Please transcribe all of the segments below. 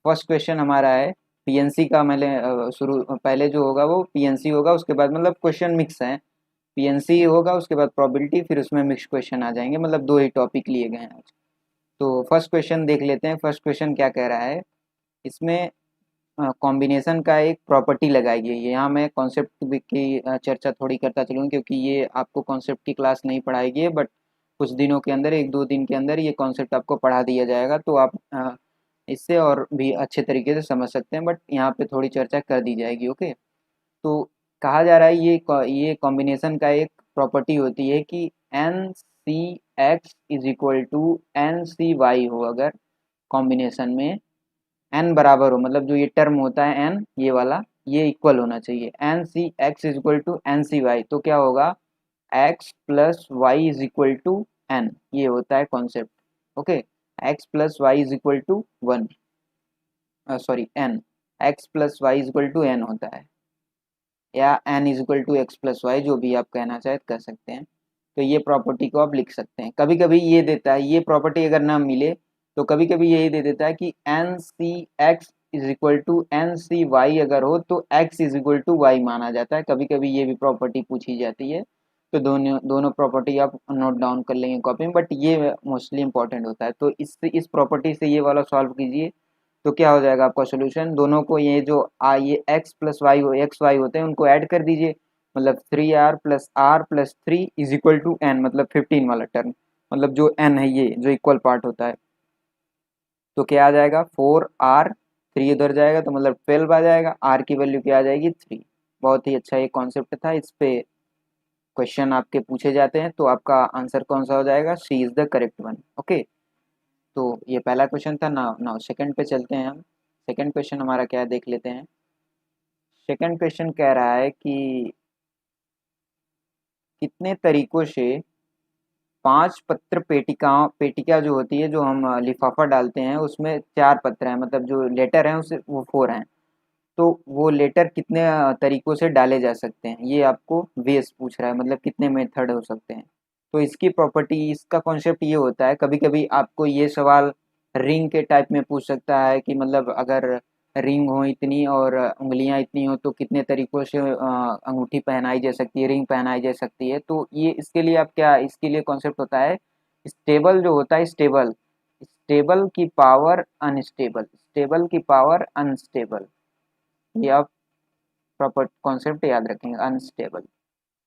First question हमारा है PNC का। मैंने शुरू पहले जो होगा वो पीएनसी होगा, उसके बाद मतलब क्वेश्चन मिक्स है, पीएनसी होगा उसके बाद प्रोबेबिलिटी, फिर उसमें मिक्स क्वेश्चन आ जाएंगे, मतलब दो ही टॉपिक लिए गए हैं आज। तो फर्स्ट क्वेश्चन देख लेते हैं। फर्स्ट क्वेश्चन क्या कह रहा है, इसमें कॉम्बिनेशन का एक प्रॉपर्टी लगाई गई है। यहाँ मैं कॉन्सेप्ट की चर्चा थोड़ी करता चलूँगा, क्योंकि ये आपको कॉन्सेप्ट की क्लास नहीं पढ़ाई गई है, बट कुछ दिनों के अंदर, एक दो दिन के अंदर ये कॉन्सेप्ट आपको पढ़ा दिया जाएगा, तो आप इससे और भी अच्छे तरीके से समझ सकते हैं, बट यहाँ पे थोड़ी चर्चा कर दी जाएगी। ओके, तो कहा जा रहा है ये कॉम्बिनेशन का एक प्रॉपर्टी होती है कि N C X is equal to N C Y हो, अगर कॉम्बिनेशन में एन बराबर हो, मतलब जो ये टर्म होता है एन, ये वाला, ये इक्वल होना चाहिए। N C X is equal to N C Y, तो क्या होगा, X plus Y is equal to N, ये होता है concept. Okay, X plus Y is equal to one, sorry N, X plus Y is equal to N होता है, या N is equal to X plus Y, जो भी आप कहना चाहे कर सकते हैं। तो ये प्रॉपर्टी को आप लिख सकते हैं। कभी कभी ये देता है, ये प्रॉपर्टी अगर ना मिले तो कभी कभी यही दे देता है कि N C X is equal to N C Y अगर हो तो X is equal to Y माना जाता है। कभी कभी ये भी प्रॉपर्टी पूछी जाती है, तो दोनों दोनों प्रॉपर्टी आप नोट डाउन कर लेंगे कॉपी में, बट ये मोस्टली इंपॉर्टेंट होता है। तो इस प्रॉपर्टी से ये वाला सॉल्व कीजिए, तो क्या हो जाएगा आपका सोल्यूशन, दोनों को ये जो ये X plus Y X Y होते हैं उनको ऐड कर दीजिए, मतलब 3r plus 3 is equal to N, मतलब 15 वाला टर्म, मतलब जो एन है ये जो इक्वल पार्ट होता है, तो क्या आ जाएगा 4r, 3 उधर जाएगा तो मतलब 12 आ जाएगा, r की वैल्यू क्या आ जाएगी 3। बहुत ही अच्छा ये कॉन्सेप्ट था, इस पे क्वेश्चन आपके पूछे जाते हैं, तो आपका आंसर कौन सा हो जाएगा, C is the correct one. Okay, तो ये पहला क्वेश्चन था। नाउ नाउ सेकंड पे चलते हैं हम। सेकंड क्वेश्चन हमारा क्या है देख लेते हैं। सेकंड क्वेश्चन कह रहा है कि कितने तरीकों से 5 पत्र पेटिका जो होती है, जो हम लिफाफा डालते हैं उसमें 4 पत्र हैं, मतलब जो लेटर हैं उसे वो 4 हैं, तो वो लेटर कितने तरीकों से डाले जा सकते हैं, ये आपको वेस पूछ रहा है, मतलब कितने मेथड हो सकते हैं। तो इसकी प्रॉपर्टी, इसका कॉन्सेप्ट ये होता है, कभी कभी आपको ये सवाल रिंग के टाइप में पूछ सकता है कि मतलब अगर रिंग हो इतनी और उंगलियां इतनी हो तो कितने तरीकों से अंगूठी पहनाई जा सकती है, रिंग पहनाई जा सकती है। तो ये इसके लिए आप क्या, इसके लिए कॉन्सेप्ट होता है स्टेबल, जो होता है स्टेबल, स्टेबल की पावर अनस्टेबल, स्टेबल की पावर अनस्टेबल, ये आप प्रॉपर कॉन्सेप्ट याद रखेंगे, अनस्टेबल।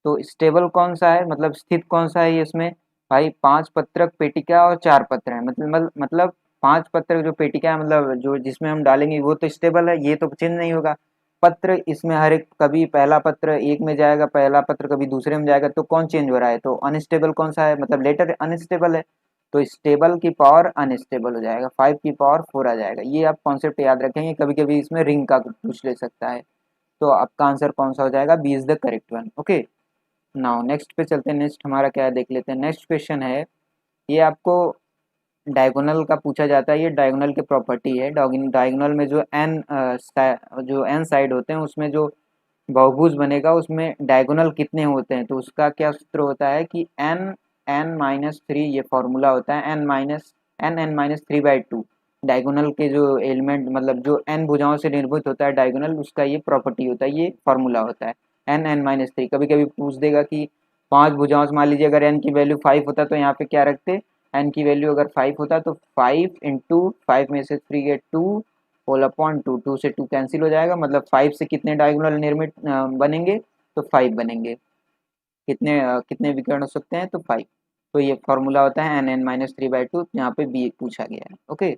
तो स्टेबल कौन सा है, मतलब स्थित कौन सा है ये इसमें, भाई 5 पत्रक पेटिका और 4 पत्र है, मतलब 5 पत्रक जो पेटिका है, मतलब जो जिसमें हम डालेंगे वो तो स्टेबल है, ये तो चेंज नहीं होगा। पत्र इसमें हर एक, कभी पहला पत्र एक में जाएगा, पहला पत्र कभी दूसरे में जाएगा, तो कौन चेंज हो रहा है, तो अनस्टेबल कौन सा है, मतलब लेटर अनस्टेबल है, तो स्टेबल की पावर अनस्टेबल हो जाएगा, 5 की पावर 4 आ जाएगा। ये आप कॉन्सेप्ट याद रखेंगे, कभी कभी इसमें रिंग का पूछ ले सकता है। तो आपका आंसर कौन सा हो जाएगा, B is the correct one. Okay, now next पे चलते हैं। नेक्स्ट हमारा क्या है देख लेते हैं। नेक्स्ट क्वेश्चन है, ये आपको डायगोनल का पूछा जाता है, ये डायगोनल की प्रॉपर्टी है। डायगोनल में जो एन साइड होते हैं उसमें जो बहुभुज बनेगा उसमें डायगोनल कितने होते हैं, तो उसका क्या सूत्र होता है कि एन एन माइनस थ्री, ये फॉर्मूला होता है, एन माइनस 3/2। डायगोनल के जो एलिमेंट, मतलब जो एन भुजाओं से निर्मित होता है डायगोनल, उसका ये प्रॉपर्टी होता है, ये फॉर्मूला होता है एन माइनस 3। कभी कभी पूछ देगा कि 5 भुजाओं से, मान लीजिए अगर एन की वैल्यू 5 होता तो यहाँ पे क्या रखते, एन की वैल्यू अगर 5 होता तो 5 × 5 में से 3 गए 2 होल अपॉन 2, 2 से 2 कैंसिल हो जाएगा, मतलब 5 से कितने डायगोनल निर्मित बनेंगे, तो 5 बनेंगे। कितने विकर्ण हो सकते हैं, तो 5। तो ये फॉर्मूला होता है एन माइनस 3/2, यहाँ पे बी पूछा गया है। ओके,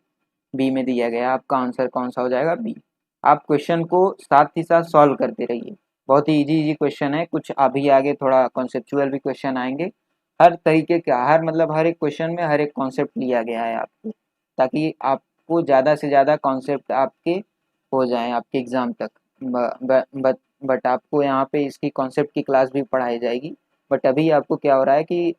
बी में दिया गया है, आपका आंसर कौन सा हो जाएगा, बी। आप क्वेश्चन को साथ ही साथ सॉल्व करते रहिए, बहुत ही इजी इजी क्वेश्चन है, कुछ अभी आगे थोड़ा कॉन्सेप्चुअल भी क्वेश्चन आएंगे। हर तरीके का, हर मतलब हर एक क्वेश्चन में हर एक कॉन्सेप्ट लिया गया है आपको, ताकि आपको ज़्यादा से ज़्यादा कॉन्सेप्ट आपके हो जाएं आपके एग्ज़ाम तक। बट आपको यहाँ पे इसकी कॉन्सेप्ट की क्लास भी पढ़ाई जाएगी, बट अभी आपको क्या हो रहा है कि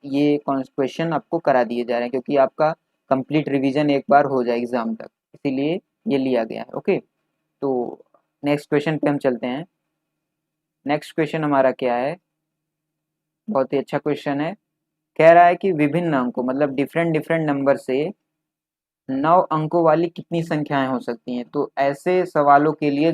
ये क्वेश्चन आपको करा दिए जा रहे हैं, क्योंकि आपका कंप्लीट रिवीजन एक बार हो जाए एग्ज़ाम तक, इसीलिए ये लिया गया है। ओके, तो नेक्स्ट क्वेश्चन पे हम चलते हैं। नेक्स्ट क्वेश्चन हमारा क्या है, बहुत ही अच्छा क्वेश्चन है। कह रहा है कि विभिन्न अंकों, मतलब डिफरेंट डिफरेंट नंबर से 9 अंकों वाली कितनी संख्याएं हो सकती हैं। तो ऐसे सवालों के लिए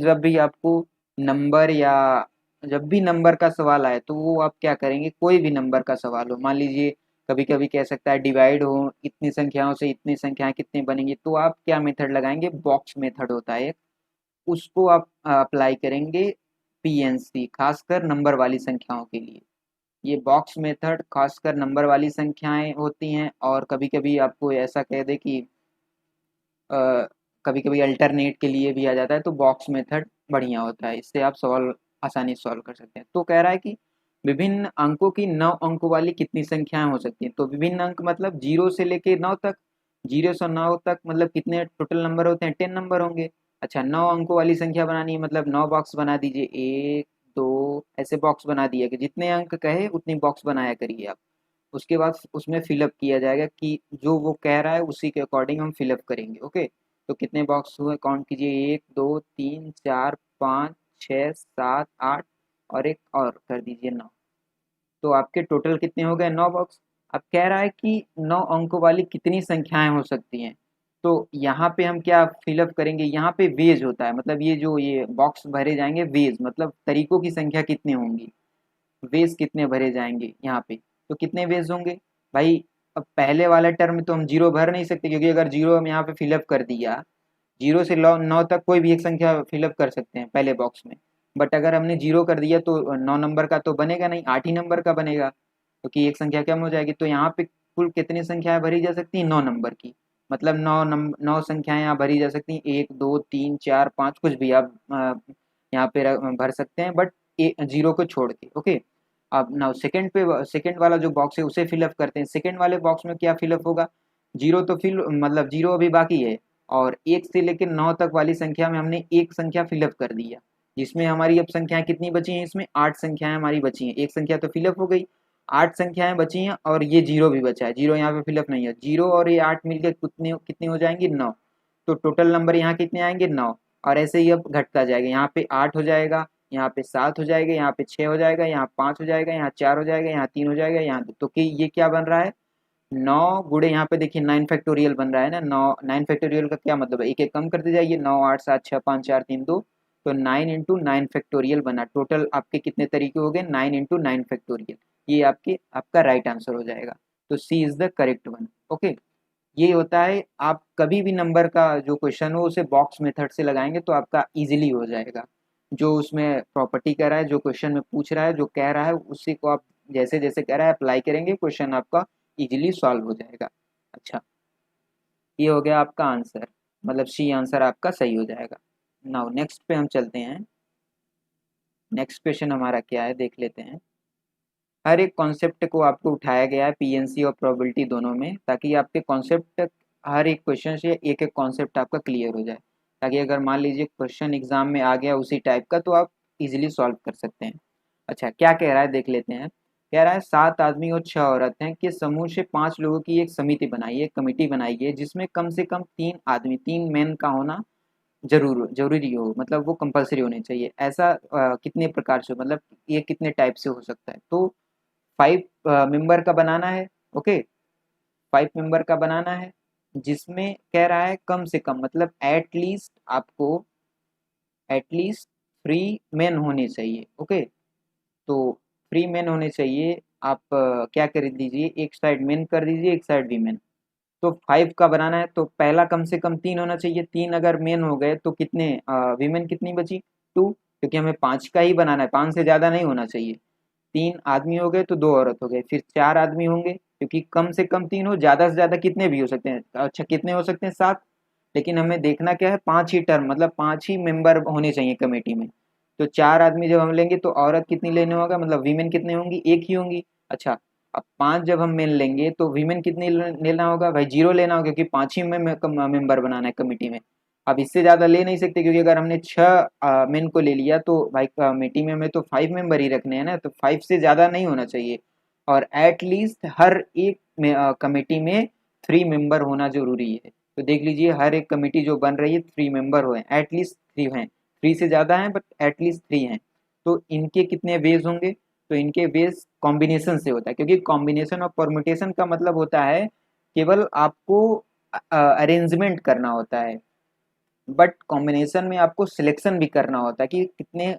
नंबर या जब भी नंबर का सवाल आए तो वो आप क्या करेंगे, कोई भी नंबर का सवाल हो, मान लीजिए कभी कभी कह सकता है डिवाइड हो इतनी संख्याओं से इतनी संख्याएं कितनी बनेंगी, तो आप क्या मेथड लगाएंगे, बॉक्स मेथड होता है एक, उसको आप अप्लाई करेंगे पीएनसी, खासकर नंबर वाली संख्याओं के लिए। ये बॉक्स मेथड खासकर नंबर वाली संख्याएं होती हैं, और कभी कभी आपको ऐसा कह दे कि कभी कभी अल्टरनेट के लिए भी आ जाता है, तो बॉक्स मेथड बढ़िया होता है, इससे आप सॉल्व आसानी से सॉल्व कर सकते हैं। तो कह रहा है कि विभिन्न अंकों की 9 अंकों वाली कितनी संख्याएं हो सकती हैं। तो विभिन्न अंक मतलब 0 से लेके 9 तक, 0 से 9 तक मतलब कितने टोटल नंबर होते हैं, 10 नंबर होंगे। अच्छा, 9 अंकों वाली संख्या बनानी है मतलब 9 बॉक्स बना दीजिए, 1 2 ऐसे बॉक्स बना दिए कि जितने अंक कहे उतनी बॉक्स बनाया करिए आप। उसके बाद उसमें फिलअप किया जाएगा कि जो वो कह रहा है उसी के अकॉर्डिंग हम फिलअप करेंगे। ओके, तो कितने बॉक्स हुए काउंट कीजिए, 1 2 3 4 5 6 7 8 और एक और कर दीजिए 9। तो आपके टोटल कितने हो गए, 9 बॉक्स। अब कह रहा है कि 9 अंकों वाली कितनी संख्याएं हो सकती हैं। तो यहाँ पे हम क्या फिलअप करेंगे, यहाँ पे वेज होता है, मतलब ये जो ये बॉक्स भरे जाएंगे वेज मतलब तरीकों की संख्या कितनी होंगी, वेज कितने भरे जाएंगे यहाँ पे। तो कितने वेज होंगे भाई, अब पहले वाला टर्म तो हम जीरो भर नहीं सकते, क्योंकि अगर जीरो हम यहाँ पे फिलअप कर दिया, 0 से 9 तक कोई भी एक संख्या फिलअप कर सकते हैं पहले बॉक्स में। बट अगर हमने 0 कर दिया तो 9 नंबर का तो बनेगा नहीं, 8 ही नंबर का बनेगा, क्योंकि एक संख्या कम हो जाएगी। तो यहाँ पे कुल कितनी संख्याएं भरी जा सकती हैं, 9 नंबर की, मतलब 9 संख्याएं यहाँ भरी जा सकती हैं, 1 2 3 4 5 कुछ भी आप यहाँ पे भर सकते हैं, बट 0 को छोड़ के। ओके, अब नाउ सेकंड वाला जो बॉक्स है उसे फिलअप करते हैं। सेकंड वाले बॉक्स में क्या फिलअप होगा, 0 तो फिल मतलब 0 अभी बाकी है, और 1 से लेकर 9 तक वाली संख्या में हमने एक संख्या फिलअप कर दिया, जिसमें हमारी अब संख्याएं कितनी बची हैं, इसमें 8 संख्याएं हमारी बची हैं। एक संख्या तो फिलअप हो गई, 8 संख्याएं बची हैं, और ये 0 भी बचा है, 0 यहाँ पे फिलअप नहीं है। 0 और ये 8 मिलकर कितनी कितनी हो जाएंगी, 9। तो टोटल नंबर यहाँ कितने आएंगे, 9। और ऐसे ही अब घटता जाएगा, यहाँ पे 8 हो जाएगा, यहाँ पे 7 हो जाएगा, यहाँ पे 6 हो जाएगा, यहाँ 5 हो जाएगा, यहाँ 4 हो जाएगा, यहाँ 3 हो जाएगा, यहाँ 2। तो कि ये क्या बन रहा है, 9 गुड़े यहाँ पे देखिए 9 फैक्टोरियल बन रहा है ना। 9 फैक्टोरियल का क्या मतलब है, एक एक कम करते जाइए, 9 8 7 6 5 4 3 2, तो 9 इंटू 9 फैक्टोरियल बना। टोटल आपके कितने तरीके हो गए, 9 इंटू 9 फैक्टोरियल। ये आपका राइट आंसर हो जाएगा। तो C is the correct one. Okay, ये होता है, आप कभी भी नंबर का जो क्वेश्चन हो उसे बॉक्स मेथड से लगाएंगे तो आपका इजीली हो जाएगा। जो उसमें प्रॉपर्टी कह रहा है, जो क्वेश्चन में पूछ रहा है, जो कह रहा है, उसी को आप जैसे जैसे कह रहा है अप्लाई करेंगे, क्वेश्चन आपका इजीली सॉल्व हो जाएगा। अच्छा, ये हो गया आपका आंसर, मतलब सी आंसर आपका सही हो जाएगा। नाउ नेक्स्ट पे हम चलते हैं। नेक्स्ट क्वेश्चन हमारा क्या है देख लेते हैं। हर एक कॉन्सेप्ट को आपको उठाया गया है पीएनसी और प्रोबेबिलिटी दोनों में, ताकि आपके कॉन्सेप्ट हर एक क्वेश्चन से एक एक कॉन्सेप्ट आपका क्लियर हो जाए, ताकि अगर मान लीजिए क्वेश्चन एग्जाम में आ गया उसी टाइप का तो आप इजीली सॉल्व कर सकते हैं। अच्छा, क्या कह रहा है देख लेते हैं। कह रहा है 7 आदमी और 6 औरत हैं कि समूह से 5 लोगों की एक समिति बनाइए, कमेटी बनाइए, जिसमें कम से कम 3 आदमी, 3 मैन का होना जरूरी हो, मतलब वो कंपलसरी होने चाहिए। ऐसा कितने प्रकार से, मतलब ये कितने टाइप से हो सकता है। तो 5 मेंबर का बनाना है। ओके, 5 मेंबर का बनाना है, जिसमें कह रहा है कम से कम, मतलब एटलीस्ट आपको एटलीस्ट 3 मेन होने चाहिए। ओके, तो 3 मेन होने चाहिए। आप क्या कर दीजिए, एक साइड मेन कर दीजिए, एक साइड वीमेन। तो 5 का बनाना है तो पहला कम से कम 3 होना चाहिए। 3 अगर मेन हो गए तो कितने वीमेन कितनी बची, 2, क्योंकि हमें 5 का ही बनाना है, 5 से ज़्यादा नहीं होना चाहिए। 3 आदमी हो गए तो 2 औरत हो गए, फिर 4 आदमी होंगे, क्योंकि कम से कम 3 हो, ज़्यादा से ज़्यादा कितने भी हो सकते हैं। अच्छा, कितने हो सकते हैं, 7। लेकिन हमें देखना क्या है, 5 ही टर्म, मतलब 5 ही मेंबर होने चाहिए कमेटी में। तो 4 आदमी जब हम लेंगे तो औरत कितनी लेने होगा, मतलब वीमेन कितने होंगी, एक ही होंगी। अच्छा, अब 5 जब हम मेन लेंगे तो वीमेन कितनी लेना होगा भाई, 0 लेना होगा, क्योंकि 5 ही में मेंबर बनाना है कमेटी में। अब इससे ज़्यादा ले नहीं सकते, क्योंकि अगर हमने 6 मेन को ले लिया तो भाई कमेटी में हमें तो 5 मेंबर ही रखने हैं ना, तो 5 से ज़्यादा नहीं होना चाहिए। और एटलीस्ट हर एक कमेटी में 3 मेंबर होना जरूरी है। तो देख लीजिए, हर एक कमेटी जो बन रही है 3 मेंबर हुए, एटलीस्ट 3 हैं, 3 से ज़्यादा हैं बट एटलीस्ट 3 हैं। तो इनके कितने वेज होंगे, तो इनके बेस कॉम्बिनेशन से होता है, क्योंकि कॉम्बिनेशन और परम्यूटेशन का मतलब होता है केवल आपको अरेंजमेंट करना होता है, बट कॉम्बिनेशन में आपको सिलेक्शन भी करना होता है कि कितने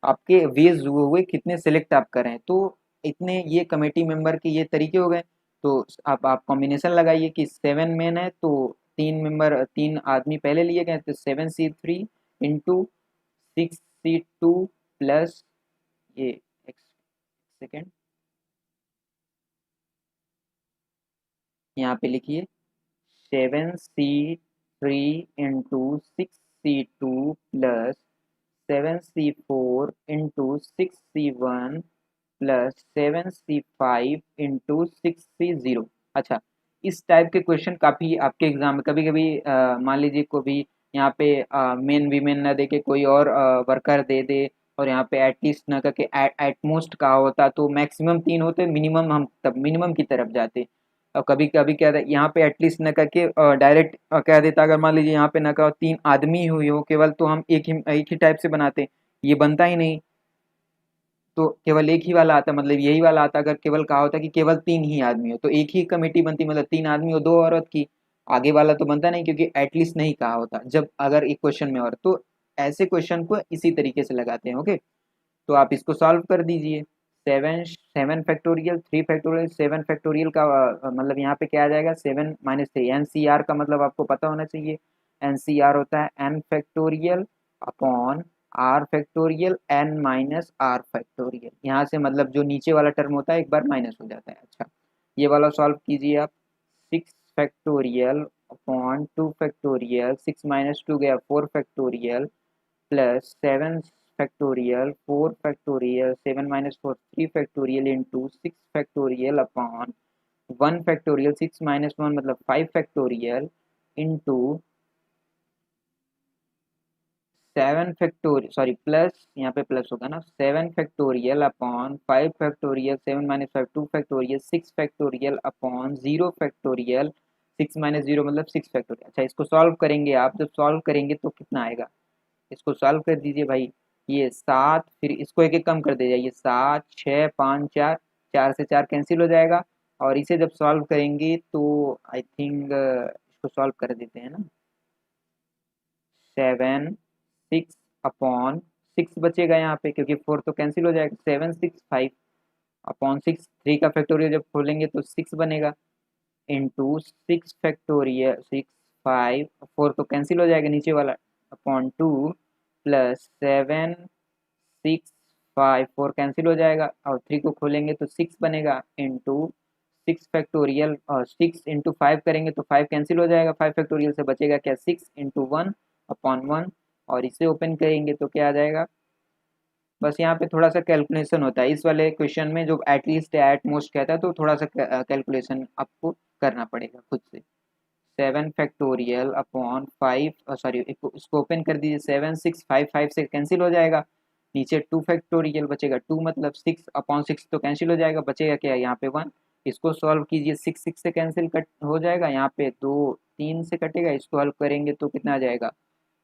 आपके वेज हुए हुए कितने सिलेक्ट आप करें। तो इतने ये कमेटी मेंबर के ये तरीके हो गए। तो आप कॉम्बिनेशन लगाइए कि 7 मेन है तो 3 मेंबर 3 आदमी पहले लिए गए, तो 7C3 इंटू 6C2 प्लस ये एक सेकेंड यहाँ पे लिखिए 7C3 into 6C2 plus 7C4 into 6C1 plus 7C5 into 6C0। अच्छा, इस टाइप के क्वेश्चन काफ़ी आपके एग्जाम में कभी कभी मान लीजिए को भी यहाँ पे मेन वीमेन ना दे के कोई और वर्कर दे दे, और यहाँ पे एटलीस्ट ना करके एट मोस्ट कहा होता तो मैक्सिमम 3 होते, मिनिमम हम तब मिनिमम की तरफ जाते। और कभी कभी क्या यहाँ पे एटलीस्ट न करके डायरेक्ट कह देता, अगर मान लीजिए यहाँ पे न कहो 3 आदमी हुई हो केवल, तो हम एक ही टाइप से बनाते, ये बनता ही नहीं। तो केवल एक ही वाला आता, मतलब यही वाला आता अगर केवल कहा होता कि केवल 3 ही आदमी हो, तो एक ही कमेटी बनती, मतलब 3 आदमी हो 2 औरत की। आगे वाला तो बनता नहीं क्योंकि एटलीस्ट नहीं कहा होता जब अगर एक क्वेश्चन में और। तो ऐसे क्वेश्चन को इसी तरीके से लगाते हैं। ओके, तो आप इसको सॉल्व कर दीजिए। 7 7 फैक्टोरियल 3 फैक्टोरियल 7 फैक्टोरियल का मतलब यहाँ पे क्या आ जाएगा 7 - 3। एनसीआर का मतलब आपको पता होना चाहिए। एनसीआर होता है N factorial upon R factorial N minus R factorial. यहाँ से मतलब जो नीचे वाला टर्म होता है एक बार माइनस हो जाता है। अच्छा, ये वाला सॉल्व कीजिए आप। 6 फैक्टोरियल अपॉन 2 फैक्टोरियल 6 - 2 गया 4 factorial plus 7 factorial 4 factorial 7 - 4 3 factorial into 6 factorial upon 1 factorial 6 - 1 मतलब 5 factorial into 7 factorial sorry plus यहाँ पे प्लस होगा ना 7 factorial upon 5 factorial 7 - 5 2 factorial 6 factorial upon 0 factorial 6 - 0 मतलब 6 फैक्टोरियल। अच्छा, इसको सॉल्व करेंगे आप, जब सॉल्व करेंगे तो कितना आएगा, इसको सॉल्व कर दीजिए भाई। ये 7, फिर इसको एक एक कम कर दे जाइए, 7 6 5 4, 4 से 4 कैंसिल हो जाएगा। और इसे जब सॉल्व करेंगे तो आई थिंक इसको सॉल्व कर देते हैं ना। 7 6 अपॉन 6 बचेगा यहाँ पे क्योंकि 4 तो कैंसिल हो जाएगा। 7 6 5 अपॉन 6 3 का फैक्टोरियल जब खोलेंगे तो 6 बनेगा इंटू 6 फैक्टोरियल 6 5 4 तो कैंसिल हो जाएगा नीचे वाला अपॉन 2 प्लस 7 6 5 4 कैंसिल हो जाएगा और 3 को खोलेंगे तो 6 बनेगा इंटू 6 फैक्टोरियल और 6 × 5 करेंगे तो 5 कैंसिल हो जाएगा। 5 फैक्टोरियल से बचेगा क्या 6 × 1 अपॉन 1। और इसे ओपन करेंगे तो क्या आ जाएगा। बस यहाँ पे थोड़ा सा कैलकुलेशन होता है इस वाले क्वेश्चन में, जो एटलीस्ट या एट मोस्ट कहता है तो थोड़ा सा कैलकुलेशन आपको करना पड़ेगा खुद से। 7 फैक्टोरियल अपॉन 5 सॉरी इसको ओपन कर दीजिए। 7 6 5 5 से कैंसिल हो जाएगा, नीचे 2 फैक्टोरियल बचेगा 2 मतलब 6 अपॉन 6 तो कैंसिल हो जाएगा, बचेगा क्या यहाँ पे 1। इसको सॉल्व कीजिए 6 से कैंसिल कट हो जाएगा, यहाँ पे 2 3 से कटेगा, इसको हल करेंगे तो कितना आ जाएगा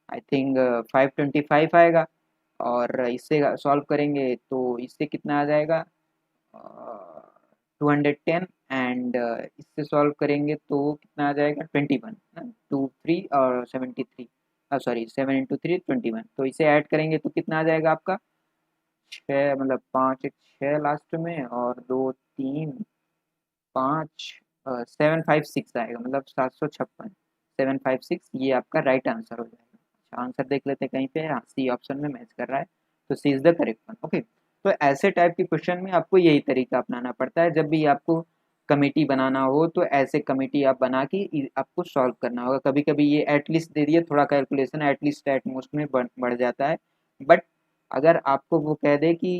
आई थिंक 525 आएगा। और इससे सॉल्व करेंगे तो इससे कितना आ जाएगा 210। एंड इससे सॉल्व करेंगे तो कितना आ जाएगा 21 2 3 और 73 सॉरी 7 × 3 21। तो इसे ऐड करेंगे तो कितना आ जाएगा आपका 6 मतलब 5 1 6 लास्ट में और 2 3 5 756 आएगा मतलब 756 756 ये आपका राइट आंसर हो जाएगा। अच्छा, आंसर देख लेते हैं कहीं पे, हाँ सी ऑप्शन में मैच कर रहा है तो C is the correct one. Okay, तो ऐसे टाइप के क्वेश्चन में आपको यही तरीका अपनाना पड़ता है। जब भी आपको कमेटी बनाना हो तो ऐसे कमेटी आप बना के आपको सॉल्व करना होगा। कभी कभी ये एटलीस्ट दे दिए, थोड़ा कैलकुलेशन एटलीस्ट एट मोस्ट में बढ़ जाता है, बट अगर आपको वो कह दे कि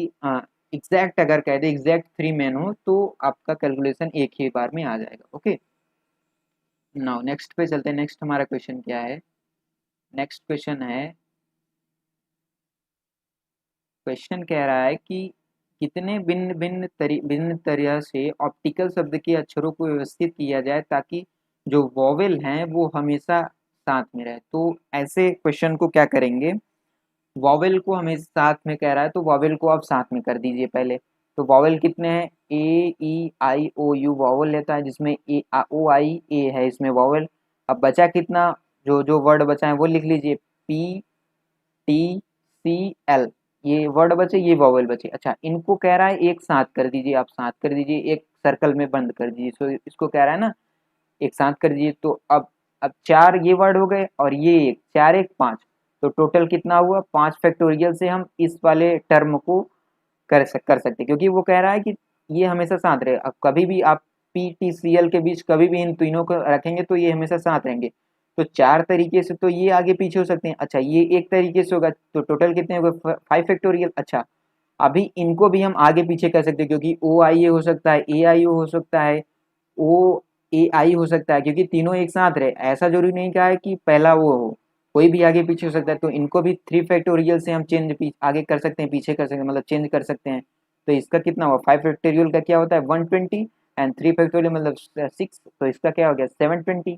एग्जैक्ट अगर कह दे एग्जैक्ट 3 मेन हो तो आपका कैलकुलेशन एक ही बार में आ जाएगा। ओके, नाउ नेक्स्ट पे चलते हैं। नेक्स्ट हमारा क्वेश्चन क्या है, नेक्स्ट क्वेश्चन है, क्वेश्चन कह रहा है कि कितने भिन्न तरह से ऑप्टिकल शब्द के अक्षरों को व्यवस्थित किया जाए ताकि जो वॉवेल हैं वो हमेशा साथ में रहे। तो ऐसे क्वेश्चन को क्या करेंगे, वॉवेल को हमेशा साथ में कह रहा है तो वॉवेल को आप साथ में कर दीजिए पहले। तो वॉवेल कितने हैं, ए ई आई ओ यू वॉवेल लेता है जिसमें ए ओ आई ए है इसमें वॉवेल, अब बचा कितना, जो जो वर्ड बचा है वो लिख लीजिए, PTCL, ये वर्ड बचे, ये वॉवेल बचे। अच्छा, इनको कह रहा है एक साथ कर दीजिए, आप साथ कर दीजिए, एक सर्कल में बंद कर दीजिए। सो इसको कह रहा है ना एक साथ कर दीजिए। तो अब 4 ये वर्ड हो गए और ये एक, 4 1 5, तो टोटल कितना हुआ 5 फैक्टोरियल से हम इस वाले टर्म को कर सकते, क्योंकि वो कह रहा है कि ये हमेशा साथ रहे। अब कभी भी आप PTCL के बीच कभी भी इन तीनों को रखेंगे तो ये हमेशा साथ रहेंगे। तो 4 तरीके से तो ये आगे पीछे हो सकते हैं। अच्छा, ये एक तरीके से होगा, तो टोटल कितने हो गए 5 फैक्टोरियल। अच्छा, अभी इनको भी हम आगे पीछे कर सकते हैं, क्योंकि OIA हो सकता है, AIO हो सकता है, OAI हो सकता है, क्योंकि तीनों एक साथ रहे। ऐसा जरूरी नहीं कहा है कि पहला वो हो, कोई भी आगे पीछे हो सकता है। तो इनको भी 3 फैक्टोरियल से हम चेंज आगे कर सकते हैं, पीछे कर सकते हैं, मतलब चेंज कर सकते हैं। तो इसका कितना हुआ 5 फैक्टोरियल का क्या होता है 120, एंड 3 फैक्टोरियल मतलब 6, तो इसका क्या हो गया 720।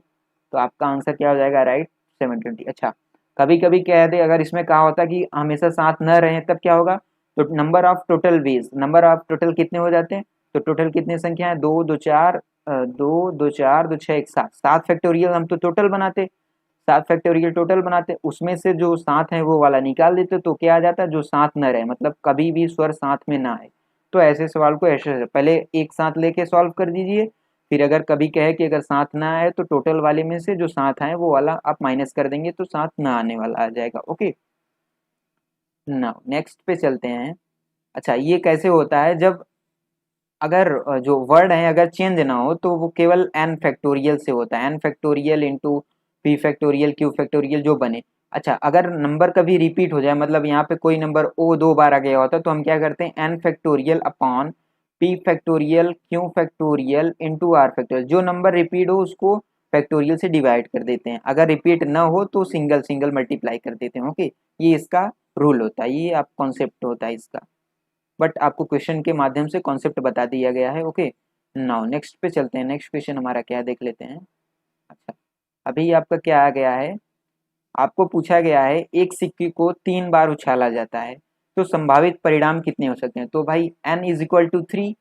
तो आपका आंसर क्या हो जाएगा राइट 720। अच्छा, कभी कभी कह दे अगर इसमें कहा होता कि हमेशा साथ न रहे तब क्या होगा, तो number of total ways, number of total कितने हो जाते हैं, तो टोटल कितनी संख्या है 2 2 4, 2 2 4 2 6 1 7, 7 फैक्टोरियल हम तो टोटल बनाते, 7 फैक्टोरियल टोटल बनाते, उसमें से जो 7 है वो वाला निकाल देते, तो क्या आ जाता है जो साथ न रहे, मतलब कभी भी स्वर साथ में ना आए। तो ऐसे सवाल को ऐसे पहले एक साथ लेके सॉल्व कर दीजिए, फिर अगर कभी कहे कि अगर साथ ना आए तो टोटल वाले में से जो साथ आए वो वाला आप माइनस कर देंगे, तो साथ ना आने वाला आ जाएगा। ओके, नाउ नेक्स्ट पे चलते हैं। अच्छा, ये कैसे होता है जब अगर जो वर्ड है अगर चेंज ना हो, तो वो केवल n फैक्टोरियल से होता है, n factorial into p factorial q factorial जो बने। अच्छा, अगर नंबर कभी रिपीट हो जाए, मतलब यहाँ पे कोई नंबर o 2 बार आ गया होता है, तो हम क्या करते हैं n factorial upon p factorial q factorial into r factorial, जो नंबर रिपीट हो उसको फैक्टोरियल से डिवाइड कर देते हैं, अगर रिपीट ना हो तो सिंगल सिंगल मल्टीप्लाई कर देते हैं। ओके, ये इसका रूल होता है, ये आप कॉन्सेप्ट होता है इसका, बट आपको क्वेश्चन के माध्यम से कॉन्सेप्ट बता दिया गया है। ओके, नाउ नेक्स्ट पे चलते हैं, नेक्स्ट क्वेश्चन हमारा क्या है देख लेते हैं। अच्छा, अभी आपका क्या आ गया है, आपको पूछा गया है एक सिक्के को 3 बार उछाला जाता है, तो संभावित परिणाम कितने हो सकते हैं। तो भाई n is equal to 3,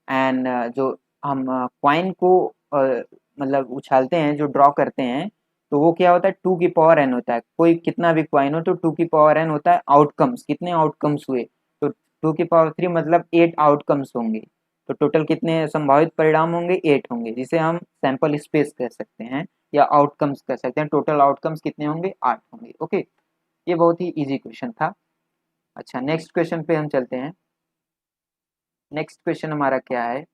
and जो हम कॉइन को मतलब उछालते हैं, जो ड्रॉ करते हैं, तो वो क्या होता है 2 की पावर n होता है, कोई कितना भी कॉइन हो तो 2 की पावर n होता है। आउटकम्स कितने आउटकम्स हुए, तो 2 की पावर 3 मतलब 8 आउटकम्स होंगे। तो टोटल कितने संभावित परिणाम होंगे 8 होंगे, जिसे हम सैंपल स्पेस कह सकते हैं या आउटकम्स कह सकते हैं। टोटल आउटकम्स कितने होंगे 8 होंगे। ओके, ये बहुत ही इजी क्वेश्चन था। अच्छा, नेक्स्ट क्वेश्चन पे हम चलते हैं। नेक्स्ट क्वेश्चन हमारा क्या है,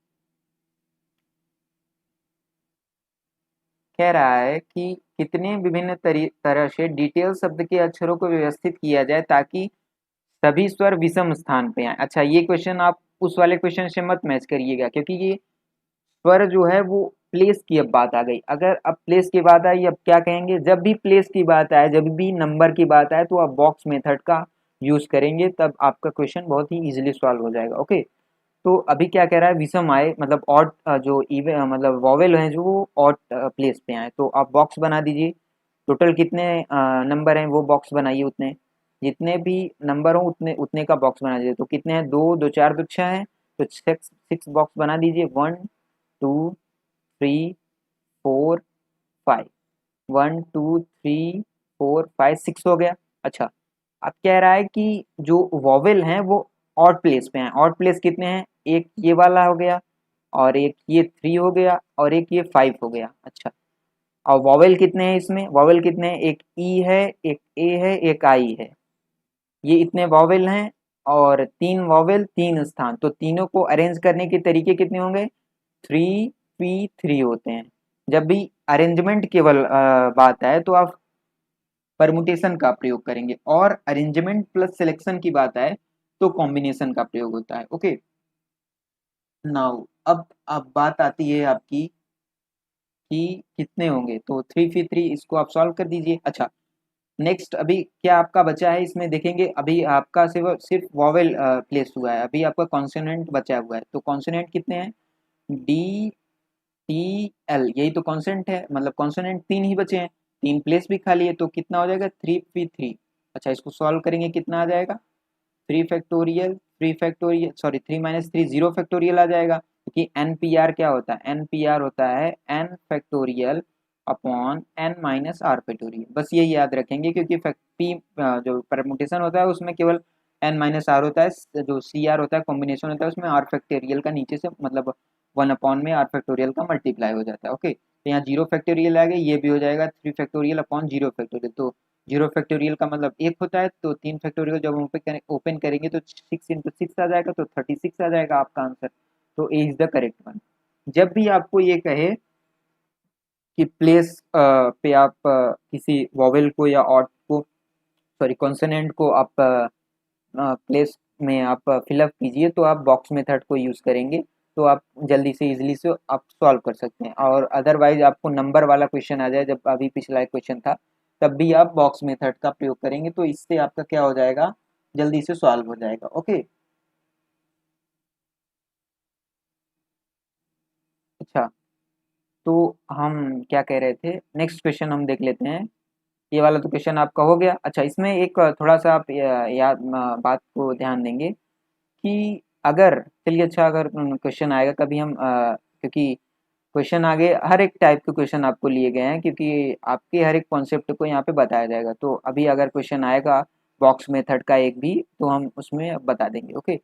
कह रहा है कि कितने विभिन्न तरह से डिटेल शब्द के अक्षरों को व्यवस्थित किया जाए ताकि सभी स्वर विषम स्थान पे आए। अच्छा, ये क्वेश्चन आप उस वाले क्वेश्चन से मत मैच करिएगा, क्योंकि ये स्वर जो है वो प्लेस की अब बात आ गई। अगर अब प्लेस की बात आई, अब क्या कहेंगे, जब भी प्लेस की बात आए, जब भी नंबर की बात आए, तो आप बॉक्स मेथड का यूज करेंगे, तब आपका क्वेश्चन बहुत ही इजीली सॉल्व हो जाएगा। ओके, तो अभी क्या कह रहा है विषम आए, मतलब ऑड जो इवे मतलब वॉवेल हैं जो वो ऑड प्लेस पे आए, तो आप बॉक्स बना दीजिए। टोटल कितने नंबर हैं वो बॉक्स बनाइए, उतने जितने भी नंबर हो उतने उतने का बॉक्स बना दीजिए। तो कितने हैं 2 2 4 2 6 है, तो 6 बॉक्स बना दीजिए। 1 2 3 4 5, 1 2 3 4 5 6 हो गया। अच्छा, अब कह रहा है कि जो वॉवेल हैं वो ऑड प्लेस पे हैं। ऑड प्लेस कितने हैं, एक ये वाला हो गया, और एक ये 3 हो गया, और एक ये 5 हो गया। अच्छा, और वॉवेल कितने हैं इसमें, वॉवेल कितने हैं, एक ई है, एक ए है, एक आई है, ये इतने वॉवेल हैं। और 3 वॉवेल 3 स्थान, तो तीनों को अरेंज करने के तरीके कितने होंगे 3p3 होते हैं। जब भी अरेंजमेंट केवल बात आए तो आप परमुटेशन का प्रयोग करेंगे, और अरेंजमेंट प्लस सिलेक्शन की बात आए तो कॉम्बिनेशन का प्रयोग होता है। ओके, नाउ अब बात आती है आपकी कि कितने होंगे, तो 3p3 इसको आप सॉल्व कर दीजिए। अच्छा, नेक्स्ट अभी क्या आपका बचा है इसमें देखेंगे, अभी आपका सिर्फ सिर्फ वॉवेल प्लेस हुआ है, अभी आपका कॉन्सोनेंट बचा हुआ है। तो कॉन्सोनेंट कितने हैं, डी टी एल, यही तो कॉन्सेंट है, मतलब कॉन्सोनेंट 3 ही बचे हैं, 3 प्लेस भी खाली है, तो कितना हो जाएगा 3p3। अच्छा, इसको सॉल्व करेंगे कितना आ जाएगा 3 factorial, 3 factorial sorry 3 minus 3 0 factorial आ जाएगा, क्योंकि एन पी आर क्या होता है, एन पी आर होता है N factorial upon N minus R factorial, बस ये याद रखेंगे क्योंकि पी जो परमुटेशन होता है उसमें केवल एन माइनस आर होता है, जो सी आर होता है कॉम्बिनेशन होता है उसमें आर फैक्टोरियल का नीचे से मतलब 1 अपॉन में आर फैक्टोरियल का मल्टीप्लाई हो जाता है। ओके, तो यहाँ 0 फैक्टोरियल आ गया, ये भी हो जाएगा 3 फैक्टोरियल अपॉन 0 फैक्टोरियल। तो 0 फैक्टोरियल का मतलब 1 होता है, तो 3 फैक्टोरियल जब हम ओपन करेंगे तो 6 × 6 आ जाएगा, तो 36 आ जाएगा आपका आंसर। तो ए इज द करेक्ट वन। जब भी आपको ये कहे कि प्लेस पे आप किसी वॉवेल को या ऑट को, सॉरी कॉन्सोनेंट को आप प्लेस में आप फिलअप कीजिए, तो आप बॉक्स मेथड को यूज़ करेंगे, तो आप जल्दी से इजीली से आप सॉल्व कर सकते हैं। और अदरवाइज आपको नंबर वाला क्वेश्चन आ जाए, जब अभी पिछला एक क्वेश्चन था, तब भी आप बॉक्स मेथड का प्रयोग करेंगे, तो इससे आपका क्या हो जाएगा, जल्दी से सॉल्व हो जाएगा। ओके, अच्छा, तो हम क्या कह रहे थे, नेक्स्ट क्वेश्चन हम देख लेते हैं। ये वाला तो क्वेश्चन आपका हो गया। अच्छा, इसमें एक थोड़ा सा आप याद बात को ध्यान देंगे कि अगर, चलिए अच्छा, अगर क्वेश्चन आएगा कभी हम क्योंकि क्वेश्चन आगे हर एक टाइप के क्वेश्चन आपको लिए गए हैं, क्योंकि आपके हर एक कॉन्सेप्ट को यहाँ पे बताया जाएगा। तो अभी अगर क्वेश्चन आएगा बॉक्स मेथड का एक भी, तो हम उसमें बता देंगे। ओके,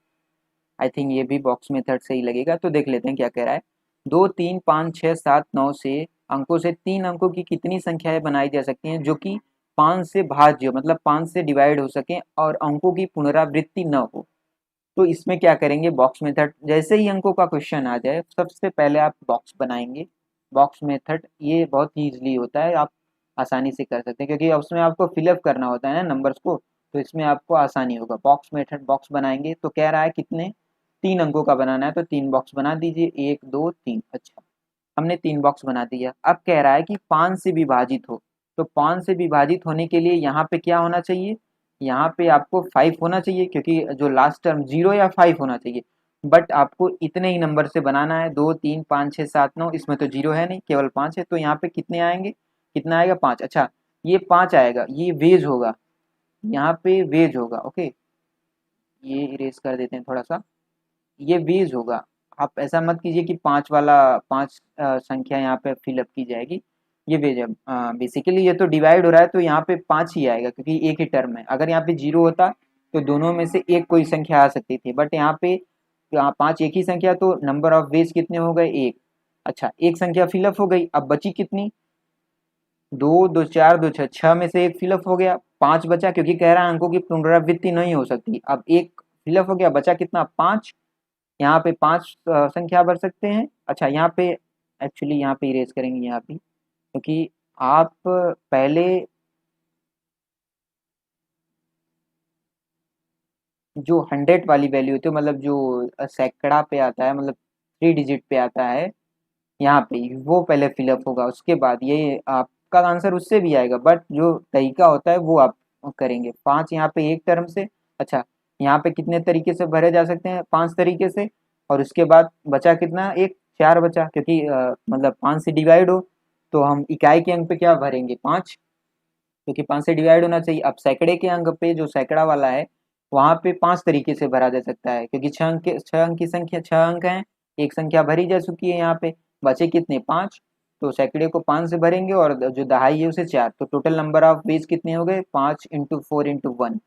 आई थिंक ये भी बॉक्स मेथड से ही लगेगा, तो देख लेते हैं क्या कह रहा है। 2 3 5 6 7 9 से अंकों से 3 अंकों की कितनी संख्याएं बनाई जा सकती हैं जो कि 5 से भाज्य मतलब 5 से डिवाइड हो सकें और अंकों की पुनरावृत्ति न हो। तो इसमें क्या करेंगे, बॉक्स मेथड, जैसे ही अंकों का क्वेश्चन आ जाए सबसे पहले आप बॉक्स बनाएंगे। बॉक्स मेथड ये बहुत ही ईजिली होता है, आप आसानी से कर सकते हैं क्योंकि उसमें आपको फिलअप करना होता है ना नंबर्स को, तो इसमें आपको आसानी होगा। बॉक्स मेथड बॉक्स बनाएंगे, तो कह रहा है कितने, 3 अंकों का बनाना है, तो 3 बॉक्स बना दीजिए, 1 2 3। अच्छा, हमने 3 बॉक्स बना दिया। अब कह रहा है कि 5 से विभाजित हो, तो 5 से विभाजित होने के लिए यहाँ पे क्या होना चाहिए, यहाँ पे आपको 5 होना चाहिए, क्योंकि जो लास्ट टर्म 0 या 5 होना चाहिए। बट आपको इतने ही नंबर से बनाना है, 2 3 5 6 7 9, इसमें तो 0 है नहीं, केवल 5 है, तो यहाँ पे कितने आएंगे, कितना आएगा, 5। अच्छा, ये 5 आएगा, ये वेज होगा, यहाँ पे वेज होगा। ओके, ये इरेज कर देते हैं थोड़ा सा, ये वेज होगा। आप ऐसा मत कीजिए कि 5 वाला 5 संख्या यहाँ पे फिलअप की जाएगी, ये वेज है। बेसिकली ये तो डिवाइड हो रहा है, तो यहाँ पे 5 ही आएगा क्योंकि एक ही टर्म है। अगर यहाँ पे 0 होता तो दोनों में से एक कोई संख्या आ सकती थी, बट यहाँ पे 5 एक ही संख्या, तो नंबर ऑफ वेज कितने हो गए, एक। अच्छा, एक संख्या फिलअप हो गई, अब बची कितनी, 2 2 4 2 6, 6 में से एक फिलअप हो गया, 5 बचा, क्योंकि कह रहा है अंकों की पुनरावृत्ति नहीं हो सकती। अब एक फिलअप हो गया, बचा कितना, 5। यहाँ पे 5 संख्या भर सकते हैं। अच्छा, यहाँ पे एक्चुअली यहाँ पे इरेज करेंगे यहाँ पे, क्योंकि आप पहले जो 100 वाली वैल्यू होती है, मतलब जो सैकड़ा पे आता है, मतलब 3 डिजिट पे आता है, यहाँ पे वो पहले फिलअप होगा, उसके बाद ये आपका आंसर उससे भी आएगा, बट जो तरीका होता है वो आप करेंगे। 5 यहाँ पे एक टर्म से। अच्छा, यहाँ पे कितने तरीके से भरे जा सकते हैं, 5 तरीके से। और उसके बाद बचा कितना, एक, 4 बचा, क्योंकि मतलब 5 से डिवाइड हो, तो हम इकाई के अंक पे क्या भरेंगे, 5, क्योंकि 5 से डिवाइड होना चाहिए। अब सैकड़े के अंक पे, जो सैकड़ा वाला है, वहाँ पे 5 तरीके से भरा जा सकता है, क्योंकि 6 अंक की संख्या, 6 अंक हैं, एक संख्या भरी जा चुकी है यहाँ पे, बचे कितने, 5। तो सैकड़े को 5 से भरेंगे और जो दहाई है उसे 4, तो टोटल नंबर ऑफ वेज कितने हो गए, 5 × 4 × 1,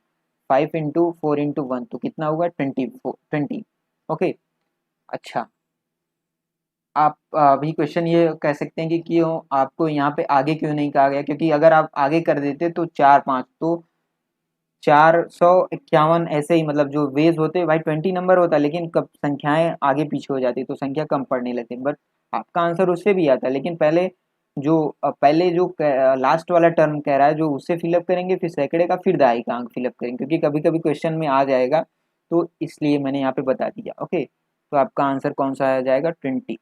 5 × 4 × 1, तो कितना होगा, 20। ओके, अच्छा, आप अभी क्वेश्चन ये कह सकते हैं कि क्यों आपको यहाँ पे आगे क्यों नहीं कहा गया, क्योंकि अगर आप आगे कर देते तो 4 5, तो 451 ऐसे ही, मतलब जो वेज होते भाई 20 नंबर होता, लेकिन कब संख्याएं आगे पीछे हो जाती तो संख्या कम पड़ने लगती। बट आपका आंसर उससे भी आता, लेकिन पहले जो लास्ट वाला टर्म कह रहा है, जो उससे फिलअप करेंगे, फिर सैकड़े का, फिर दहाई का अंक फिलअप करेंगे, क्योंकि कभी कभी क्वेश्चन में आ जाएगा, तो इसलिए मैंने यहाँ पे बता दिया। ओके, तो आपका आंसर कौन सा आ जाएगा, 20।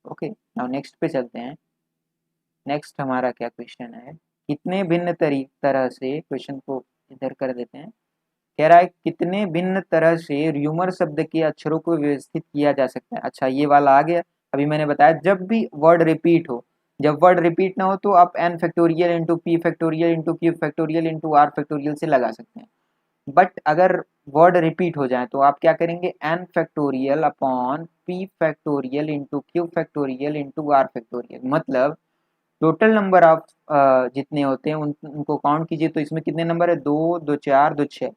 ओके, नाउ नेक्स्ट पे चलते हैं। नेक्स्ट हमारा क्या क्वेश्चन है, कितने भिन्न तरह से, क्वेश्चन को इधर कर देते हैं। कह रहा है कितने भिन्न तरह से र्यूमर शब्द के अक्षरों को व्यवस्थित किया जा सकता है। अच्छा, ये वाला आ गया। अभी मैंने बताया जब भी वर्ड रिपीट हो, जब वर्ड रिपीट ना हो तो आप N factorial into P factorial into Q factorial into R factorial से लगा सकते हैं। बट अगर वर्ड रिपीट हो जाए तो आप क्या करेंगे, N factorial upon P factorial into Q factorial into R factorial. मतलब टोटल नंबर ऑफ जितने होते हैं उनको काउंट कीजिए, तो इसमें कितने नंबर है, दो, दो चार, दो छः,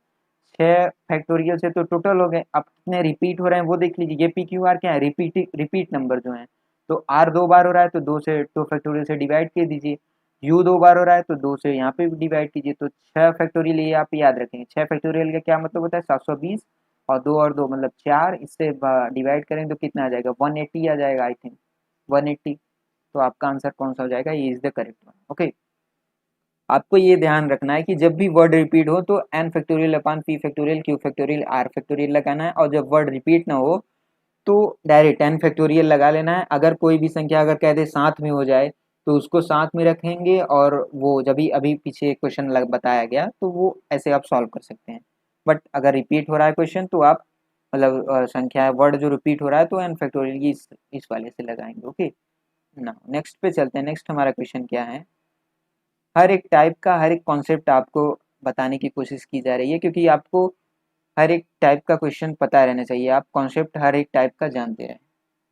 छः फैक्टोरियल से तो टोटल हो गए। अब कितने रिपीट हो रहे हैं वो देख लीजिए, ये पी क्यू आर क्या है, रिपीट नंबर जो हैं। तो आर दो बार हो रहा है तो दो से, टू फैक्टोरियल से डिवाइड कर दीजिए। यू दो बार हो रहा है तो दो से यहाँ पे भी डिवाइड कीजिए, तो छः फैक्टोरियल ये आप याद रखेंगे। छः फैक्टोरियल का क्या मतलब होता है, 720, और दो मतलब चार, इससे डिवाइड करेंगे तो कितना आ जाएगा, 180 आ जाएगा आई थिंक, 180। तो आपका आंसर कौन सा हो जाएगा, ये is the correct one. Okay, आपको ये ध्यान रखना है कि जब भी वर्ड रिपीट हो तो N factorial upon P factorial Q factorial R factorial लगाना है, और जब वर्ड रिपीट ना हो तो डायरेक्ट एन फैक्टोरियल लगा लेना है। अगर कोई भी संख्या अगर कहते साथ में हो जाए तो उसको साथ में रखेंगे, और वो जब भी अभी पीछे क्वेश्चन बताया गया तो वो ऐसे आप सॉल्व कर सकते हैं। बट अगर रिपीट हो रहा है क्वेश्चन तो आप मतलब संख्या वर्ड जो रिपीट हो रहा है तो एन फैक्टोरियल की इस वाले से लगाएंगे। ओके, ना नेक्स्ट पे चलते हैं। नेक्स्ट हमारा क्वेश्चन क्या है, हर एक टाइप का हर एक कॉन्सेप्ट आपको बताने की कोशिश की जा रही है, क्योंकि आपको हर एक टाइप का क्वेश्चन पता रहना चाहिए, आप कॉन्सेप्ट हर एक टाइप का जानते रहें।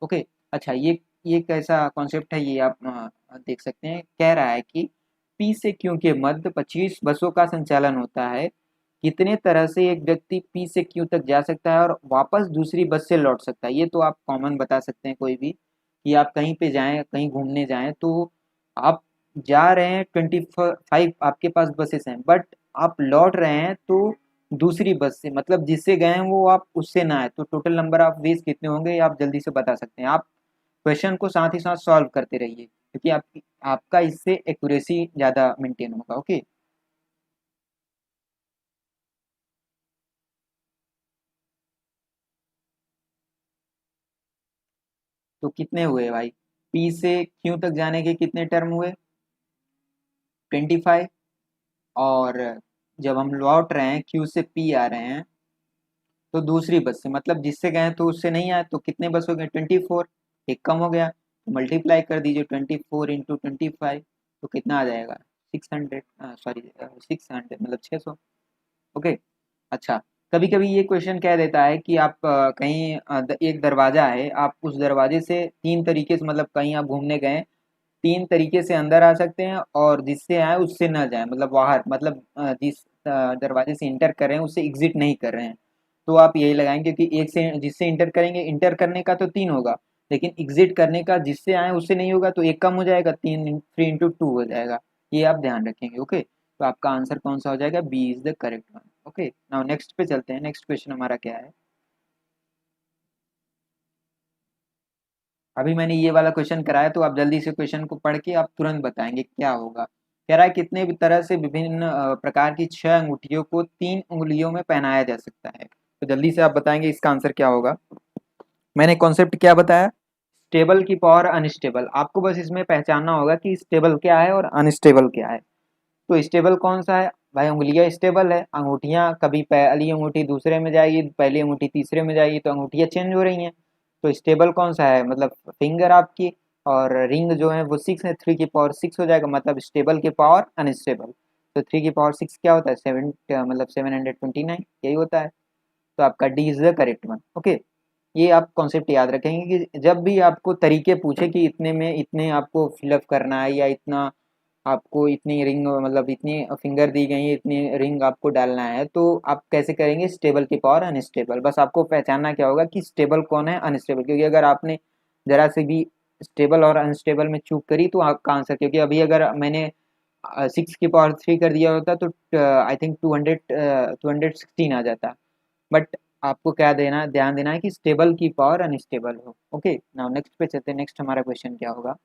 ओके, अच्छा ये कैसा कॉन्सेप्ट है, ये आप देख सकते हैं। कह रहा है कि पी से क्यू के मध्य 25 बसों का संचालन होता है, कितने तरह से एक व्यक्ति पी से क्यू तक जा सकता है और वापस दूसरी बस से लौट सकता है। ये तो आप कॉमन बता सकते हैं कोई भी, कि आप कहीं पे जाएं, कहीं घूमने जाएं, तो आप जा रहे हैं, 25 आपके पास बसेस हैं, बट आप लौट रहे हैं तो दूसरी बस से, मतलब जिससे गए हैं वो आप उससे ना आए, तो टोटल नंबर ऑफ वेज कितने होंगे ये आप जल्दी से बता सकते हैं। आप क्वेश्चन को साथ ही साथ सॉल्व करते रहिए, क्योंकि आपका इससे एक्यूरेसी ज़्यादा मेंटेन होगा। ओके, तो कितने हुए भाई, पी से क्यू तक जाने के कितने टर्म हुए, 25। और जब हम लौट रहे हैं क्यू से पी आ रहे हैं तो दूसरी बस से, मतलब जिससे गए तो उससे नहीं आए, तो कितने बस हो गए, 24, एक कम हो गया, तो मल्टीप्लाई कर दीजिए 24 इंटू 25, तो कितना आ जाएगा, 600, सॉरी 600 मतलब 600। ओके, अच्छा, कभी कभी ये क्वेश्चन कह देता है कि आप कहीं एक दरवाजा है, आप उस दरवाजे से तीन तरीके से, मतलब कहीं आप घूमने गए, तीन तरीके से अंदर आ सकते हैं, और जिससे आए उससे ना जाए, मतलब बाहर, मतलब जिस दरवाजे से इंटर कर रहे हैं उससे एग्जिट नहीं कर रहे हैं, तो आप यही लगाएंगे कि एक से जिससे इंटर करेंगे, इंटर करने का तो तीन होगा, लेकिन एग्जिट करने का जिससे आए उससे नहीं होगा, तो एक कम हो जाएगा, तीन, 3 इंटू 2 हो जाएगा। ये आप ध्यान रखेंगे। ओके, तो आपका आंसर कौन सा हो जाएगा, B is the correct one. Okay, now next पे चलते हैं। नेक्स्ट क्वेश्चन हमारा क्या है, अभी मैंने ये वाला क्वेश्चन कराया तो आप जल्दी से क्वेश्चन को पढ़ के आप तुरंत बताएंगे क्या होगा। कह रहा है कितने भी तरह से विभिन्न प्रकार की छह अंगूठियों को तीन उंगलियों में पहनाया जा सकता है, तो जल्दी से आप बताएंगे इसका आंसर क्या होगा। मैंने कॉन्सेप्ट क्या बताया, स्टेबल की पावर अनस्टेबल, आपको बस इसमें पहचानना होगा कि स्टेबल क्या है और अनस्टेबल क्या है। तो स्टेबल कौन सा है भाई, उंगलियां स्टेबल है, अंगूठियां कभी पहली अंगूठी दूसरे में जाएगी, पहली अंगूठी तीसरे में जाएगी, तो अंगूठियां चेंज हो रही हैं। तो स्टेबल कौन सा है, मतलब फिंगर आपकी, और रिंग जो है वो 6 है, 3 की पावर 6 हो जाएगा, मतलब स्टेबल की पावर अनस्टेबल। तो 3 की पावर 6 क्या होता है, 7, मतलब 729, यही होता है। तो आपका D is the correct one. Okay, ये आप कॉन्सेप्ट याद रखेंगे कि जब भी आपको तरीके पूछे कि इतने में इतने आपको फिलअप करना है, या इतना आपको इतनी रिंग, मतलब इतनी फिंगर दी गई है, इतनी रिंग आपको डालना है, तो आप कैसे करेंगे, स्टेबल की पावर अनस्टेबल, बस आपको पहचानना क्या होगा कि स्टेबल कौन है, अनस्टेबल, क्योंकि अगर आपने जरा से भी स्टेबल और अनस्टेबल में चूक करी तो आपका आंसर, क्योंकि अभी अगर मैंने 6 की पावर 3 कर दिया होता तो आई थिंक 216 आ जाता। बट आपको क्या देना, ध्यान देना है कि स्टेबल की पावर अनस्टेबल हो। ओके, नाउ नेक्स्ट पे चलते हैं। नेक्स्ट हमारा क्वेश्चन क्या होगा,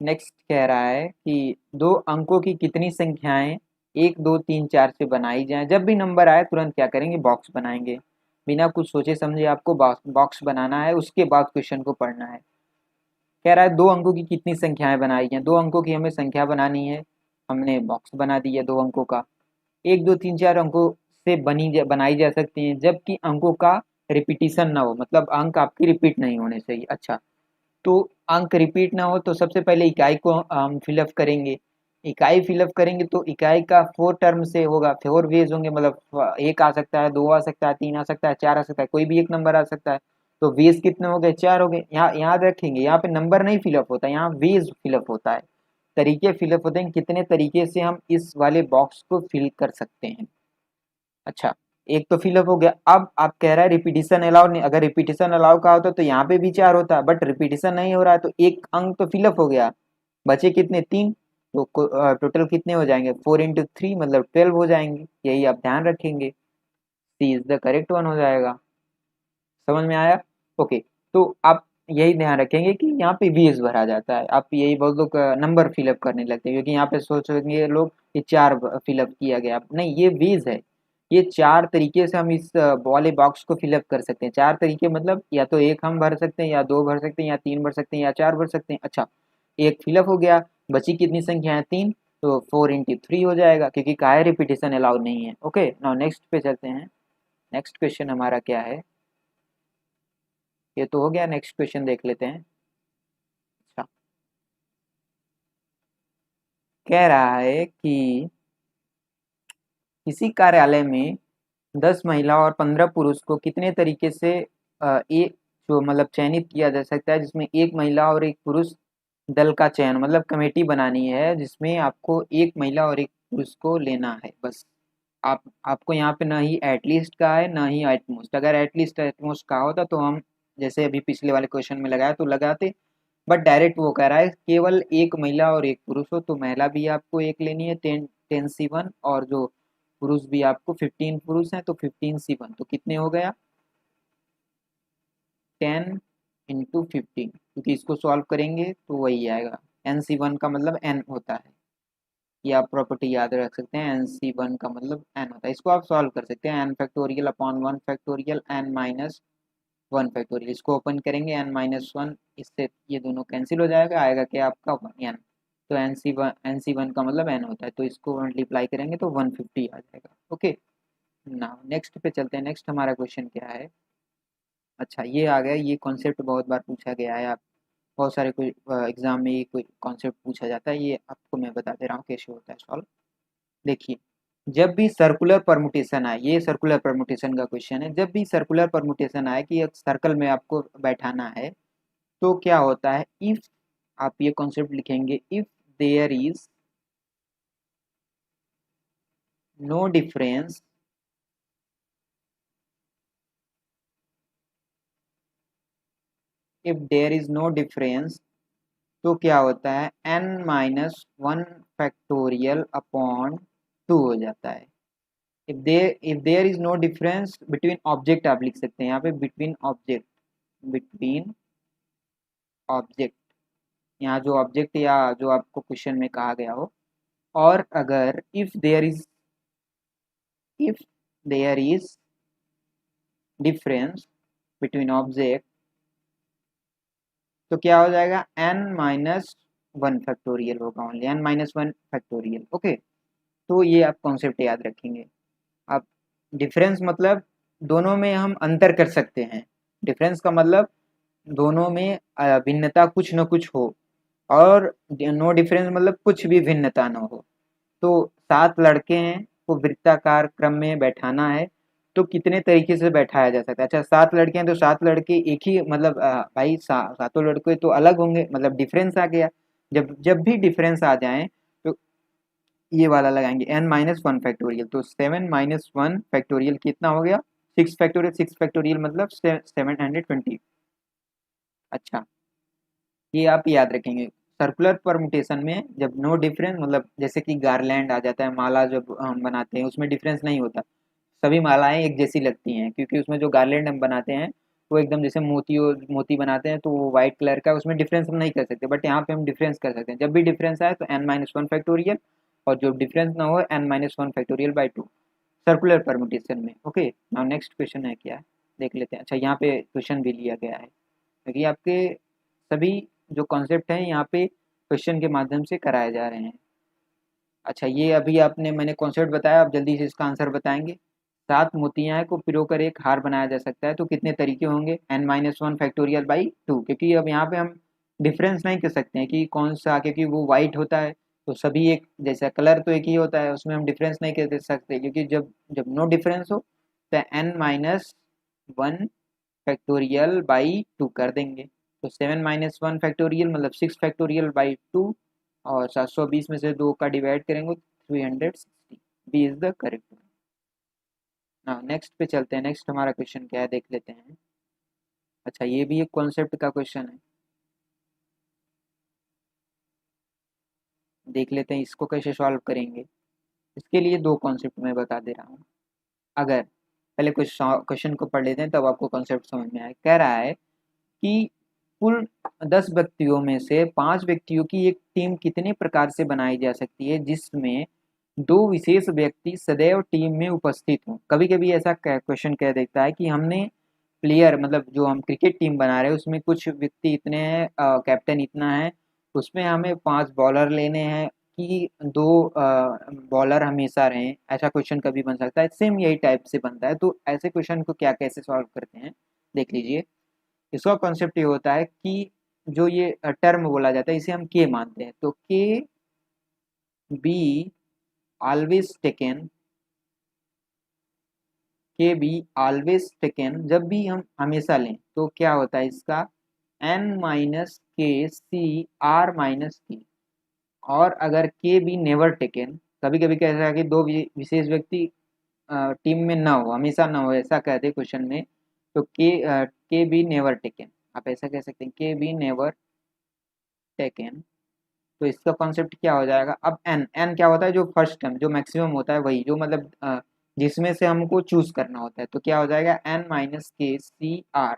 नेक्स्ट कह रहा है कि दो अंकों की कितनी संख्याएं 1 2 3 4 से बनाई जाएं, जब भी नंबर आए तुरंत क्या करेंगे, बॉक्स बनाएंगे, बिना कुछ सोचे समझे आपको बॉक्स बनाना है, उसके बाद क्वेश्चन को पढ़ना है। कह रहा है दो अंकों की कितनी संख्याएं बनाई जाएं, दो अंकों की हमें संख्या बनानी है, हमने बॉक्स बना दी है दो अंकों का। 1 2 3 4 अंकों से बनाई जा सकती हैं, जबकि अंकों का रिपीटिशन ना हो, मतलब अंक आपकी रिपीट नहीं होने चाहिए। अच्छा, तो अंक रिपीट ना हो तो सबसे पहले इकाई को हम फिलअप करेंगे। इकाई फिलअप करेंगे तो इकाई का 4 टर्म से होगा, 4 वेज होंगे, मतलब एक आ सकता है, दो आ सकता है, तीन आ सकता है, चार आ सकता है, कोई भी एक नंबर आ सकता है। तो वेज कितने हो गए, 4 हो गए। यहाँ याद रखेंगे, यहाँ पे नंबर नहीं फिलअप होता, यहाँ वेज फिलअप होता है, तरीके फिलअप होते हैं, कितने तरीके से हम इस वाले बॉक्स को फिल कर सकते हैं। अच्छा, एक तो फिलअप हो गया। अब आप कह रहा है रिपीटिशन अलाउ नहीं, अगर रिपीटिशन अलाउ का होता तो यहाँ पे भी 4 होता, बट रिपीटिशन नहीं हो रहा है तो एक अंक तो फिलअप हो गया, बचे कितने, 3। तो टोटल कितने हो जाएंगे, 4 × 3 मतलब 12 हो जाएंगे, यही आप ध्यान रखेंगे। सी इज द करेक्ट वन हो जाएगा। समझ में आया? ओके। तो आप यही ध्यान रखेंगे कि यहाँ पे वीज भरा जाता है, आप यही बहुत लोग नंबर फिलअप करने लगते हैं, क्योंकि यहाँ पे सोचेंगे लोग कि 4 फिलअप किया गया, नहीं ये वीज है। ये 4 तरीके से हम इस वाले बॉक्स को फिलअप कर सकते हैं। 4 तरीके मतलब या तो एक हम भर सकते हैं, या 2 भर सकते हैं, या 3 भर सकते हैं, या 4 भर सकते हैं। अच्छा, एक फिलअप हो गया, बची कितनी संख्या है, 3, तो 4 × 3 हो जाएगा, क्योंकि का है रिपीटिशन अलाउड नहीं है। ओके, नाउ नेक्स्ट पे चलते हैं। नेक्स्ट क्वेश्चन हमारा क्या है, ये तो हो गया, नेक्स्ट क्वेश्चन देख लेते हैं। अच्छा, कह रहा है कि किसी कार्यालय में 10 महिला और 15 पुरुष को कितने तरीके से एक जो मतलब चयनित किया जा सकता है, जिसमें एक महिला और एक पुरुष दल का चयन, मतलब कमेटी बनानी है जिसमें आपको एक महिला और एक पुरुष को लेना है बस। आपको यहाँ पे ना ही एटलीस्ट का है ना ही एटमोस्ट, अगर एटलीस्ट एटमोस्ट का होता तो हम जैसे अभी पिछले वाले क्वेश्चन में लगाया तो लगाते, बट डायरेक्ट वो कह रहा है केवल एक महिला और एक पुरुष हो, तो महिला भी आपको एक लेनी है, 10 10 C1, और जो पुरुष भी आपको 15 पुरुष हैं तो 15 C1, तो कितने हो गया, 10 × 15, क्योंकि इसको सॉल्व करेंगे तो वही आएगा। NC1 का मतलब n होता है, ये आप प्रॉपर्टी याद रख सकते हैं, NC1 का मतलब n होता है। इसको आप सॉल्व कर सकते हैं, n factorial upon 1 factorial n-1 factorial, इसको ओपन करेंगे n-1, इससे ये दोनों कैंसिल हो जाएगा, आएगा क्या आपका n, तो NC1 का मतलब n होता है, तो इसको मल्टीप्लाई करेंगे तो 150 आ जाएगा। ओके, ना नेक्स्ट पे चलते हैं। नेक्स्ट हमारा क्वेश्चन क्या है, अच्छा ये आ गया, ये कॉन्सेप्ट बहुत बार पूछा गया है, आप बहुत सारे कोई एग्जाम में ये कोई कॉन्सेप्ट पूछा जाता है, ये आपको मैं बता दे रहा हूँ कैसे होता है सॉल्व। देखिए, जब भी सर्कुलर परमुटेशन आए, ये सर्कुलर परमुटेशन का क्वेश्चन है, जब भी सर्कुलर परमुटेशन आए कि एक सर्कल में आपको बैठाना है, तो क्या होता है, इफ आप ये कॉन्सेप्ट लिखेंगे, if there is no difference if there is no difference, तो क्या होता है, n-1 फैक्टोरियल अपॉन 2 हो जाता है। If there is no difference between object, आप लिख सकते हैं यहाँ पे बिटवीन ऑब्जेक्ट, बिटवीन ऑब्जेक्ट, यहाँ जो ऑब्जेक्ट या जो आपको क्वेश्चन में कहा गया हो, और अगर if there is difference between object, तो क्या हो जाएगा, n-1 फैक्टोरियल होगा, ओनली n-1 फैक्टोरियल। ओके, तो ये आप कॉन्सेप्ट याद रखेंगे। अब डिफरेंस मतलब दोनों में हम अंतर कर सकते हैं, डिफरेंस का मतलब दोनों में भिन्नता कुछ न कुछ हो, और नो डिफरेंस मतलब कुछ भी भिन्नता न हो। तो 7 लड़के हैं को वृत्ताकार क्रम में बैठाना है, तो कितने तरीके से बैठाया जा सकता है। अच्छा, 7 लड़के हैं तो 7 लड़के एक ही मतलब भाई सातों लड़के तो अलग होंगे, मतलब डिफरेंस आ गया। जब जब भी डिफरेंस आ जाए तो ये वाला लगाएंगे n-1 फैक्टोरियल, तो 7 - 1 फैक्टोरियल कितना हो गया, 6 फैक्टोरियल। 6 फैक्टोरियल मतलब 720। अच्छा, ये आप याद रखेंगे। सर्कुलर परमुटेशन में जब नो डिफरेंस मतलब जैसे कि गारलैंड आ जाता है, माला जब हम बनाते हैं उसमें डिफरेंस नहीं होता, सभी मालाएं एक जैसी लगती हैं, क्योंकि उसमें जो गारलैंड हम बनाते हैं वो एकदम जैसे मोती बनाते हैं तो वो व्हाइट कलर का, उसमें डिफरेंस हम नहीं कर सकते, बट यहाँ पे हम डिफरेंस कर सकते हैं। जब भी डिफरेंस आए तो n-1 फैक्टोरियल, और जो डिफरेंस ना हो n-1 फैक्टोरियल/2, सर्कुलर परमुटेशन में। ओके, नाउ नेक्स्ट क्वेश्चन है क्या, देख लेते हैं। अच्छा, यहाँ पे क्वेश्चन भी लिया गया है, क्योंकि आपके सभी जो कॉन्सेप्ट हैं यहाँ पे क्वेश्चन के माध्यम से कराए जा रहे हैं। अच्छा, ये अभी आपने मैंने कॉन्सेप्ट बताया, आप जल्दी से इसका आंसर बताएंगे। 7 मोतियाँ को पिरोकर एक हार बनाया जा सकता है, तो कितने तरीके होंगे, n-1 फैक्टोरियल/2, क्योंकि अब यहाँ पे हम डिफरेंस नहीं कर सकते हैं कि कौन सा, क्योंकि वो वाइट होता है तो सभी एक जैसा, कलर तो एक ही होता है, उसमें हम डिफरेंस नहीं कर सकते, क्योंकि जब जब नो डिफरेंस हो तो n-1 फैक्टोरियल बाई 2 कर देंगे। तो 7 - 1 फैक्टोरियल मतलब 6 फैक्टोरियल बाई 2, और 720 में से 2 का डिवाइड करेंगे 360। B is the correct one. हाँ, नेक्स्ट पे चलते हैं। नेक्स्ट हमारा क्वेश्चन क्या है देख लेते हैं। अच्छा, ये भी एक कॉन्सेप्ट का क्वेश्चन है, देख लेते हैं इसको कैसे सॉल्व करेंगे। इसके लिए दो कॉन्सेप्ट मैं बता दे रहा हूँ। अगर पहले कुछ क्वेश्चन को पढ़ लेते हैं तब आपको कॉन्सेप्ट समझ में आए। कह रहा है कि कुल 10 व्यक्तियों में से 5 व्यक्तियों की एक टीम कितने प्रकार से बनाई जा सकती है जिसमें 2 विशेष व्यक्ति सदैव टीम में उपस्थित हों। कभी कभी ऐसा क्वेश्चन कह देता है कि हमने प्लेयर मतलब जो हम क्रिकेट टीम बना रहे हैं उसमें कुछ व्यक्ति इतने हैं, कैप्टन इतना है, उसमें हमें 5 बॉलर लेने हैं कि 2 बॉलर हमेशा रहें। ऐसा क्वेश्चन कभी बन सकता है, सेम यही टाइप से बनता है। तो ऐसे क्वेश्चन को क्या कैसे सॉल्व करते हैं देख लीजिए। इसका कॉन्सेप्ट ये होता है कि जो ये टर्म बोला जाता है इसे हम के मानते हैं। तो के बी ऑलवेज टेकन, के बी ऑलवेज टेकन जब भी हम हमेशा लें तो क्या होता है इसका एन माइनस के सी आर माइनस के। और अगर के बी नेवर टेकन, कभी कभी कैसा है कि दो विशेष व्यक्ति टीम में ना हो, हमेशा ना हो, ऐसा कहते हैं क्वेश्चन में। तो के बी नेवर टेकन, आप ऐसा कह सकते हैं के बी नेवर टेकन। तो इसका कॉन्सेप्ट क्या हो जाएगा। अब एन, एन क्या होता है जो फर्स्ट टर्म जो मैक्सिमम होता है वही जो मतलब जिसमें से हमको चूज करना होता है। तो क्या हो जाएगा एन माइनस के सी आर,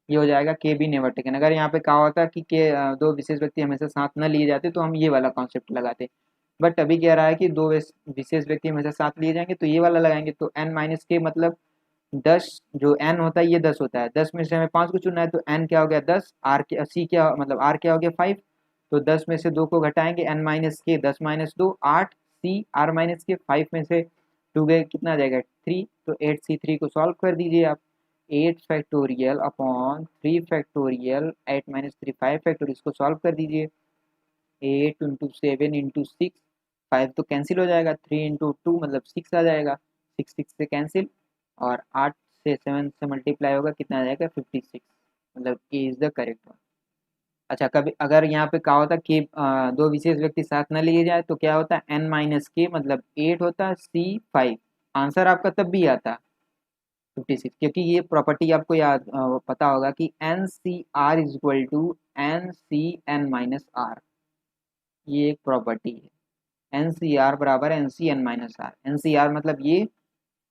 ये हो जाएगा के बी नेवर टेकन। अगर यहाँ पे कहा होता कि के दो विशेष व्यक्ति हमेशा साथ न लिए जाते तो हम ये वाला कॉन्सेप्ट लगाते। बट अभी कह रहा है कि दो विशेष व्यक्ति हमेशा साथ लिए जाएंगे तो ये वाला लगाएंगे। तो एन माइनस के मतलब 10, जो एन होता है ये 10 होता है, 10 में से हमें 5 को चुनना है। तो एन क्या हो गया 10, आर के सी क्या मतलब आर क्या हो गया 5। तो 10 में से 2 को घटाएंगे, एन माइनस के 10 माइनस 2 8, सी आर माइनस के 5 में से 2 गए कितना आ जाएगा 3। तो 8c3 को सॉल्व कर दीजिए आप। 8 factorial upon 3 factorial 8 minus 3 5 factorial, इसको सॉल्व कर दीजिए। 8 इंटू 7 इंटू 6, 5 तो कैंसिल हो जाएगा, 3 इंटू 2 मतलब 6 आ जाएगा, 6 6 से कैंसिल, और 8 से 7 से मल्टीप्लाई होगा कितना आ जाएगा 56, मतलब A is the correct one. अच्छा, कभी अगर यहाँ पे कहा होता कि दो विशेष व्यक्ति साथ न लिए जाए तो क्या होता है एन माइनस के मतलब 8 होता, सी 5, आंसर आपका तब भी आता 56। क्योंकि ये प्रॉपर्टी आपको याद पता होगा कि N C R is equal to N C N minus R, ये एक प्रॉपर्टी है। एन सी आर बराबर N C N minus R, N C R मतलब ये,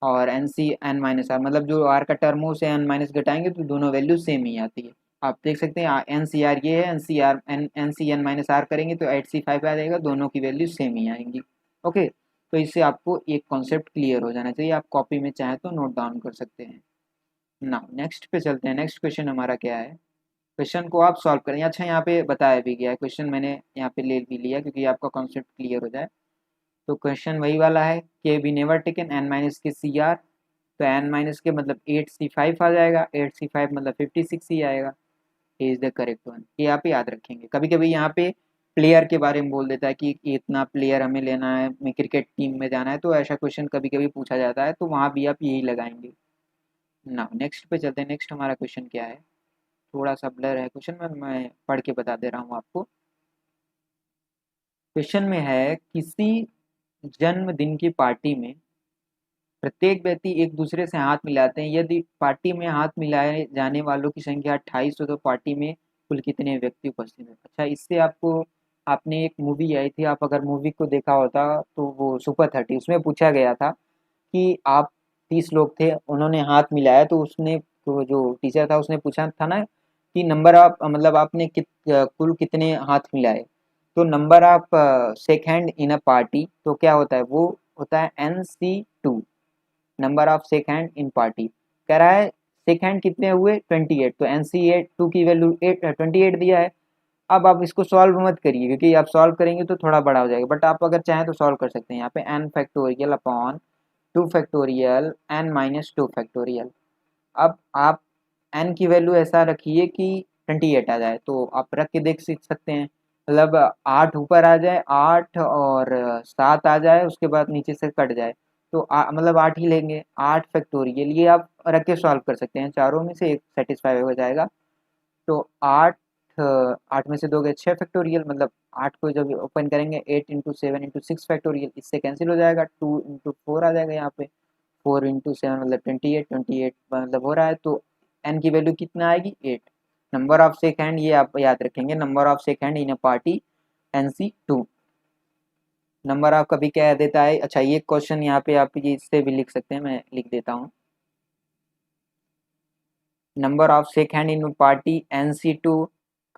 और N C N minus R मतलब जो आर का टर्म हो उसे एन माइनस घटाएंगे तो दोनों वैल्यू सेम ही आती है। आप देख सकते हैं एन सी आर ये है, N C R N C N minus R करेंगे तो 8c5 आ जाएगा, दोनों की वैल्यू सेम ही आएंगी। ओके, तो इससे आपको एक कॉन्सेप्ट क्लियर हो जाना चाहिए। आप कॉपी में चाहें तो नोट डाउन कर सकते हैं। ना नेक्स्ट पे चलते हैं। नेक्स्ट क्वेश्चन हमारा क्या है, क्वेश्चन को आप सॉल्व करें। अच्छा, यहाँ पे बताया भी गया है, क्वेश्चन मैंने यहाँ पे ले भी लिया क्योंकि आपका कॉन्सेप्ट क्लियर हो जाए। तो क्वेश्चन वही वाला है के be never taken N minus के सी आर। तो एन माइनस के मतलब 8c5 आ जाएगा, 8c5 मतलब 56 ही आएगा। ए इज द करेक्ट वन। ये आप याद रखेंगे। कभी कभी यहाँ पे प्लेयर के बारे में बोल देता है कि इतना प्लेयर हमें लेना है, मैं क्रिकेट टीम में जाना है, तो ऐसा क्वेश्चन कभी कभी पूछा जाता है, तो वहाँ भी आप यही लगाएंगे। ना नेक्स्ट पे चलते हैं। नेक्स्ट हमारा क्वेश्चन क्या है, थोड़ा सा ब्लर है क्वेश्चन में, मैं पढ़ के बता दे रहा हूँ आपको। क्वेश्चन में है किसी जन्मदिन की पार्टी में प्रत्येक व्यक्ति एक दूसरे से हाथ मिलाते हैं। यदि पार्टी में हाथ मिलाए जाने वालों की संख्या 28 हो तो पार्टी में कुल कितने व्यक्ति उपस्थित हैं। अच्छा, इससे आपको, आपने एक मूवी आई थी, आप अगर मूवी को देखा होता तो वो सुपर 30, उसमें पूछा गया था कि आप 30 लोग थे, उन्होंने हाथ मिलाया तो उसने, तो जो टीचर था उसने पूछा था ना कि नंबर आप मतलब आपने कुल कितने हाथ मिलाए। तो number of shake hand in a party, तो क्या होता है वो होता है NC2, number of shake hand in party. कह रहा है शेक हैंड कितने हुए 28, तो NC2 की वैल्यू 28 दिया है। अब आप इसको सॉल्व मत करिए क्योंकि आप सॉल्व करेंगे तो थोड़ा बड़ा हो जाएगा, बट आप अगर चाहें तो सॉल्व कर सकते हैं। यहाँ पे n factorial upon 2 factorial n minus 2 factorial. अब आप n की वैल्यू ऐसा रखिए कि 28 आ जाए, तो आप रख के देख सकते हैं। मतलब 8 ऊपर आ जाए, 8 और 7 आ जाए, उसके बाद नीचे से कट जाए, तो मतलब 8 ही लेंगे, 8 फैक्टोरियल, ये आप रख के सॉल्व कर सकते हैं, चारों में से एक सेटिस्फाई हो जाएगा। तो 8, 8 में से दोगे 6 फैक्टोरियल, मतलब 8 को जब ओपन करेंगे 8 इंटू 7 इंटू 6 फैक्टोरियल, इससे कैंसिल हो जाएगा, 2 इंटू 4 आ जाएगा यहाँ पे, 4 इंटू 7 मतलब 28, 28 मतलब हो रहा है, तो एन की वैल्यू कितना आएगी 8। नंबर ऑफ सेकंड ये आप याद रखेंगे, number of second in a party NC2। Number of कभी क्या देता है, अच्छा ये क्वेश्चन यहाँ पे आप ये इससे भी लिख सकते हैं, मैं लिख देता हूँ। Number of second in party NC2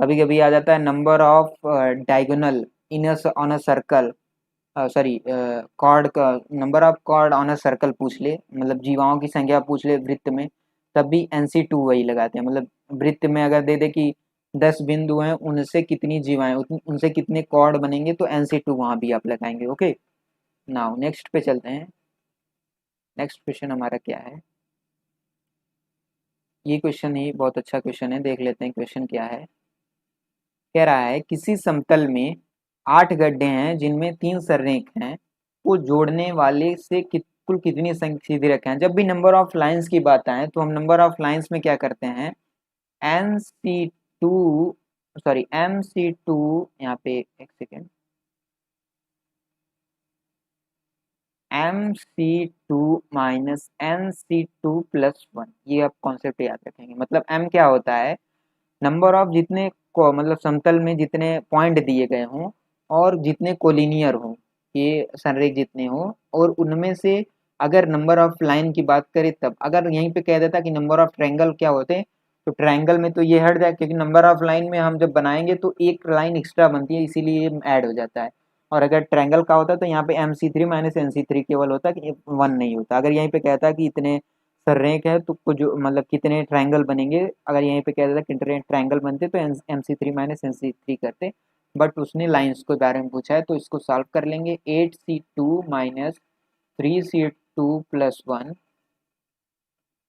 कभी कभी आ जाता है number of diagonal in on a circle, sorry chord का, number of chord on a circle पूछ ले, मतलब जीवाओं की संख्या पूछ ले वृत्त में, तब भी NC2 वही लगाते हैं। मतलब वृत्त में अगर दे दे कि 10 बिंदु हैं, उनसे कितनी जीवाएं, उनसे कितने कॉर्ड बनेंगे, तो NC2 वहाँ भी आप लगाएंगे। ओके, नाउ नेक्स्ट पे चलते हैं। नेक्स्ट क्वेश्चन हमारा क्या है, ये क्वेश्चन ही बहुत अच्छा क्वेश्चन है, देख लेते हैं क्वेश्चन क्या है। कह रहा है किसी समतल में 8 गड्ढे हैं जिनमें 3 सररेख हैं, को जोड़ने वाले से कुल कितनी सीधी रेखाएं हैं। जब भी नंबर ऑफ लाइंस की बात आए तो हम नंबर ऑफ लाइंस में क्या करते हैं, NC2 सॉरी MC2, यहाँ पे एक सेकेंड, MC2 माइनस NC2+1, ये आप कॉन्सेप्ट याद रखेंगे। मतलब M क्या होता है, नंबर ऑफ जितने को मतलब समतल में जितने पॉइंट दिए गए हों और जितने कोलिनियर हों, ये संरेख जितने हों, और उनमें से अगर नंबर ऑफ लाइन की बात करें, तब अगर यहीं पे कह देता कि नंबर ऑफ ट्रायंगल क्या होते हैं, तो ट्रायंगल में तो ये हट जाए, क्योंकि नंबर ऑफ लाइन में हम जब बनाएंगे तो एक लाइन एक्स्ट्रा बनती है, इसीलिए ये ऐड हो जाता है। और अगर ट्रायंगल का होता तो यहाँ पे MC3 माइनस NC3 केवल होता, कि 1 नहीं होता। अगर यहीं पे कहता कि इतने सररेख है तो कुछ मतलब कितने ट्रायंगल बनेंगे, अगर यहीं पे कह देता कितने ट्रायंगल बनते तो MC3 माइनस NC3 करते, बट उसने लाइंस के बारे में पूछा है, तो इसको सॉल्व कर लेंगे। 8C2 minus 3C2+1,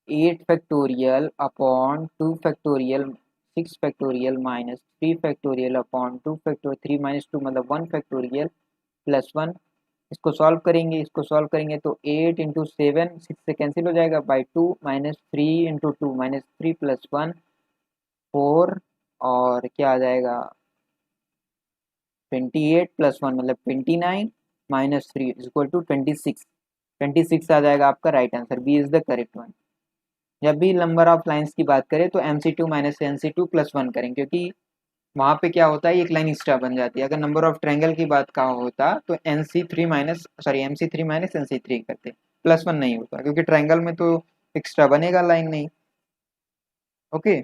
8 factorial upon 2 factorial, 6 factorial minus 3 factorial upon 2 factorial, 3 minus 2 मतलब 1 फैक्टोरियल +1। इसको सॉल्व करेंगे, इसको सॉल्व करेंगे तो 8 इंटू 7, 6 से कैंसिल हो जाएगा, बाई 2 माइनस 3 इंटू 2 माइनस 3+1 4, और क्या आ जाएगा 28+1 मतलब 29 माइनस 3 इज इक्वल टू 26, 26 आ जाएगा आपका right answer, B is the correct one. जब भी नंबर ऑफ लाइंस की बात करें तो MC2 माइनस NC2+1 करेंगे, क्योंकि वहाँ पे क्या होता है एक लाइन एक्स्ट्रा बन जाती है। अगर नंबर ऑफ ट्रायंगल की बात का होता तो MC3 माइनस NC3 करते, +1 नहीं होता, क्योंकि ट्रायंगल में तो एक्स्ट्रा बनेगा लाइन नहीं। ओके,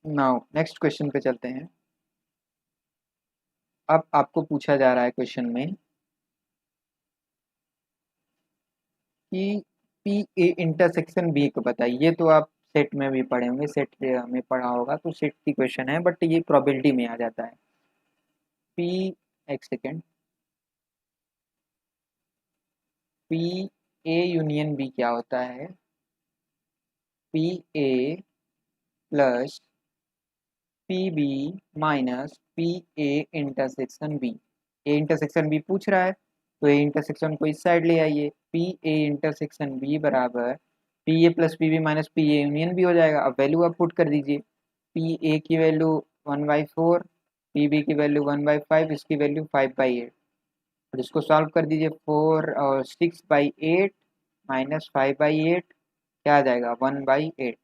नाउ नेक्स्ट क्वेश्चन पे चलते हैं। अब आपको पूछा जा रहा है क्वेश्चन में कि PA इंटरसेक्शन B को बताइए। ये तो आप सेट में भी पढ़े होंगे, सेट में पढ़ा होगा, तो सेट की क्वेश्चन है, बट ये प्रोबेबिलिटी में आ जाता है। P, एक सेकेंड, PA यूनियन B क्या होता है, PA plus PB minus PA intersection B। A intersection B पूछ रहा है, तो A इंटरसेक्शन को इस साइड ले आइए, PA इंटरसेक्शन B बराबर PA plus PB minus PA union B हो जाएगा। अब वैल्यू आप पुट कर दीजिए, PA की वैल्यू 1/4, PB की वैल्यू 1/5, इसकी वैल्यू 5/8, और इसको सॉल्व कर दीजिए। 4 और 6/8 माइनस 5/8 क्या आ जाएगा 1/8,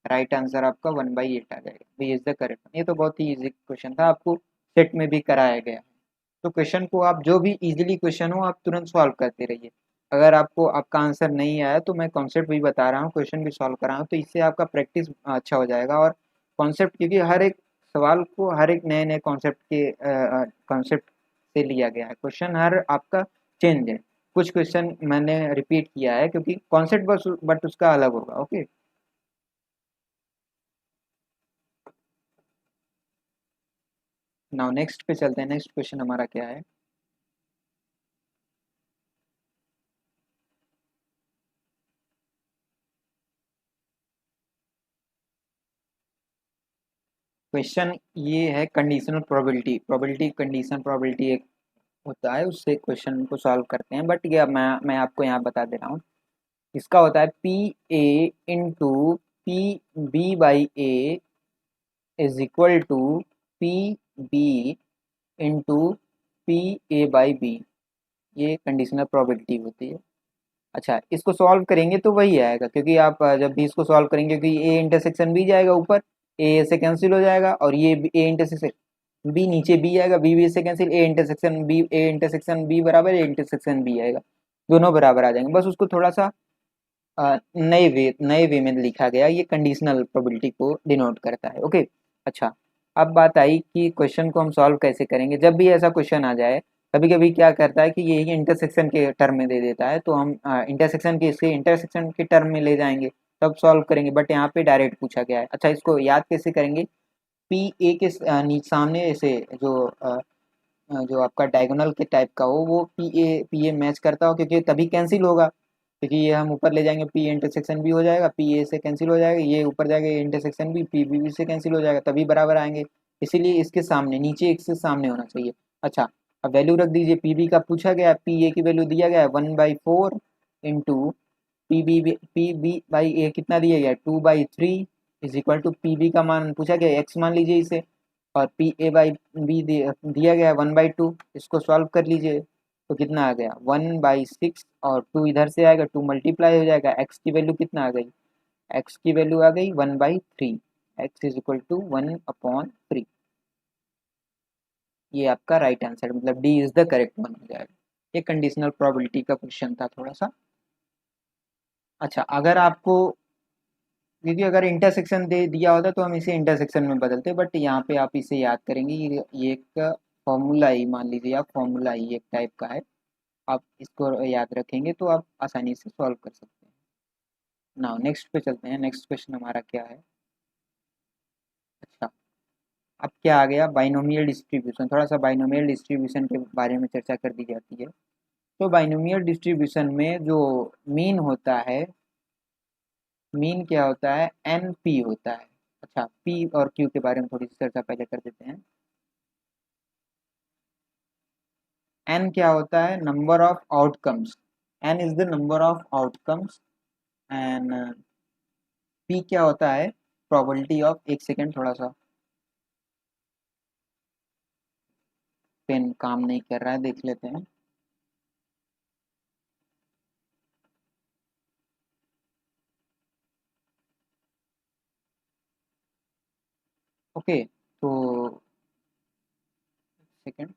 राइट आंसर आपका 1/8 आ जाएगा, बी इज द करेक्ट। ये तो बहुत ही इजी क्वेश्चन था, आपको सेट में भी कराया गया है। तो क्वेश्चन को आप जो भी इजीली क्वेश्चन हो आप तुरंत सॉल्व करते रहिए। अगर आपको आपका आंसर नहीं आया तो मैं कॉन्सेप्ट भी बता रहा हूँ, क्वेश्चन भी सॉल्व कर रहा हूँ, तो इससे आपका प्रैक्टिस अच्छा हो जाएगा। और कॉन्सेप्ट, क्योंकि हर एक सवाल को हर एक नए नए कॉन्सेप्ट के कॉन्सेप्ट से लिया गया है, क्वेश्चन हर आपका चेंज है। कुछ क्वेश्चन मैंने रिपीट किया है क्योंकि कॉन्सेप्ट बस बट उसका अलग होगा। ओके, नाउ नेक्स्ट पे चलते हैं। नेक्स्ट क्वेश्चन हमारा क्या है, क्वेश्चन ये है conditional probability, probability condition probability एक होता है उससे क्वेश्चन को सॉल्व करते हैं, बट ये अब मैं आपको यहाँ बता दे रहा हूँ। इसका होता है P A into P B by A is equal to P B into P A by B. ये कंडीशनल प्रोबेबिलिटी होती है। अच्छा, इसको सॉल्व करेंगे तो वही आएगा, क्योंकि आप जब भी इसको सॉल्व करेंगे, क्योंकि ए इंटरसेक्शन बी जाएगा ऊपर, ए से कैंसिल हो जाएगा, और ये ए इंटरसेक्शन बी नीचे बी आएगा, बी से कैंसिल, ए इंटरसेक्शन बी बराबर ए इंटरसेक्शन बी आएगा, दोनों बराबर आ जाएंगे। बस उसको थोड़ा सा नए वे में लिखा गया, ये कंडीशनल प्रोबेबिलिटी को डिनोट करता है। ओके। अच्छा, अब बात आई कि क्वेश्चन को हम सॉल्व कैसे करेंगे। जब भी ऐसा क्वेश्चन आ जाए, कभी कभी क्या करता है कि ये इंटरसेक्शन के टर्म में दे देता है, तो हम इंटरसेक्शन के इसके इंटरसेक्शन के टर्म में ले जाएंगे, तब सॉल्व करेंगे। बट यहाँ पे डायरेक्ट पूछा गया है। अच्छा, इसको याद कैसे करेंगे? पी ए के नीचे सामने ऐसे जो आपका डायगोनल के टाइप का हो, वो पी ए मैच करता हो, क्योंकि तभी कैंसिल होगा, क्योंकि ये हम ऊपर ले जाएंगे, पी इंटरसेक्शन बी हो जाएगा, पी ए से कैंसिल हो जाएगा, ये ऊपर जाएगा, ये इंटरसेक्शन बी पी बी से कैंसिल हो जाएगा, तभी बराबर आएंगे। इसीलिए इसके सामने, नीचे एक से सामने होना चाहिए। अच्छा, अब वैल्यू रख दीजिए। पी बी का पूछा गया, पी ए की वैल्यू दिया गया है 1/4 into P B by A कितना दिया गया है 2/3 is equal to P B का मान पूछा गया एक्स मान लीजिए इसे, और पी ए बाई बी दिया गया है 1/2। इसको सॉल्व कर लीजिए तो कितना आ गया 1/6, और 2 इधर से आएगा, 2 मल्टीप्लाई हो जाएगा, एक्स की वैल्यू कितना आ गई, एक्स की वैल्यू आ गई 1/3, एक्स इज इक्वल टू 1/3। ये आपका राइट आंसर, मतलब D is the correct one हो जाएगा। ये कंडीशनल प्रोबेबिलिटी का क्वेश्चन था थोड़ा सा। अच्छा, अगर आपको, क्योंकि अगर इंटरसेक्शन दे दिया होता तो हम इसे इंटरसेक्शन में बदलते, बट यहाँ पे आप इसे याद करेंगे, ये एक फॉर्मूला ही मान लीजिए, आप फॉर्मूला ही एक टाइप का है, आप इसको याद रखेंगे तो आप आसानी से सॉल्व कर सकते हैं। नाउ नेक्स्ट पे चलते हैं। नेक्स्ट क्वेश्चन हमारा क्या है? अच्छा, अब क्या आ गया, बाइनोमियल डिस्ट्रीब्यूशन। थोड़ा सा बाइनोमियल डिस्ट्रीब्यूशन के बारे में चर्चा कर दी जाती है। तो बाइनोमियल डिस्ट्रीब्यूशन में जो मीन होता है, मीन क्या होता है, एन पी होता है। अच्छा, पी और क्यू के बारे में थोड़ी सी चर्चा पहले कर देते हैं। एन क्या होता है, number of outcomes, N is the number of outcomes, and P क्या होता है, प्रोबेबिलिटी ऑफ, एक सेकेंड थोड़ा सा पेन काम नहीं कर रहा है, देख लेते हैं। ओके, तो सेकेंड,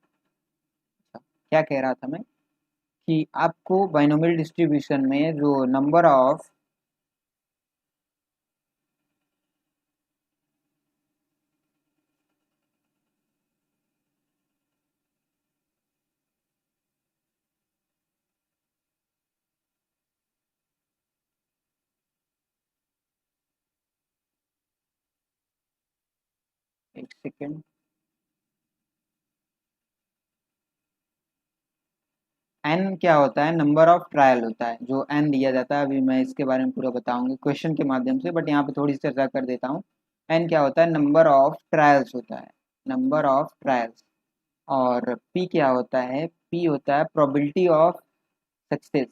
क्या कह रहा था मैं, कि आपको बाइनोमियल डिस्ट्रीब्यूशन में जो नंबर ऑफ, एक सेकेंड, एन क्या होता है, नंबर ऑफ ट्रायल होता है, जो एन दिया जाता है। अभी मैं इसके बारे में पूरा बताऊंगी क्वेश्चन के माध्यम से, बट यहाँ पे थोड़ी सी चर्चा कर देता हूँ। एन क्या होता है, नंबर ऑफ ट्रायल्स होता है, नंबर ऑफ ट्रायल्स। और पी क्या होता है, पी होता है probability of success,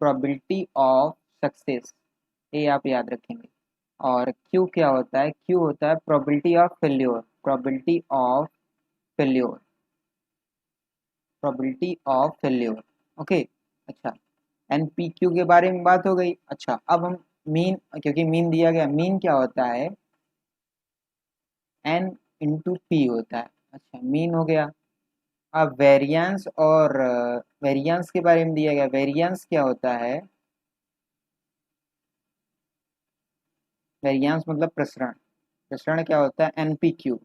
probability of success, ये आप याद रखेंगे। और क्यू क्या होता है, क्यू होता है probability of failure, probability of failure, probability of failure. Okay. अच्छा, एन पी क्यू के बारे में बात हो गई। अच्छा, अब हम मीन, क्योंकि मीन दिया गया, मीन क्या होता है, एन इंटू पी होता है। अच्छा, मीन हो गया। अब वेरिएंस, और वेरिएंस के बारे में दिया गया, वेरिएंस क्या होता है, वेरिएंस मतलब प्रसरण, प्रसरण क्या होता है, एन पी क्यू।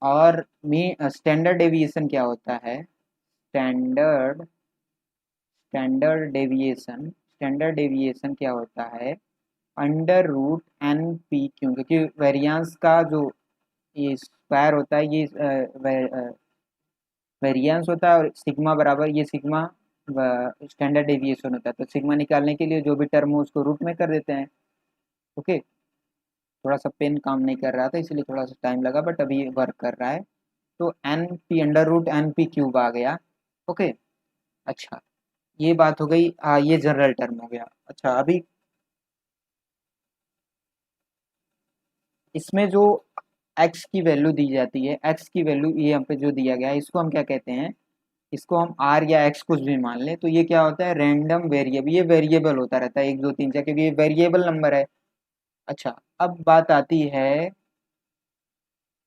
और मी स्टैंडर्ड डेविएशन क्या होता है, standard standard deviation, standard deviation क्या होता है, under root N P Q, क्योंकि वेरिएंस का जो ये स्क्वायर होता है, ये वेरिएंस होता है, और सिग्मा बराबर, ये सिग्मा स्टैंडर्ड डेविएशन होता है। तो सिग्मा निकालने के लिए जो भी टर्म हो उसको रूट में कर देते हैं। ओके, थोड़ा सा पेन काम नहीं कर रहा था, इसलिए थोड़ा सा टाइम लगा, बट अभी वर्क कर रहा है। तो N P under root N P cube आ गया। ओके, अच्छा ये बात हो गई, ये जनरल टर्म हो गया। अच्छा अभी इसमें जो x की वैल्यू दी जाती है, x की वैल्यू ये यहाँ पे जो दिया गया है इसको हम क्या कहते हैं, इसको हम r या x कुछ भी मान लें, तो ये क्या होता है, रैंडम वेरिएबल। ये वेरिएबल होता रहता है 1 2 3 4, क्योंकि ये वेरिएबल नंबर है। अच्छा अब बात आती है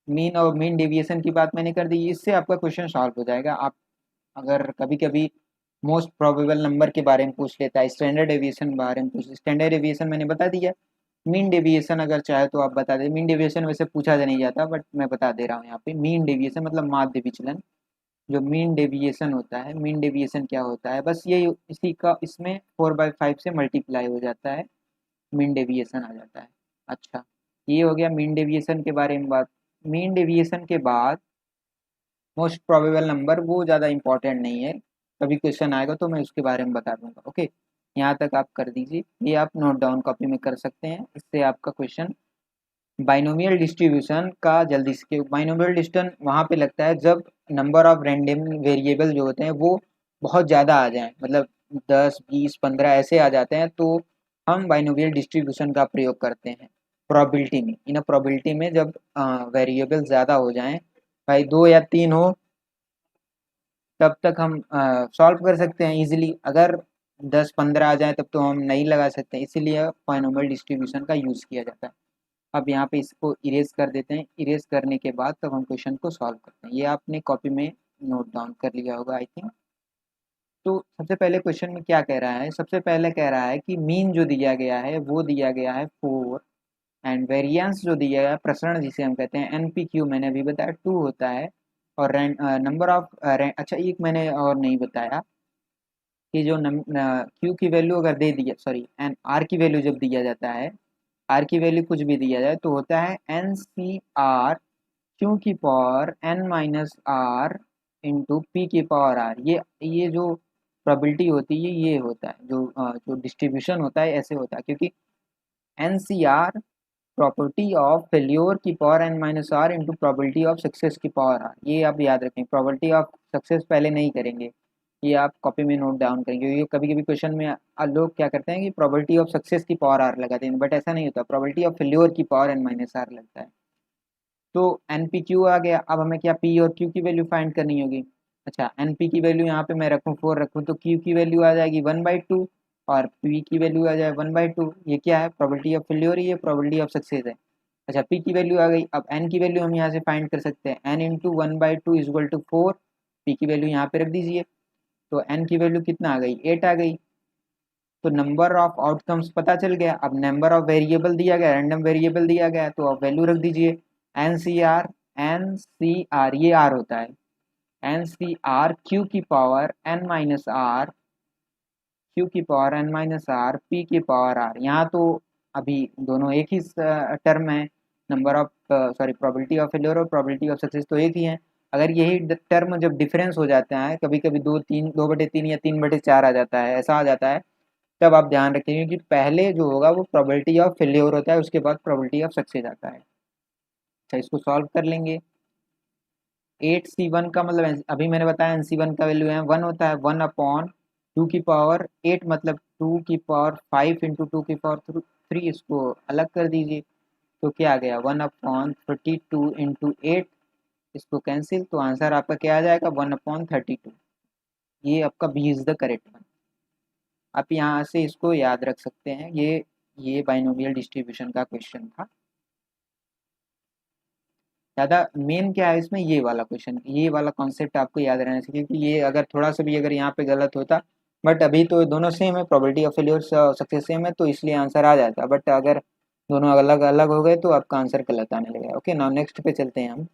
मीन और मीन डेविएशन की बात मैंने कर दी, इससे आपका क्वेश्चन सॉल्व हो जाएगा। आप अगर कभी कभी मोस्ट प्रोबेबल नंबर के बारे में पूछ लेता है, स्टैंडर्ड डेविएशन के बारे में पूछ, स्टैंडर्ड डेविएशन मैंने बता दिया, मीन डेविएशन अगर चाहे तो आप बता दें। मीन डेविएशन वैसे पूछा नहीं जाता, बट मैं बता दे रहा हूँ यहाँ पे। मीन डेविएशन मतलब माध्य विचलन। जो मीन डेविएशन होता है, मीन डेविएशन क्या होता है, बस ये इसी का इसमें 4/5 से मल्टीप्लाई हो जाता है, मीन डेविएशन आ जाता है। अच्छा ये हो गया मीन डेविएशन के बारे में बात। मीन डेविएशन के बाद मोस्ट प्रोबेबल नंबर, वो ज़्यादा इंपॉर्टेंट नहीं है, कभी क्वेश्चन आएगा तो मैं उसके बारे में बता दूंगा। ओके, यहाँ तक आप कर दीजिए, ये आप नोट डाउन कॉपी में कर सकते हैं, इससे आपका क्वेश्चन बाइनोमियल डिस्ट्रीब्यूशन का जल्दी से। बाइनोमियल डिस्ट्रीब्यूशन वहाँ पे लगता है जब नंबर ऑफ रैंडम वेरिएबल जो होते हैं वो बहुत ज़्यादा आ जाएं, मतलब 10 20 15 ऐसे आ जाते हैं, तो हम बाइनोमियल डिस्ट्रीब्यूशन का प्रयोग करते हैं प्रोबेबिलिटी में। इन प्रोबेबिलिटी में जब वेरिएबल ज़्यादा हो जाएं, भाई 2 या 3 हो, तब तक हम सॉल्व कर सकते हैं इजीली। अगर 10 15 आ जाए तब तो हम नहीं लगा सकते, इसीलिए बाइनोमियल डिस्ट्रीब्यूशन का यूज़ किया जाता है। अब यहाँ पे इसको इरेज कर देते हैं, इरेज करने के बाद तब हम क्वेश्चन को सॉल्व करते हैं। ये आपने कॉपी में नोट डाउन कर लिया होगा आई थिंक। तो सबसे पहले क्वेश्चन में क्या कह रहा है, सबसे पहले कह रहा है कि मीन जो दिया गया है वो दिया गया है 4, एंड वेरिएंस जो दिया गया है, प्रसरण जिसे हम कहते हैं एन पी क्यू, मैंने अभी बताया 2 होता है। और नंबर ऑफ अच्छा एक मैंने और नहीं बताया कि जो क्यू की वैल्यू अगर दे दिया, सॉरी एन आर की वैल्यू जब दिया जाता है, आर की वैल्यू कुछ भी दिया जाए तो होता है एन सी आर क्यू की power N minus R into P की पावर आर। ये जो प्रोबेबिलिटी होती है ये होता है, जो डिस्ट्रीब्यूशन होता है ऐसे होता है, क्योंकि N C R property of failure की power N minus R into property of success की पावर आर। ये आप याद रखें, प्रॉपर्टी ऑफ सक्सेस पहले नहीं करेंगे, ये आप कॉपी में नोट डाउन करेंगे। ये कभी कभी क्वेश्चन में लोग क्या करते हैं कि प्रॉपर्टी ऑफ सक्सेस की पावर आर लगाते हैं, बट ऐसा नहीं होता, प्रॉपर्टी ऑफ फेल्योर की पावर एन माइनस आर लगता है। तो एन पी क्यू आ गया, अब हमें क्या पी और क्यू की वैल्यू फाइंड करनी होगी। अच्छा एन पी की वैल्यू यहाँ पे मैं रखूँ 4 रखूँ, तो क्यू की वैल्यू आ जाएगी 1/2 और पी की वैल्यू आ जाए 1/2। ये क्या है, प्रोबेबिलिटी ऑफ फेल्योर, ये प्रोबेबिलिटी ऑफ सक्सेस है। अच्छा पी की वैल्यू आ गई, अब एन की वैल्यू हम यहाँ से फाइंड कर सकते हैं, N into 1/2 is equal to 4। P की वैल्यू यहाँ पे रख दीजिए, तो एन की वैल्यू कितना आ गई, 8 आ गई। तो नंबर ऑफ आउटकम्स पता चल गया। अब नंबर ऑफ वेरिएबल दिया गया, रैंडम वेरिएबल दिया गया, तो आप वैल्यू रख दीजिए N C R, N C R ये आर होता है, एन सी आर क्यू की power N minus R, Q की power N minus R P की पावर आर। यहाँ तो अभी दोनों एक ही टर्म है, number of sorry probability of failure और प्रोबेबिलिटी ऑफ सक्सेस तो एक ही है। अगर यही टर्म जब डिफरेंस हो जाता है, कभी कभी 2/3 या 3/4 आ जाता है, ऐसा आ जाता है, तब आप ध्यान रखेंगे कि पहले जो होगा वो प्रोबेबिलिटी ऑफ फेल्योर होता है, उसके बाद प्रोबेबिलिटी ऑफ सक्सेस आता है। अच्छा इसको सॉल्व कर लेंगे। 8c1 का मतलब अभी मैंने बताया NC1 का वैल्यू है 1 होता है, 1/2 की पावर 8 मतलब 2 की पावर 5 इंटू 2 की पावर 3, इसको अलग कर दीजिए, तो क्या आ गया 1/32 इंटू 8, इसको कैंसिल, तो आंसर आपका क्या आ जाएगा 1/32। ये आपका B is the correct one. आप यहाँ से इसको याद रख सकते हैं, ये बाइनोमियल डिस्ट्रीब्यूशन का क्वेश्चन था। ज़्यादा मेन क्या है इसमें, ये वाला क्वेश्चन, ये वाला कॉन्सेप्ट आपको याद रहना चाहिए, क्योंकि ये अगर थोड़ा सा भी अगर यहाँ पे गलत होता, बट अभी तो दोनों सेम है, probability of failure success same है, तो इसलिए आंसर आ जाता, बट अगर दोनों अलग अलग हो गए तो आपका आंसर गलत आने लगेगा। ओके नाउ नेक्स्ट पे चलते हैं हम।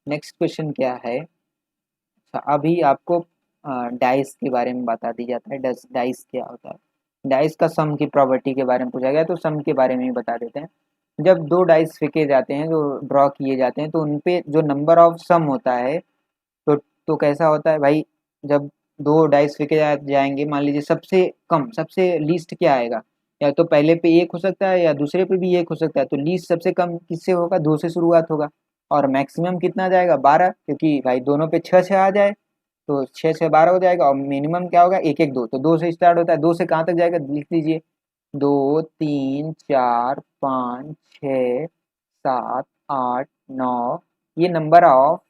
नेक्स्ट क्वेश्चन क्या है, अच्छा अभी आपको डाइस के बारे में बता दी जाता है, डाइस क्या होता है। डाइस का सम की प्रॉपर्टी के बारे में पूछा गया, तो सम के बारे में ही बता देते हैं। जब दो डाइस फेंके जाते हैं, जो ड्रॉ किए जाते हैं, तो उनपे जो नंबर ऑफ सम होता है, तो कैसा होता है भाई, जब दो डाइस फेंके जाएंगे, मान लीजिए सबसे कम, सबसे लीस्ट क्या आएगा, या तो पहले पे एक हो सकता है या दूसरे पे भी एक हो सकता है, तो लीस्ट सबसे कम किससे होगा, 2 से शुरुआत होगा। और मैक्सिमम कितना जाएगा 12, क्योंकि भाई दोनों पे 6 6 आ जाए तो 6 6 12 हो जाएगा, और मिनिमम क्या होगा 1 1 2, तो 2 से स्टार्ट होता है, 2 से कहाँ तक जाएगा लिख लीजिए, 2 3 4 5 6 7 8 9, ये नंबर ऑफ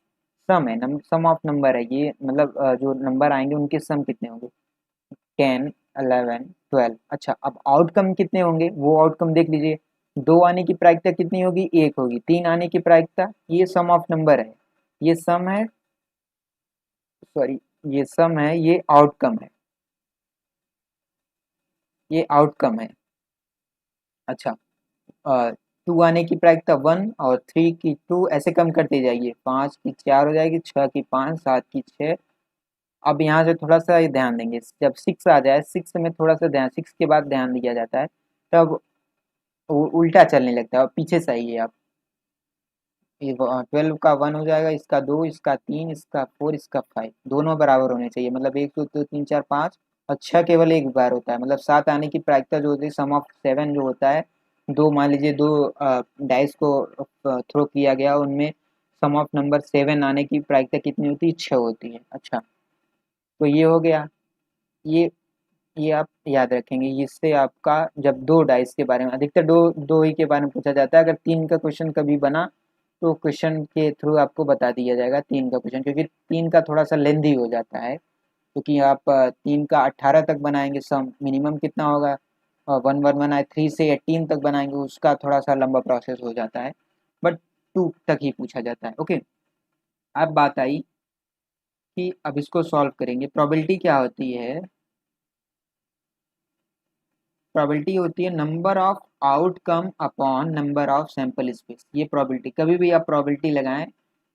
सम है, सम ऑफ नंबर है ये, मतलब जो नंबर आएंगे उनके सम कितने होंगे, 10 11 12। अच्छा, अब आउटकम कितने होंगे वो आउटकम देख लीजिए, 2 आने की प्रायिकता कितनी होगी, 1 होगी, 3 आने की प्रायिकता, ये सम ऑफ नंबर है, ये सम है, सॉरी, ये सम है, ये आउटकम है, ये आउटकम है। अच्छा, 2 आने की प्रायिकता 1, और 3 की 2, ऐसे कम करते जाइए, 5 की 4 हो जाएगी, 6 की 5, 7 की 6। अब यहाँ से थोड़ा सा ये ध्यान देंगे, जब 6 आ जाए, 6 में थोड़ा सा ध्यान, 6 के बाद ध्यान दिया जाता है, तब उल्टा चलने लगता है, और पीछे से आइए आप, ये 12 का 1 हो जाएगा, इसका 2, इसका 3, इसका 4, इसका 5, दोनों बराबर होने चाहिए, मतलब 1 2 2 3 4 5, और 6 केवल एक बार होता है, मतलब 7 आने की प्रायिकता जो होती है, सम ऑफ 7 जो होता है, दो मान लीजिए, दो डाइस को थ्रो किया गया, उनमें सम ऑफ नंबर 7 आने की प्रायिकता कितनी होती है, 6 होती है। अच्छा, तो ये हो गया, ये ये आप याद रखेंगे, इससे आपका जब दो डाइस के बारे में, अधिकतर दो दो ही के बारे में पूछा जाता है, अगर तीन का क्वेश्चन कभी बना तो क्वेश्चन के थ्रू आपको बता दिया जाएगा तीन का क्वेश्चन, क्योंकि तीन का थोड़ा सा लेंदी हो जाता है, क्योंकि आप तीन का 18 तक बनाएंगे सम, मिनिमम कितना होगा, 1 1 1 3 से 18 तक बनाएंगे, उसका थोड़ा सा लंबा प्रोसेस हो जाता है, बट 2 तक ही पूछा जाता है। ओके, अब बात आई कि अब इसको सॉल्व करेंगे, प्रोबेबिलिटी क्या होती है, प्रोबेबिलिटी होती है number of outcome upon number of sample space, ये प्रोबेबिलिटी, कभी भी आप प्रोबेबिलिटी लगाएं,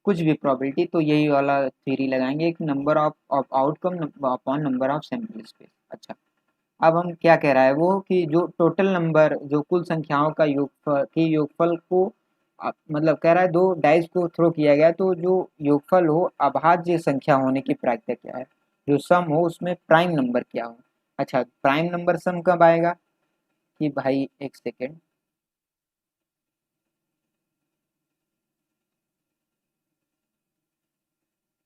कुछ भी प्रोबेबिलिटी, तो यही वाला थ्योरी लगाएंगे, एक number of outcome upon number of sample space. अच्छा, अब हम क्या कह रहा है वो, कि जो टोटल नंबर, जो कुल संख्याओं का योगफल के योगफल को, मतलब कह रहा है दो डाइस को थ्रो किया गया, तो जो योगफल हो अभाज्य संख्या होने की प्रायिकता क्या है, जो सम हो उसमें प्राइम नंबर क्या हो। अच्छा, प्राइम नंबर सम कब आएगा, कि भाई एक सेकेंड,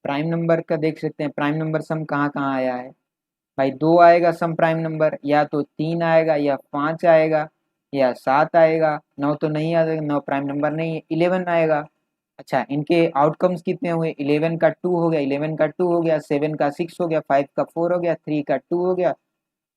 प्राइम नंबर का देख सकते हैं, प्राइम नंबर सम कहाँ कहाँ आया है, भाई 2 आएगा सम प्राइम नंबर, या तो 3 आएगा, या 5 आएगा, या 7 आएगा, 9 तो नहीं आएगा, 9 प्राइम नंबर नहीं है, 11 आएगा। अच्छा, इनके आउटकम्स कितने हुए, 11 का 2 हो गया, 11 का 2 हो गया, 7 का 6 हो गया, 5 का 4 हो गया, 3 का 2 हो गया,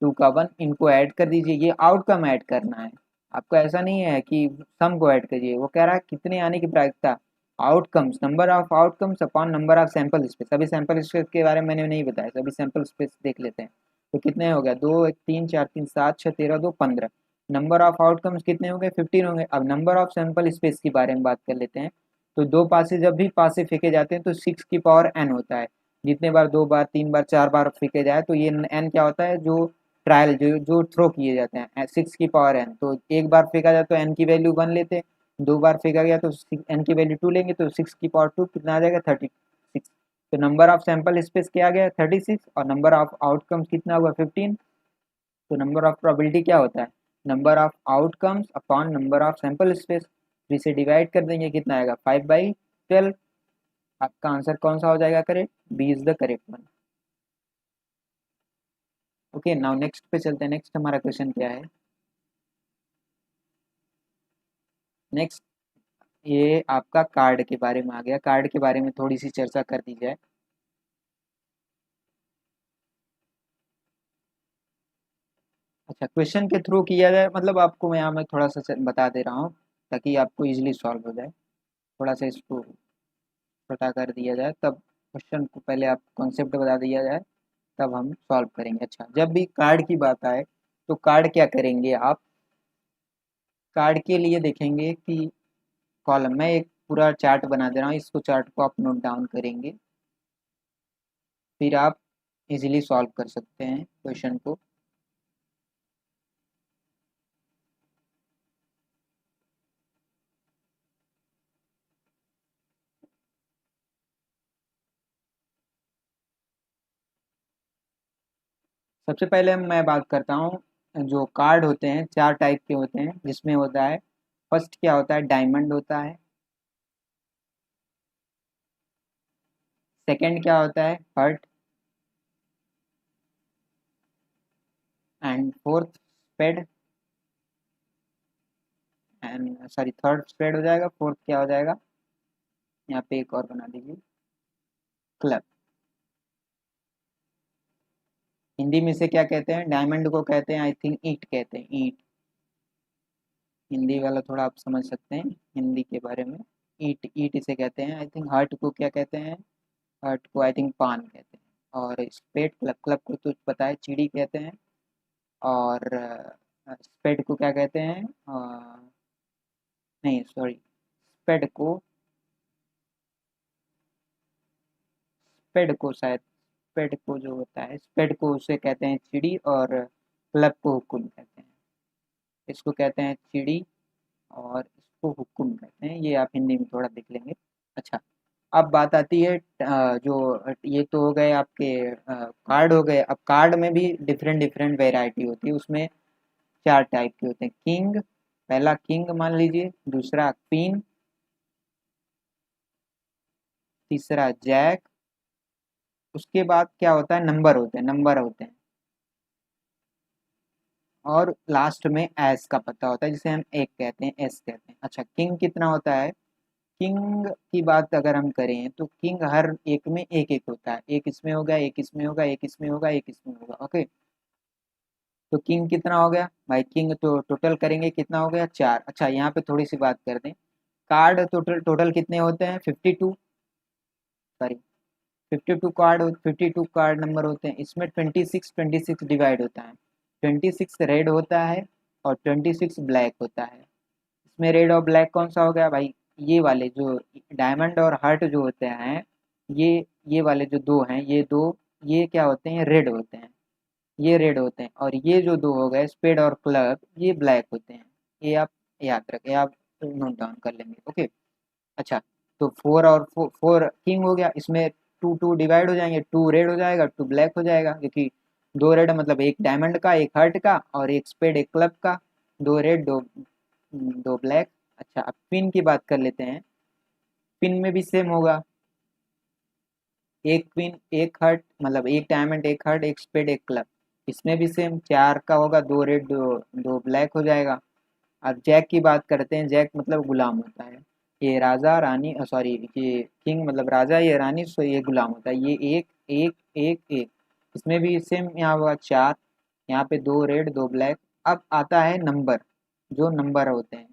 2 का 1, इनको ऐड कर दीजिए, ये आउटकम ऐड करना है आपको, ऐसा नहीं है कि सम को ऐड करिए, वो कह रहा है कितने आने की प्रायिकता, outcomes, number of outcomes upon number of sample space. अभी सैंपल स्पेस के बारे में मैंने नहीं बताया, तो अभी सैंपल स्पेस देख लेते हैं, तो कितने हो गया, 2 1 3 4 3 7 6 13 2 15, नंबर ऑफ आउटकम्स कितने होंगे, 15 होंगे। अब नंबर ऑफ सैंपल स्पेस के बारे में बात कर लेते हैं, तो दो पासे जब भी पासे फेंके जाते हैं तो 6 की पावर n होता है, जितने बार, 2 बार 3 बार 4 बार फेंके जाए, तो ये n क्या होता है, जो ट्रायल जो जो थ्रो किए जाते हैं, 6 की पावर n, तो एक बार फेंका जाए तो n की वैल्यू 1 लेते हैं, दो बार फेंका गया तो n की वैल्यू 2 लेंगे, तो 6 की पावर 2 कितना आ जाएगा, 36। तो नंबर ऑफ सैंपल स्पेस क्या आ गया, 36, और नंबर ऑफ आउटकम्स कितना हुआ, 15। तो नंबर ऑफ प्रोबेबिलिटी क्या होता है, number of outcomes upon number of sample space, इसे डिवाइड कर देंगे, कितना आएगा, 5/12। आपका आंसर कौन सा हो जाएगा correct, B is the correct one. Okay, now next पे चलते हैं, नेक्स्ट हमारा क्वेश्चन क्या है, नेक्स्ट ये आपका कार्ड के बारे में आ गया, कार्ड के बारे में थोड़ी सी चर्चा कर दी जाए। अच्छा, क्वेश्चन के थ्रू किया जाए, मतलब आपको मैं यहाँ मैं थोड़ा सा बता दे रहा हूँ, ताकि आपको इजीली सॉल्व हो जाए, थोड़ा सा इसको पता कर दिया जाए, तब क्वेश्चन को पहले आप कॉन्सेप्ट बता दिया जाए, तब हम सॉल्व करेंगे। अच्छा, जब भी कार्ड की बात आए तो कार्ड क्या करेंगे आप, कार्ड के लिए देखेंगे कि कॉलम में एक पूरा चार्ट बना दे रहा हूँ, इसको चार्ट को आप नोट डाउन करेंगे, फिर आप इजीली सॉल्व कर सकते हैं क्वेश्चन को। सबसे पहले मैं बात करता हूँ, जो कार्ड होते हैं 4 टाइप के होते हैं, जिसमें होता है, फर्स्ट क्या होता है, डायमंड होता है, सेकंड क्या होता है, heart, and fourth spade, and sorry third spread हो जाएगा, फोर्थ क्या हो जाएगा, यहाँ पे एक और बना दीजिए, क्लब। हिंदी में इसे क्या कहते हैं, डायमंड को कहते हैं आई थिंक ईंट कहते हैं, ईंट। हिंदी वाला थोड़ा आप समझ सकते हैं हिंदी के बारे में। ईंट, ईंट इसे कहते हैं आई थिंक। हार्ट को क्या कहते हैं, हार्ट को आई थिंक पान कहते हैं। और स्पेड, क्लब, क्लब को तो पता है चिड़ी कहते हैं। और स्पेड को क्या कहते हैं, नहीं सॉरी, स्पेड को, स्पेड को शायद, स्पेड को जो होता है, स्पेड को उसे कहते हैं चिड़ी, और क्लब को हुक्म कहते हैं। इसको कहते हैं चिड़ी और इसको हुक्म कहते हैं, ये आप हिंदी में थोड़ा देख लेंगे। अच्छा, अब बात आती है जो ये तो हो गए आपके कार्ड हो गए। अब कार्ड में भी डिफरेंट डिफरेंट वेराइटी होती है, उसमें चार टाइप के होते हैं। किंग, पहला किंग मान लीजिए, दूसरा क्वीन, तीसरा जैक, उसके बाद क्या होता है, नंबर होते हैं, नंबर होते हैं, और लास्ट में एस का पता होता है जिसे हम एक कहते हैं, एस कहते हैं। अच्छा, किंग कितना होता है, किंग की बात अगर हम करें तो किंग हर एक में एक एक होता है, एक इसमें होगा, एक इसमें होगा, एक इसमें होगा, एक इसमें होगा। ओके, तो किंग कितना हो गया भाई, किंग तो टोटल करेंगे कितना हो गया, चार। अच्छा, यहाँ पे थोड़ी सी बात कर दें, कार्ड टोटल टोटल कितने होते हैं, 52, सॉरी 52 कार्ड, 52 कार्ड नंबर होते हैं। इसमें 26 डिवाइड होता है, 26 रेड होता है और 26 ब्लैक होता है। इसमें रेड और ब्लैक कौन सा हो गया भाई, ये वाले जो डायमंड और हार्ट जो होते हैं, ये ये वाले जो दो हैं, ये दो, ये क्या होते हैं, रेड होते हैं, ये रेड होते हैं। और ये जो दो हो गए स्पेड और क्लब, ये ब्लैक होते हैं। ये आप याद रखें, आप नोट डाउन कर लेंगे। ओके, अच्छा, तो फोर और फोर किंग हो गया, इसमें टू टू डिवाइड हो जाएंगे, टू रेड हो जाएगा, टू ब्लैक हो जाएगा, क्योंकि दो रेड मतलब एक डायमंड का, एक हार्ट का, और एक स्पेड एक क्लब का, दो रेड दो दो ब्लैक। अच्छा, अब पिन की बात कर लेते हैं। पिन में भी सेम होगा, एक पिन एक हार्ट, मतलब एक डायमंड एक हार्ट एक स्पेड एक क्लब। इसमें भी सेम चार का होगा, दो रेड दो ब्लैक हो जाएगा। अब जैक की बात करते हैं, जैक मतलब गुलाम होता है, ये राजा रानी, सॉरी ये किंग मतलब राजा, ये रानी, सो ये गुलाम होता है। ये एक एक एक एक, इसमें भी सेम, यहाँ हुआ चार, यहाँ पे दो रेड दो ब्लैक। अब आता है नंबर, जो नंबर होते हैं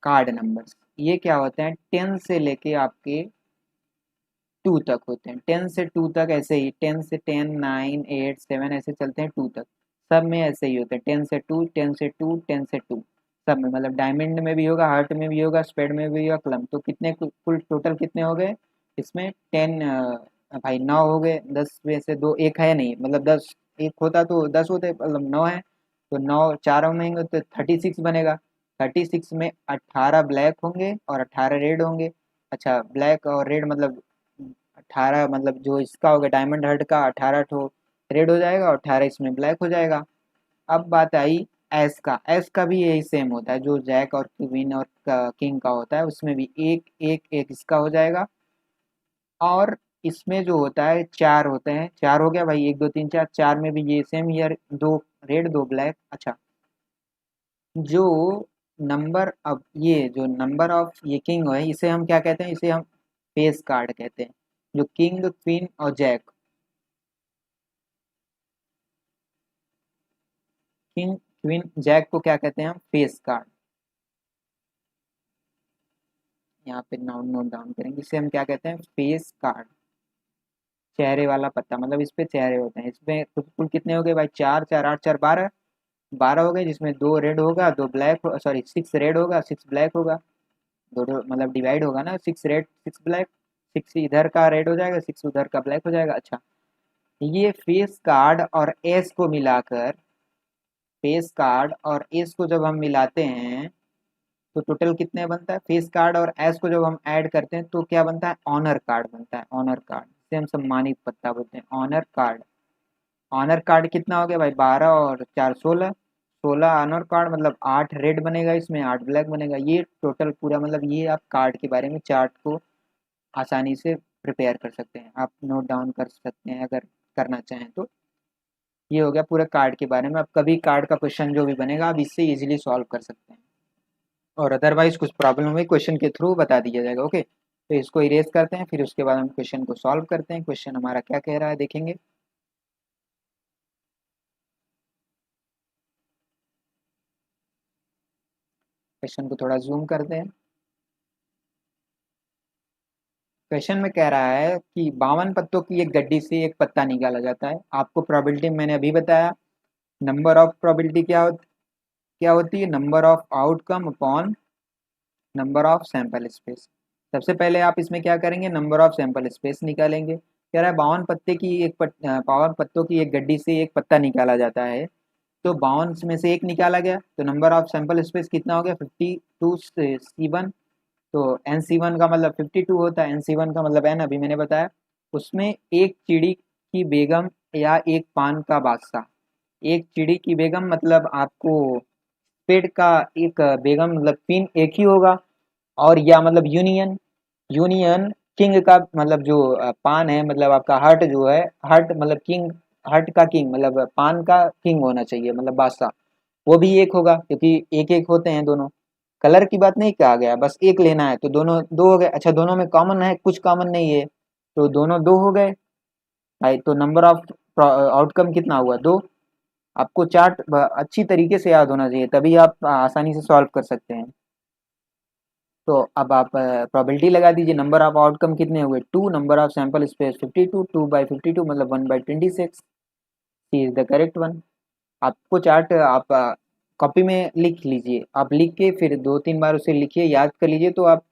कार्ड नंबर्स, ये क्या होते हैं, 10 से लेके आपके 2 तक होते हैं, 10 से 2 तक, ऐसे ही 10 से 10 9 8 7 ऐसे चलते हैं 2 तक। सब में ऐसे ही होते हैं, 10 से 2 10 से 2 10 से 2, सब में, मतलब डायमंड में भी होगा, हार्ट में भी होगा, स्पेड में भी होगा, क्लम। तो कितने कुल टोटल कितने हो गए इसमें, 10, भाई 9 हो गए, 10 में से दो एक है नहीं, मतलब 10 एक होता तो 10 होते, मतलब 9 है, तो 9 चारों में होंगे तो 36 बनेगा। 36 में 18 ब्लैक होंगे और 18 रेड होंगे। अच्छा, ब्लैक और रेड मतलब 18, मतलब जो इसका हो गया डायमंड हर्ट का 18 ठो रेड हो जाएगा और 18 इसमें ब्लैक हो जाएगा। अब बात आई एस का, एस का भी यही सेम होता है, जो जैक और क्वीन और किंग का होता है, उसमें भी एक एक एक इसका हो जाएगा। और इसमें जो होता है चार होते हैं, चार हो गया भाई, एक दो तीन चार, चार में भी ये सेम ईयर, दो रेड दो ब्लैक। अच्छा, जो नंबर, अब ये जो नंबर ऑफ ये किंग है, इसे हम क्या कहते हैं, इसे हम फेस कार्ड कहते हैं। जो किंग क्वीन और जैक, किंग क्वीन जैक को क्या कहते हैं हम, फेस कार्ड। यहाँ पे नोट नोट डाउन करेंगे, इसे हम क्या कहते हैं, फेस कार्ड, चेहरे वाला पत्ता, मतलब इस पे चेहरे होते हैं। इसमें कुल कुल कितने हो गए भाई, चार चार आठ चार 12, 12 हो गए, जिसमें दो रेड होगा दो ब्लैक, सॉरी 6 रेड होगा 6 ब्लैक होगा, दो मतलब डिवाइड होगा ना, 6 रेड 6 ब्लैक, 6 इधर का रेड हो जाएगा 6 उधर का ब्लैक हो जाएगा। अच्छा, ये फेस कार्ड और एस को मिलाकर, फेस कार्ड और एस को जब हम मिलाते हैं तो टोटल कितने बनता है, फेस कार्ड और एस को जब हम ऐड करते हैं तो क्या बनता है, ऑनर कार्ड बनता है, ऑनर कार्ड, जिसे हम सम्मानित पत्ता बोलते हैं, ऑनर कार्ड। ऑनर कार्ड कितना हो गया भाई, 12 और 4 16, 16 ऑनर कार्ड, मतलब 8 रेड बनेगा, इसमें 8 ब्लैक बनेगा। ये टोटल पूरा, मतलब ये आप कार्ड के बारे में चार्ट को आसानी से प्रिपेयर कर सकते हैं। आप नोट डाउन कर सकते हैं अगर करना चाहें तो। ये हो गया पूरे कार्ड के बारे में। अब कभी कार्ड का क्वेश्चन जो भी बनेगा आप इससे इजीली सॉल्व कर सकते हैं, और अदरवाइज कुछ प्रॉब्लम हुई क्वेश्चन के थ्रू बता दिया जाएगा। ओके, तो इसको इरेज करते हैं, फिर उसके बाद हम क्वेश्चन को सॉल्व करते हैं। क्वेश्चन हमारा क्या कह रहा है देखेंगे। क्वेश्चन को थोड़ा जूम करते हैं। क्वेश्चन में कह रहा है कि 52 पत्तों की एक गड्डी से एक पत्ता निकाला जाता है। आपको प्रोबेबिलिटी मैंने अभी बताया। नंबर ऑफ प्रोबेबिलिटी क्या होती है, number of outcome upon number of sample space. सबसे पहले आप इसमें क्या करेंगे, नंबर ऑफ सैंपल स्पेस निकालेंगे। कह रहा है 52 पत्ते की 52 पत्तों की एक गड्डी से एक पत्ता निकाला जाता है, तो 52 में से एक निकाला गया, तो नंबर ऑफ सैंपल स्पेस कितना हो गया, 52C1। तो NC1 का मतलब 52 होता है, NC1 का मतलब N अभी मैंने बताया। उसमें एक चिड़ी की बेगम या एक पान का बादशाह। एक चिड़ी की बेगम मतलब आपको पेड़ का एक बेगम मतलब पिन एक ही होगा, और या मतलब यूनियन, यूनियन किंग का मतलब जो पान है मतलब आपका हर्ट जो है, हर्ट मतलब किंग, हर्ट का किंग मतलब पान का किंग होना चाहिए मतलब बादशाह, वो भी एक होगा क्योंकि एक एक होते हैं दोनों। कलर की बात नहीं कहा गया, बस एक लेना है, तो दोनों दो हो गए। अच्छा दोनों में कॉमन है, कुछ कॉमन नहीं है, तो दोनों दो हो गए भाई। तो नंबर ऑफ आउटकम कितना हुआ, दो। आपको चार्ट अच्छी तरीके से याद होना चाहिए, तभी आप आसानी से सॉल्व कर सकते हैं। तो अब आप प्रोबेबिलिटी लगा दीजिए। नंबर ऑफ आउटकम कितने हुए, two. Number of sample space 52, 2/52 मतलब 1/26। C is the correct one. आपको चार्ट आप कॉपी में लिख लीजिए, आप लिख के फिर 2-3 बार उसे लिखिए, याद कर लीजिए, तो आप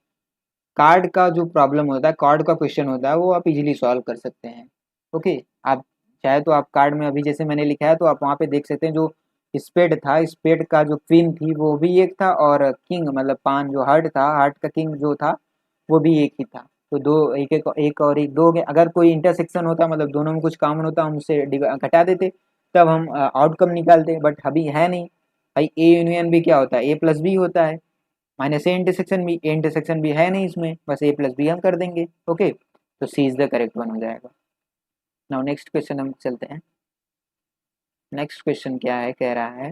कार्ड का जो प्रॉब्लम होता है, कार्ड का क्वेश्चन होता है, वो आप इजीली सॉल्व कर सकते हैं। ओके, आप चाहे तो आप कार्ड में अभी जैसे मैंने लिखा है तो आप वहाँ पे देख सकते हैं, जो स्पेड था, स्पेड का जो क्वीन थी वो भी एक था, और किंग मतलब पान जो हार्ट था, हार्ट का किंग जो था वो भी एक ही था। तो दो, एक एक एक और एक दो हो गए। अगर कोई इंटरसेक्शन होता मतलब दोनों में कुछ कॉमन होता, हम उसे घटा देते, तब हम आउटकम निकालते, बट अभी है नहीं भाई। ए यूनियन भी क्या होता है, A+B होता है, माइनस ए इंटरसेक्शन भी है नहीं इसमें, बस A+B हम कर देंगे। ओके, तो C is the correct one हो जाएगा। नाउ नेक्स्ट क्वेश्चन हम चलते हैं। नेक्स्ट क्वेश्चन क्या है, कह रहा है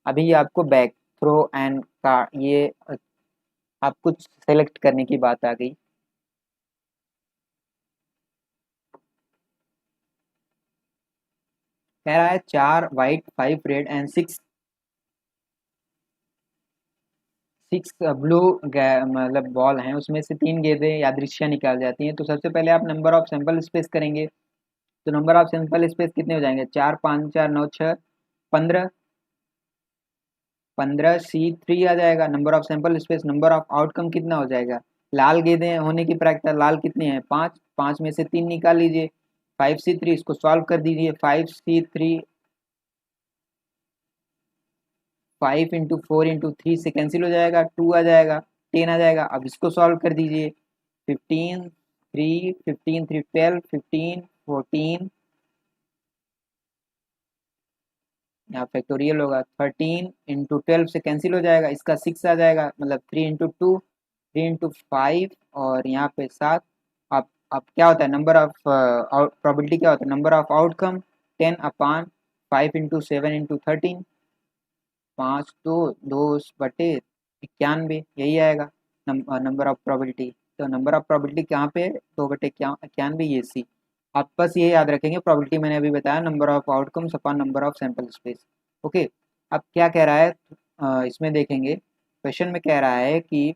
अभी आपको बैक थ्रो एंड का ये आप कुछ सेलेक्ट करने की बात आ गई। कह रहा है 4 वाइट 5 रेड एंड 6 ब्लू मतलब बॉल हैं, उसमें से 3 गेंदें यादृच्छिक निकाल जाती हैं। तो सबसे पहले आप नंबर ऑफ सैंपल स्पेस करेंगे। तो नंबर ऑफ सैंपल स्पेस कितने हो जाएंगे, 4 5 4 9 6 15, 15C3 आ जाएगा number of sample space. Number of outcome कितना हो जाएगा, लाल गेंदें होने की प्रायिकता, लाल कितनी है, 5, 5 में से 3 निकाल लीजिए, 5C3। इसको सॉल्व कर दीजिए, 5C3 5 × 4 × 3 से कैंसिल हो जाएगा, 2 आ जाएगा, 10 आ जाएगा। अब इसको सॉल्व कर दीजिए, 15 3 12 15 14, यहाँ फैक्टोरियल होगा, 13 × 12 से कैंसिल हो जाएगा, इसका 6 आ जाएगा, मतलब 3 × 2 3 × 5 और यहाँ पे 7। अब क्या होता है, नंबर ऑफ प्रोबेबिलिटी क्या होता है, नंबर ऑफ आउटकम 10/5 × 7 × 13, 5 2 2/91 यही आएगा नंबर ऑफ प्रोबेबिलिटी। तो नंबर ऑफ प्रोबेबिलिटी कहाँ पे है, 2/91 ये सी। आप बस ये याद रखेंगे, प्रोबेबिलिटी मैंने अभी बताया, number of outcomes upon number of sample space. Okay, अब क्या कह रहा है, इसमें देखेंगे क्वेश्चन में कह रहा है कि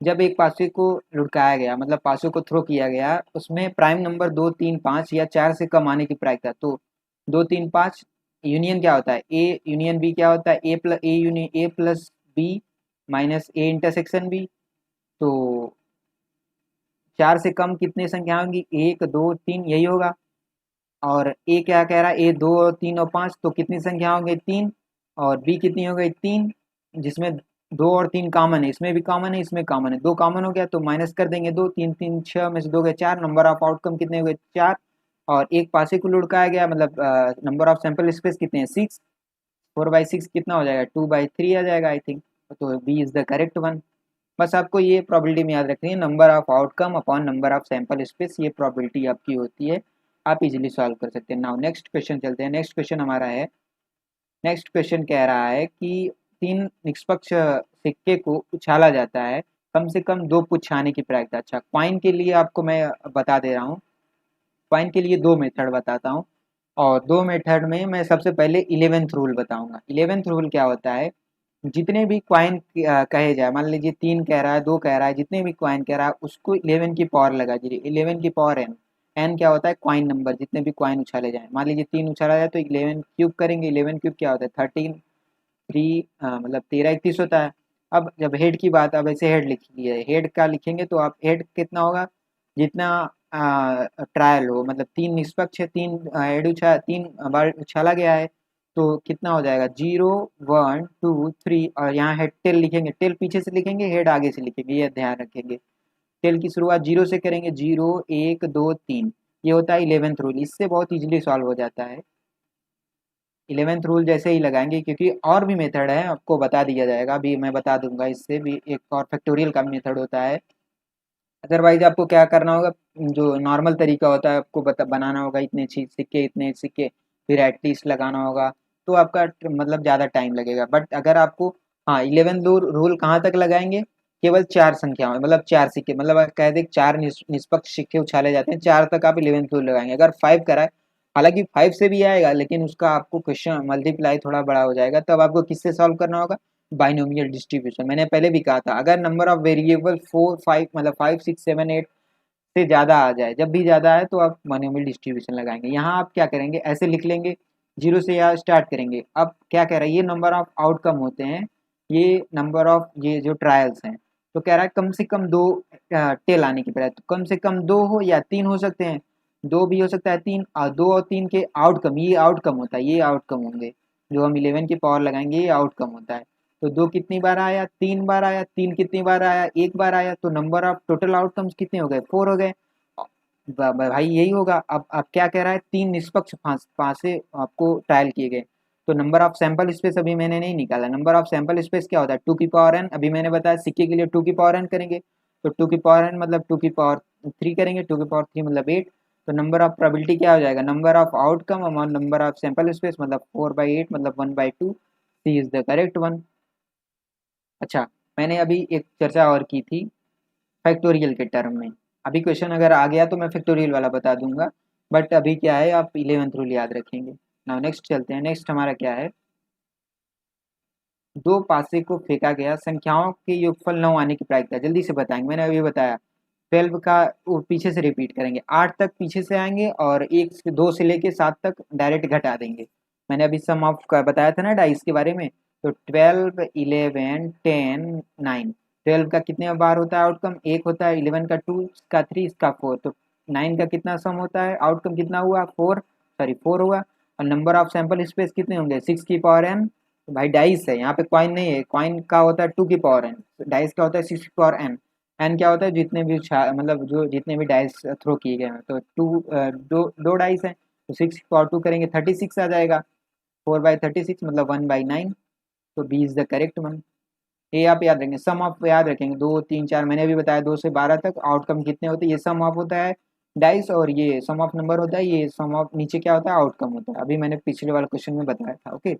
जब एक पासे को लुढ़काया गया मतलब पासों को थ्रो किया गया, उसमें प्राइम नंबर 2 3 5 या 4 से कम आने की प्रायिकता। तो 2 3 5 यूनियन क्या होता है, ए यूनियन बी क्या होता है, A union A+B minus A intersection B. तो 4 से कम कितनी संख्या होंगी, 1 2 3 यही होगा। और ए क्या कह रहा है, A 2 और 3 और 5, तो कितनी संख्या होंगी, 3। और बी कितनी हो गई, 3, जिसमें 2 और 3 कॉमन है, इसमें भी कॉमन है, इसमें कॉमन है, 2 कॉमन हो गया तो माइनस कर देंगे 2, 3 3 6 में से 2 गए 4, नंबर ऑफ आउटकम कितने हो गए, 4। और एक पासे को लुढ़काया गया मतलब नंबर ऑफ सैंपल स्पेस कितने हैं, 6। 4/6 कितना हो जाएगा, 2/3 आ जाएगा आई थिंक। तो B is the correct one. बस आपको ये प्रॉबिलिटी में याद रखनी है, number of outcome upon number of sample space, ये प्रॉबिलिटी आपकी होती है, आप इजीली सॉल्व कर सकते हैं। नाउ नेक्स्ट क्वेश्चन चलते हैं। नेक्स्ट क्वेश्चन हमारा है, नेक्स्ट क्वेश्चन कह रहा है कि 3 निष्पक्ष सिक्के को उछाला जाता है, कम से कम 2 पुच्छ आने की प्रायिकता। अच्छा, कॉइन के लिए आपको मैं बता दे रहा हूँ, कॉइन के लिए 2 मेथड बताता हूँ, और 2 मेथड में मैं सबसे पहले 11th रूल बताऊंगा। 11th रूल क्या होता है, जितने भी कॉइन कहे जाए, मान लीजिए 3 कह रहा है, 2 कह रहा है, जितने भी कॉइन कह रहा है उसको 11 की पावर लगा दीजिए, 11 की पावर n। n क्या होता है, कॉइन नंबर, जितने भी कॉइन उछाले जाए। मान लीजिए 3 उछाला जाए तो 11 क्यूब करेंगे, 11 क्यूब क्या होता है 13, 3 मतलब 13 31 होता है। अब जब हेड की बात, अब ऐसे हेड लिखिए, हेड का लिखेंगे तो आप हेड कितना होगा, जितना ट्रायल हो, मतलब 3 निष्पक्ष है, 3 हेड 3 बार उछाला गया है, तो कितना हो जाएगा 0 1 2 3, और यहाँ हेड टेल लिखेंगे, टेल पीछे से लिखेंगे, हेड आगे से लिखेंगे, ये ध्यान रखेंगे। टेल की शुरुआत 0 से करेंगे, 0 1 2 3, ये होता है 11th रूल। इससे बहुत इजीली सॉल्व हो जाता है। 11th रूल जैसे ही लगाएंगे, क्योंकि और भी मेथड है, आपको बता दिया जाएगा, अभी मैं बता दूंगा। इससे भी एक और फैक्टोरियल का मेथड होता है। अदरवाइज आपको क्या करना होगा, जो नॉर्मल तरीका होता है, आपको बनाना होगा इतने सिक्के इतने सिक्के, फिर एटलीस्ट लगाना होगा, तो आपका मतलब ज़्यादा टाइम लगेगा। बट अगर आपको, हाँ 11th रूल कहाँ तक लगाएंगे, केवल 4 संख्याओं, मतलब 4 सिक्के, मतलब आप कह दें 4 निष्पक्ष सिक्के उछाले जाते हैं, 4 तक आप 11th रूल लगाएंगे। अगर 5 कराए, हालांकि 5 से भी आएगा, लेकिन उसका आपको क्वेश्चन मल्टीप्लाई थोड़ा बड़ा हो जाएगा, तब आपको किससे सॉल्व करना होगा, बाइनोमियल डिस्ट्रीब्यूशन। मैंने पहले भी कहा था, अगर नंबर ऑफ वेरिएबल 4 5 मतलब 5 6 7 8 से ज़्यादा आ जाए, जब भी ज़्यादा है तो आप बाइनोमियल डिस्ट्रीब्यूशन लगाएंगे। यहाँ आप क्या करेंगे, ऐसे लिख लेंगे, 0 से यहाँ स्टार्ट करेंगे। अब क्या कह रहा है, ये नंबर ऑफ आउटकम होते हैं, ये नंबर ऑफ ये जो ट्रायल्स हैं, तो कह रहा है कम से कम 2 टेल आने की बजाय, तो कम से कम 2 हो या 3 हो सकते हैं, 2 भी हो सकता है, 3, और 2 और 3 के आउटकम, ये आउटकम होता है, ये आउटकम होंगे, जो हम 11 की पावर लगाएंगे, ये आउटकम होता है। तो 2 कितनी बार आया, 3 बार आया, 3 कितनी बार आया, 1 बार आया, तो नंबर ऑफ टोटल आउटकम्स कितने हो गए, 4 हो गए। भाई यही होगा। अब क्या कह रहा है, 3 निष्पक्ष फांसे आपको ट्रायल किए गए, तो नंबर ऑफ सैंपल स्पेस अभी मैंने नहीं निकाला। नंबर ऑफ सैंपल स्पेस क्या होता है, 2 की पावर n, अभी मैंने बताया सिक्के के लिए 2 की पावर n करेंगे, तो 2 की पावर n मतलब 2 की पावर 3 करेंगे, 2 की पावर 3 मतलब 8। तो नंबर ऑफ प्रोबेबिलिटी क्या हो जाएगा, number of outcome among number of sample space, मतलब 4/8 मतलब 1/2, C is the correct one. अच्छा, मैंने अभी एक चर्चा और की थी फैक्टोरियल के टर्म में, अभी क्वेश्चन अगर आ गया तो मैं फैक्टोरियल वाला बता दूंगा, बट अभी क्या है, आप 11th रूल याद रखेंगे। नाउ नेक्स्ट चलते हैं। नेक्स्ट हमारा क्या है, 2 पासे को फेंका गया, संख्याओं के योगफल 9 आने की प्रायिकता, जल्दी से बताएंगे। मैंने अभी बताया 12 का वो पीछे से रिपीट करेंगे, 8 तक पीछे से आएंगे, और 1 से 2 से लेके 7 तक डायरेक्ट घटा देंगे। मैंने अभी सम ऑफ का बताया था ना डाइस के बारे में, तो 12 11 10 9, 12 का कितने बार होता है आउटकम, 1 होता है, 11 का 2, इसका 3, इसका 4, तो 9 का कितना सम होता है, आउटकम कितना हुआ 4, सॉरी 4 हुआ। और नंबर ऑफ सैंपल स्पेस कितने होंगे, 6 की पावर n, तो भाई डाइस है, यहाँ पे कॉइन नहीं है, कॉइन का होता है 2 की पावर n, डाइस का होता है 6 की पावर n। एन क्या होता है, जितने भी मतलब जो जितने भी डाइस थ्रो किए गए हैं, तो दो डाइस हैं, तो 6 की पावर 2 करेंगे 36 आ जाएगा, 4/36 मतलब 1/9, तो B is the correct one. ये आप याद रखेंगे, सम ऑफ याद रखेंगे, 2 3 4, मैंने भी बताया 2 से 12 तक आउटकम कितने होते हैं, ये सम ऑफ होता है डाइस, और ये सम ऑफ नंबर होता है, ये सम ऑफ नीचे क्या होता है, आउटकम होता है, अभी मैंने पिछले वाले क्वेश्चन में बताया था। ओके,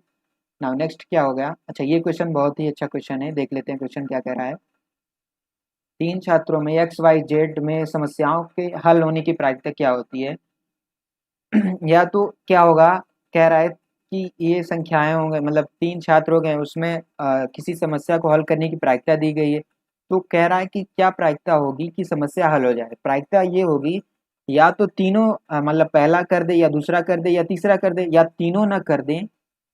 नाउ नेक्स्ट क्या हो गया, अच्छा ये क्वेश्चन बहुत ही अच्छा क्वेश्चन है, देख लेते हैं क्वेश्चन क्या कह रहा है। 3 छात्रों में XYZ में समस्याओं के हल होने की प्रायिकता क्या होती है। या तो क्या होगा, कह रहा है कि ये संख्याएं होंगे, मतलब 3 छात्र हो गए, उसमें किसी समस्या को हल करने की प्रायिकता दी गई है, तो कह रहा है कि क्या प्रायिकता होगी कि समस्या हल हो जाए। प्रायिकता ये होगी, या तो तीनों मतलब पहला कर दे, या दूसरा कर दे, या तीसरा कर दे, या तीनों ना कर दें,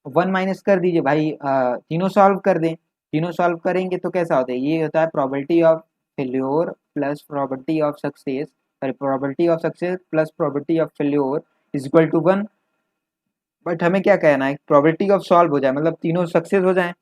1 माइनस कर दीजिए भाई, तीनों सॉल्व कर दें। तीनों सॉल्व करेंगे तो कैसा होता है, ये होता है probability of failure plus probability of success, sorry probability of success plus probability of failure is equal to 1। But हमें क्या कहना है, प्रोबेबिलिटी ऑफ सॉल्व हो जाए, मतलब तीनों सक्सेस हो जाए,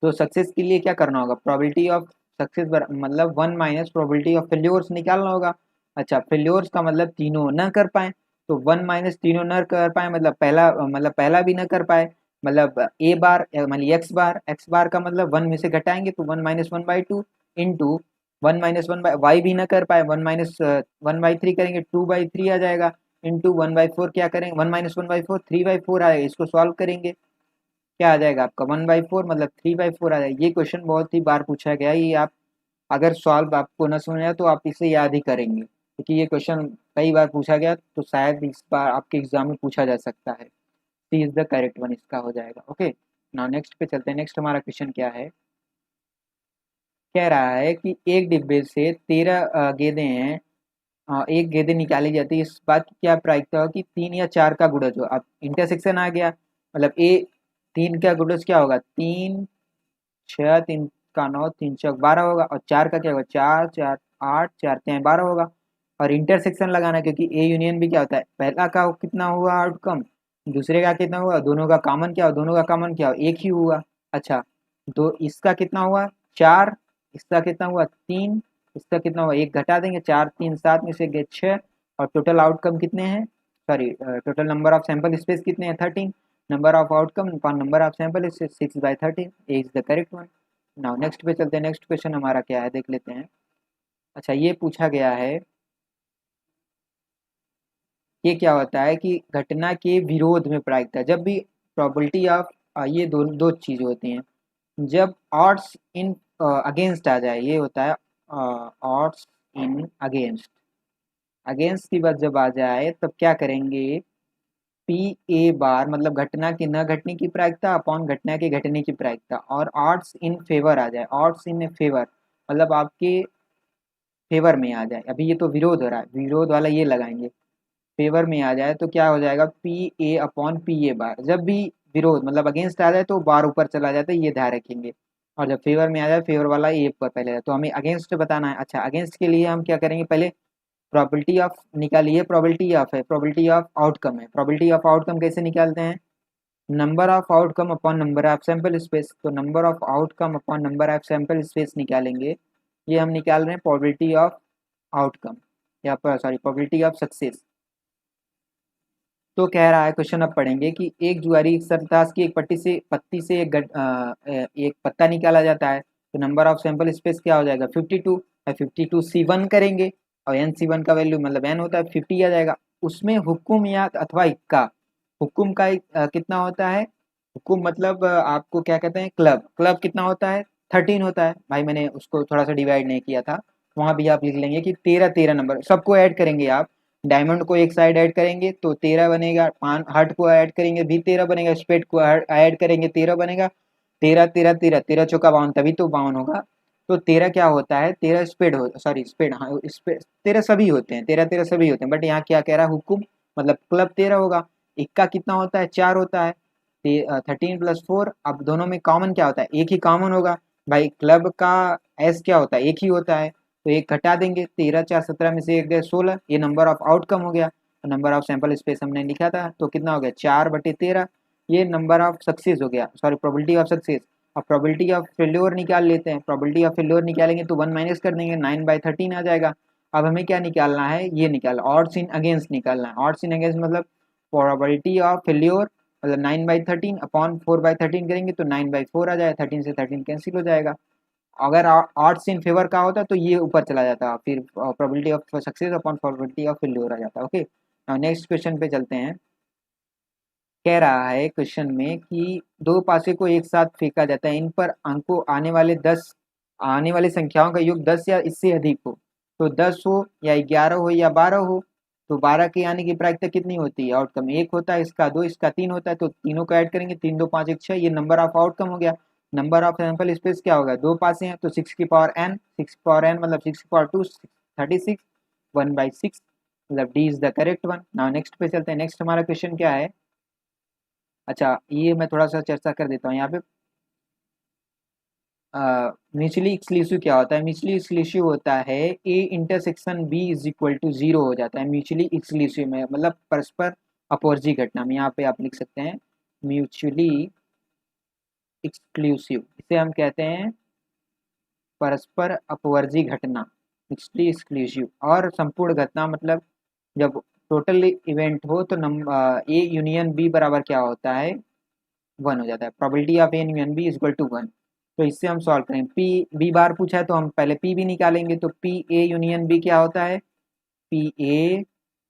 तो सक्सेस के लिए क्या करना होगा, प्रोबेबिलिटी ऑफ सक्सेस मतलब 1 माइनस प्रोबेबिलिटी ऑफ फेल्योर्स निकालना होगा। अच्छा, फेल्योर्स का मतलब तीनों न कर पाए, तो 1 माइनस तीनों न कर पाए मतलब पहला भी न कर पाए, मतलब ए बार मतलब एक्स बार का मतलब 1 में से घटाएंगे तो 1 माइनस 1/2, इंटू 1 - 1 वाई भी ना कर पाए 1 - 1/3 करेंगे 2/3 आ जाएगा, इंटू 1/4 क्या करेंगे 1 - 1/4 3/4 आएगा, इसको सॉल्व करेंगे क्या आ जाएगा आपका 1/4 मतलब 3/4 आ जाएगा। ये क्वेश्चन बहुत ही बार पूछा गया है, ये आप अगर सॉल्व आपको न समझ आया तो आप इसे याद ही करेंगे, क्योंकि ये क्वेश्चन कई बार पूछा गया, तो शायद इस बार आपके एग्जाम में पूछा जा सकता है। सी इज द करेक्ट वन इसका हो जाएगा। ओके, नाउ नेक्स्ट पे चलते हैं। नेक्स्ट हमारा क्वेश्चन क्या है, कह रहा है कि एक डिब्बे से 13 गेंदें हैं, एक गेंदें निकाली जाती है, इस बात की क्या प्रायिकता हो कि 3 या 4 का गुणज हो। अब इंटरसेक्शन आ गया, मतलब ए 3 का गुणज क्या होगा 3 6 3 का 9 3 चौक 12 होगा, और 4 का क्या होगा 4 4 8 4 3 12 होगा। और इंटरसेक्शन लगाना, क्योंकि ए यूनियन भी क्या होता है, पहला का कितना हुआ आउटकम, दूसरे का कितना हुआ, दोनों का कॉमन क्या हो, दोनों का कॉमन क्या हो एक ही हुआ। अच्छा, तो इसका कितना हुआ 4, इसका कितना हुआ 3, इसका कितना हुआ 1 घटा देंगे 4 3 7 में से गए 6, और टोटल आउटकम कितने हैं, sorry total number of sample space कितने हैं 13, number of outcome upon number of sample is 6/13, A is the correct one. Now next पे चलते हैं। नेक्स्ट क्वेश्चन हमारा क्या है देख लेते हैं। अच्छा, ये पूछा गया है, ये क्या होता है कि घटना के विरोध में प्रायिकता, जब भी प्रोबेबिलिटी ऑफ, ये दो दो चीज़ें होती हैं, जब ऑड्स इन अगेंस्ट आ जाए, ये होता है ऑड्स इन अगेंस्ट, अगेंस्ट की बात जब आ जाए तब क्या करेंगे, पी ए बार मतलब घटना की न घटने की प्रायिकता अपॉन घटना के घटने की प्रायिकता, और ऑड्स इन फेवर आ जाए, ऑड्स इन फेवर मतलब आपके फेवर में आ जाए, अभी ये तो विरोध हो रहा है, विरोध वाला ये लगाएंगे, फेवर में आ जाए तो क्या हो जाएगा P A upon P A bar, जब भी विरोध मतलब अगेंस्ट आ जाए तो बार ऊपर चला जाता है, ये ध्यान रखेंगे, और जब फेवर में आ जाए फेवर वाला ए पर पहले जाए, तो हमें अगेंस्ट बताना है। अच्छा, अगेंस्ट के लिए हम क्या करेंगे, पहले प्रोबेबिलिटी ऑफ निकालिए, प्रोबेबिलिटी ऑफ है, प्रोबेबिलिटी ऑफ आउटकम है, प्रोबेबिलिटी ऑफ आउटकम कैसे निकालते हैं, number of outcome upon number of sample space, तो number of outcome upon number of sample space निकालेंगे, ये हम निकाल रहे हैं प्रोबेबिलिटी ऑफ आउटकम, या पर सॉरी प्रोबेबिलिटी ऑफ सक्सेस। तो कह रहा है क्वेश्चन अब पढ़ेंगे कि एक जुआरी सरताश की एक पत्ती से एक पत्ता निकाला जाता है, तो नंबर ऑफ सैंपल स्पेस क्या हो जाएगा 52, 52C1 करेंगे, और NC1 का वैल्यू मतलब n होता है 50 आ जाएगा। उसमें हुक्म या अथवा इक्का, हुक्म का कितना होता है, हुक्म मतलब आपको क्या कहते हैं क्लब, क्लब कितना होता है 13 होता है, भाई मैंने उसको थोड़ा सा डिवाइड नहीं किया था, वहाँ भी आप लिख लेंगे कि 13 नंबर सबको ऐड करेंगे आप, डायमंड को एक साइड ऐड करेंगे तो 13 बनेगा, पान हर्ट को ऐड करेंगे भी 13 बनेगा, स्पेड को ऐड करेंगे 13 बनेगा, 13 13 13 13 चौका 52 तभी तो 52 होगा। तो 13 क्या होता है 13 स्पेड हो, सॉरी स्पेड, हाँ स्पेड 13 सभी होते हैं, 13 13 सभी होते हैं, बट यहाँ क्या कह रहा है हुकुम मतलब क्लब 13 होगा। इक्का कितना होता है 4 होता है, 13 + 4, अब दोनों में कॉमन क्या होता है एक ही कॉमन होगा, भाई क्लब का एस क्या होता है एक ही होता है, तो एक घटा देंगे 13 4 17 में से एक गए 16, ये नंबर ऑफ आउटकम हो गया, नंबर ऑफ सैंपल स्पेस हमने लिखा था तो कितना हो गया 4/13, ये नंबर ऑफ सक्सेस हो गया, सॉरी प्रोबेबिलिटी ऑफ सक्सेस। अब प्रोबेबिलिटी ऑफ फेल्योर निकाल लेते हैं, प्रोबेबिलिटी ऑफ फेल्योर निकालेंगे तो 1 माइनस कर देंगे 9/13 आ जाएगा। अब हमें क्या निकालना है, ये निकालना ऑड्स इन अगेंस्ट निकालना है, ऑड्स इन अगेंस्ट मतलब प्रोबेबिलिटी ऑफ फेल्योर मतलब 9/13 अपॉन 4/13 करेंगे तो 9/4 आ जाएगा, 13 से 13 कैंसिल हो जाएगा। अगर ऑड्स इन फेवर का होता तो ये ऊपर चला जाता, फिर probability of success upon probability of failure आ जाता। ओके, नेक्स्ट क्वेश्चन पे चलते हैं। कह रहा है क्वेश्चन में कि दो पासे को एक साथ फेंका जाता है, इन पर अंकों आने वाली संख्याओं का योग 10 या इससे अधिक हो, तो 10 हो या 11 हो या 12 हो, तो 12 के आने की प्रायिकता कितनी होती है, आउटकम 1 होता है, इसका 2 इसका 3 होता है, तो तीनों को ऐड करेंगे 3 2 5 1 6, ये नंबर ऑफ आउटकम हो गया। नंबर ऑफ सैंपल स्पेस क्या होगा, दो पासे हैं तो 6 की पावर n, 6 की पावर n मतलब 6 की पावर 2 36, 1/6 मतलब D is the correct one. Now next पे चलते हैं। नेक्स्ट हमारा क्वेश्चन क्या है, अच्छा ये मैं थोड़ा सा चर्चा कर देता हूँ यहाँ पे। म्यूचुअली एक्सक्लूसिव क्या होता है, म्यूचुअली एक्सक्लूसिव होता है A intersection B is equal to 0 हो जाता है म्यूचुअली एक्सक्लूसिव में, मतलब परस्पर अपोजिट घटना में, यहाँ पे आप लिख सकते हैं म्यूचुअली एक्सक्लूसिव, इसे हम कहते हैं परस्पर अपवर्जी घटना म्यूचुअली एक्सक्लूसिव। और संपूर्ण घटना मतलब जब टोटल इवेंट हो तो ए यूनियन बी बराबर क्या होता है 1 हो जाता है, probability of A union B is equal to 1। तो इससे हम सॉल्व करें। पी बी बार पूछा है तो हम पहले पी भी निकालेंगे, तो पी ए यूनियन बी क्या होता है, P A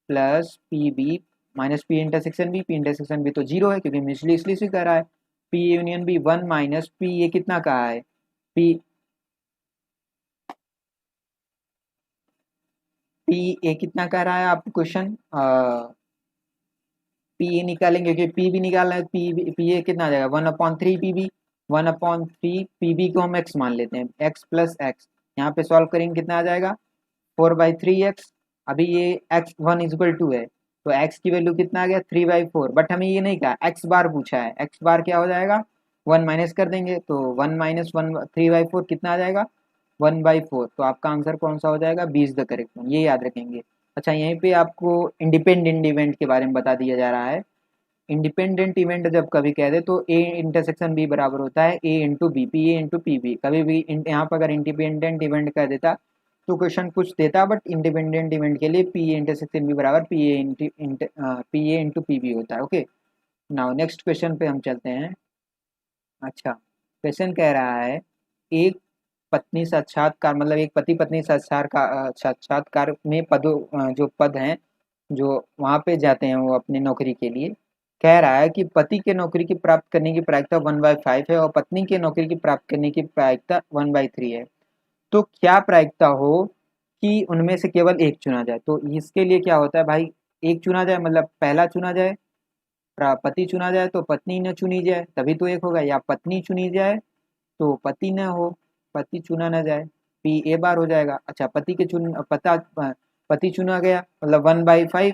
plus P B minus P intersection B तो जीरो है क्योंकि मिसली इसलिए से कर रहा है। P A union B one minus P A कितना कहा है, पी पी ए कितना कह रहा है आपको क्वेश्चन, पी ए निकालेंगे क्योंकि पी भी निकालना है, पी ए कितना आ जाएगा 1/3 पी बी, 1/3 पी बी को हम एक्स मान लेते हैं, एक्स प्लस एक्स, यहाँ पे सॉल्व करेंगे कितना आ जाएगा 4/3 एक्स। अभी ये एक्स वन इजक्वल टू है तो एक्स की वैल्यू कितना आ गया 3/4, बट हमें ये नहीं कहा, एक्स बार पूछा है, एक्स बार क्या हो जाएगा 1 माइनस कर देंगे तो 1 माइनस 3/4 कितना आ जाएगा 1/4, तो आपका आंसर कौन सा हो जाएगा, B is the correct one, ये याद रखेंगे। अच्छा यहीं पे आपको इंडिपेंडेंट इवेंट के बारे में बता दिया जा रहा है। इंडिपेंडेंट इवेंट जब कभी कह दे तो ए इंटरसेक्शन बी बराबर होता है A into B, P A into P B, कभी भी यहाँ पर अगर इंडिपेंडेंट इवेंट कह देता तो क्वेश्चन कुछ देता, बट इंडिपेंडेंट इवेंट के लिए पी ए इंटरसेक्शन बी बराबर P A into P B होता है। ओके, नाउ नेक्स्ट क्वेश्चन पे हम चलते हैं। अच्छा क्वेश्चन कह रहा है एक पत्नी साक्षात्कार, मतलब एक पति पत्नी साक्षात्कार में जो पद हैं जो वहाँ पे जाते हैं वो अपनी नौकरी के लिए, कह रहा है कि पति के नौकरी की प्राप्त करने की प्रायिकता 1/5 है और पत्नी के नौकरी की प्राप्त करने की प्रायिकता 1/3 है। तो क्या प्रायिकता हो कि उनमें से केवल एक चुना जाए, तो इसके लिए क्या होता है भाई, एक चुना जाए मतलब पहला चुना जाए, पति चुना जाए तो पत्नी न चुनी जाए तभी तो एक होगा, या पत्नी चुनी जाए तो पति न हो, पति चुना न जाए, पी ए बार हो जाएगा। अच्छा पति चुना गया मतलब 1/5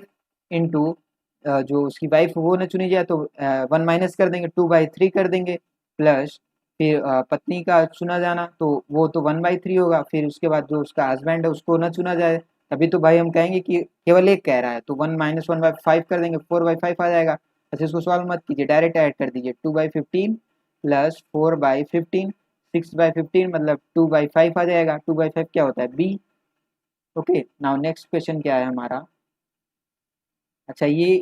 इंटू जो उसकी वाइफ वो न चुनी जाए तो 1 माइनस कर देंगे 2/3 कर देंगे, प्लस फिर पत्नी का चुना जाना तो वो तो 1/3 होगा, फिर उसके बाद जो उसका हस्बैंड है उसको न चुना जाए तभी तो भाई हम कहेंगे कि केवल एक कह रहा है, तो 1 माइनस 1/5 कर देंगे 4/5 आ जाएगा। अच्छा इसको सॉल्व मत कीजिए, डायरेक्ट ऐड कर दीजिए 2/15 प्लस 4/15, 6/15 मतलब 2/5 आ जाएगा, 2/5 क्या होता है B. Okay now next question क्या है हमारा। अच्छा ये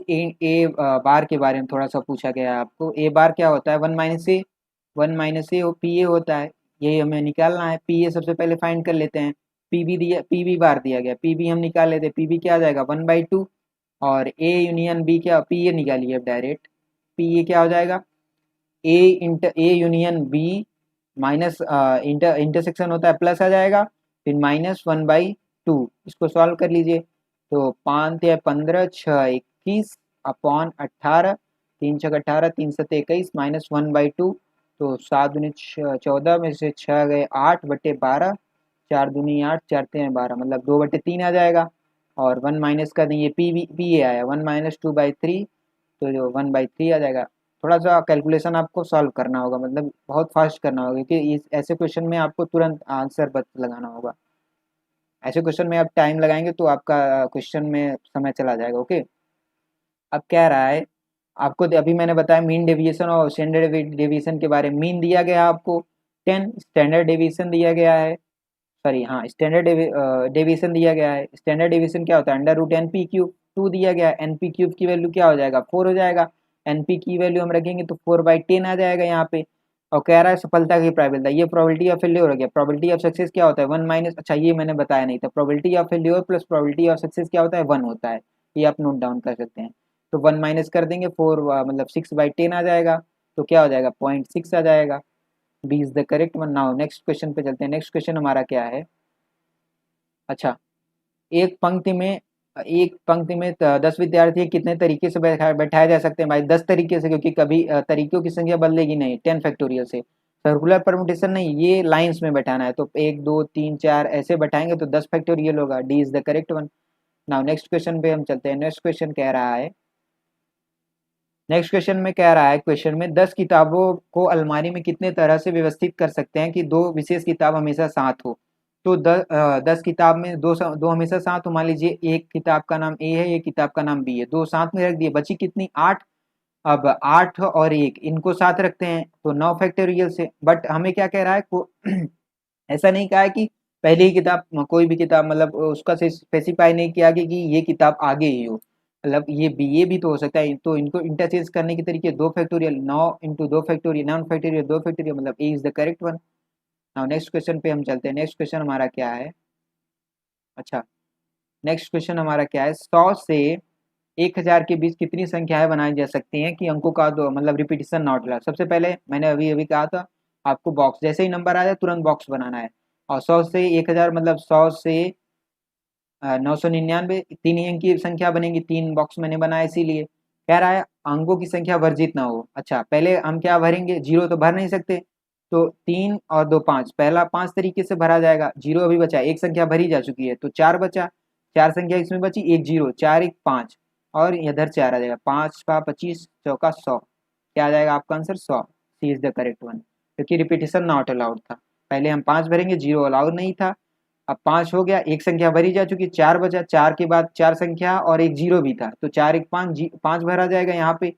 ए बार के बारे में थोड़ा सा पूछा गया है आपको, ए बार क्या होता है 1 - ए पी ए होता है, यही हमें निकालना है। पी ए सबसे पहले फाइंड कर लेते हैं, पी बी बार दिया गया, पी बी हम निकाल लेते हैं, पी बी क्या आ जाएगा 1/2, और ए यूनियन बी क्या, पी ए निकालिए अब डायरेक्ट, पी ए क्या हो जाएगा A union B minus intersection होता है प्लस आ जाएगा, फिर -1/2, इसको सॉल्व कर लीजिए तो 5 या 15 6 21 अपॉन 18, 3 6 18 3 7 21 -1/2, तो 7 दूनी 14 में से 6 गए 8/12, 4 दूनी 8 4 3 12 मतलब 2/3 आ जाएगा, और 1 माइनस कर देंगे पी ए आया 1 - 2/3, तो जो 1/3 आ जाएगा। थोड़ा सा कैलकुलेशन आपको सॉल्व करना होगा, मतलब बहुत फास्ट करना होगा क्योंकि इस ऐसे क्वेश्चन में आपको तुरंत आंसर बत लगाना होगा, ऐसे क्वेश्चन में आप टाइम लगाएंगे तो आपका क्वेश्चन में समय चला जाएगा। ओके अब कह रहा है आपको, अभी मैंने बताया मीन डेविएशन और स्टैंडर्ड डेविएशन के बारे में, मीन दिया गया आपको 10, स्टैंडर्ड डेविएशन दिया गया है, सॉरी हाँ स्टैंडर्ड डेविएशन दिया गया है, स्टैंडर्ड डेविएशन क्या होता है √NP³ 2 दिया गया है, NP³ की वैल्यू क्या हो जाएगा 4 हो जाएगा, NP की वैल्यू हम रखेंगे तो 4/10 आ जाएगा यहाँ पे, और कह रहा है सफलता की प्रोबेबिलिटी, ये प्रोबेबिलिटी ऑफ फेल्योर हो गया, प्रोबेबिलिटी ऑफ सक्सेस क्या होता है 1 माइनस, अच्छा ये मैंने बताया नहीं था, probability of failure plus probability of success क्या होता है 1 होता है, ये आप नोट डाउन कर सकते हैं। तो 1 माइनस कर देंगे 4 मतलब 6/10 आ जाएगा, तो क्या हो जाएगा 0.6 आ जाएगा, B is the correct one. Now next question पे चलते हैं, नेक्स्ट क्वेश्चन हमारा क्या है। अच्छा एक पंक्ति में 10 विद्यार्थी कितने तरीके से बैठाए जा सकते हैं भाई, 10 तरीके से, क्योंकि कभी तरीकों की संख्या बदलेगी नहीं 10 फैक्टोरियल से, सर्कुलर परमुटेशन नहीं, ये लाइंस में बैठाना है, तो 1 2 3 4 ऐसे बैठाएंगे तो 10 फैक्टोरियल होगा, D is the correct one. Now next question पे हम चलते हैं, नेक्स्ट क्वेश्चन कह रहा है, नेक्स्ट क्वेश्चन में कह रहा है, क्वेश्चन में 10 किताबों को अलमारी में कितने तरह से व्यवस्थित कर सकते हैं कि दो विशेष किताब हमेशा साथ हो, तो 10 किताब में दो हमेशा साथ हो, मान लीजिए एक किताब का नाम ए है एक किताब का नाम बी है, दो साथ में रख दिए, बची कितनी 8, अब 8 और 1 इनको साथ रखते हैं तो 9 फैक्टोरियल से, बट हमें क्या कह रहा है ऐसा नहीं कहा है कि पहली ही किताब कोई भी किताब, मतलब उसका स्पेसिफाई नहीं किया कि ये किताब आगे ही हो, मतलब ये भी तो हो सकता है, तो इनको इंटरचेंज करने के तरीके 2 factorial 9 into 2 factorial 9 factorial 2 factorial मतलब A is the correct one. Now next question पे हम चलते हैं। नेक्स्ट क्वेश्चन हमारा क्या है? अच्छा, नेक्स्ट क्वेश्चन हमारा क्या है? 100 से 1000 के बीच कितनी संख्याएं बनाई जा सकती हैं कि अंकों का दो मतलब रिपीटिशन नॉट अलाउड। सबसे पहले मैंने अभी अभी कहा था आपको बॉक्स, जैसे ही नंबर आ जाए तुरंत बॉक्स बनाना है। और 100 से 1000 मतलब 100 से 999 तीन ही अंक की संख्या बनेगी। तीन बॉक्स मैंने बनाया इसीलिए। कह रहा है अंकों की संख्या वर्जित ना हो। अच्छा, पहले हम क्या भरेंगे? जीरो तो भर नहीं सकते, तो 3 और 2 5, पहला 5 तरीके से भरा जाएगा। जीरो अभी बचा, एक संख्या भरी जा चुकी है तो 4 बचा। 4 संख्या इसमें बची, एक जीरो, 4 एक 5 और इधर 4 आ जाएगा। 5 का 25, चौका 100। क्या आ जाएगा आपका answer? 100। C is the correct one, क्योंकि रिपीटिशन नॉट अलाउड था। पहले हम 5 भरेंगे, जीरो अलाउड नहीं था। अब 5 हो गया, एक संख्या भरी जा चुकी, 4 बचा। 4 के बाद 4 संख्या और एक जीरो भी था, तो 4 एक 5, 5 भरा जाएगा यहाँ पे।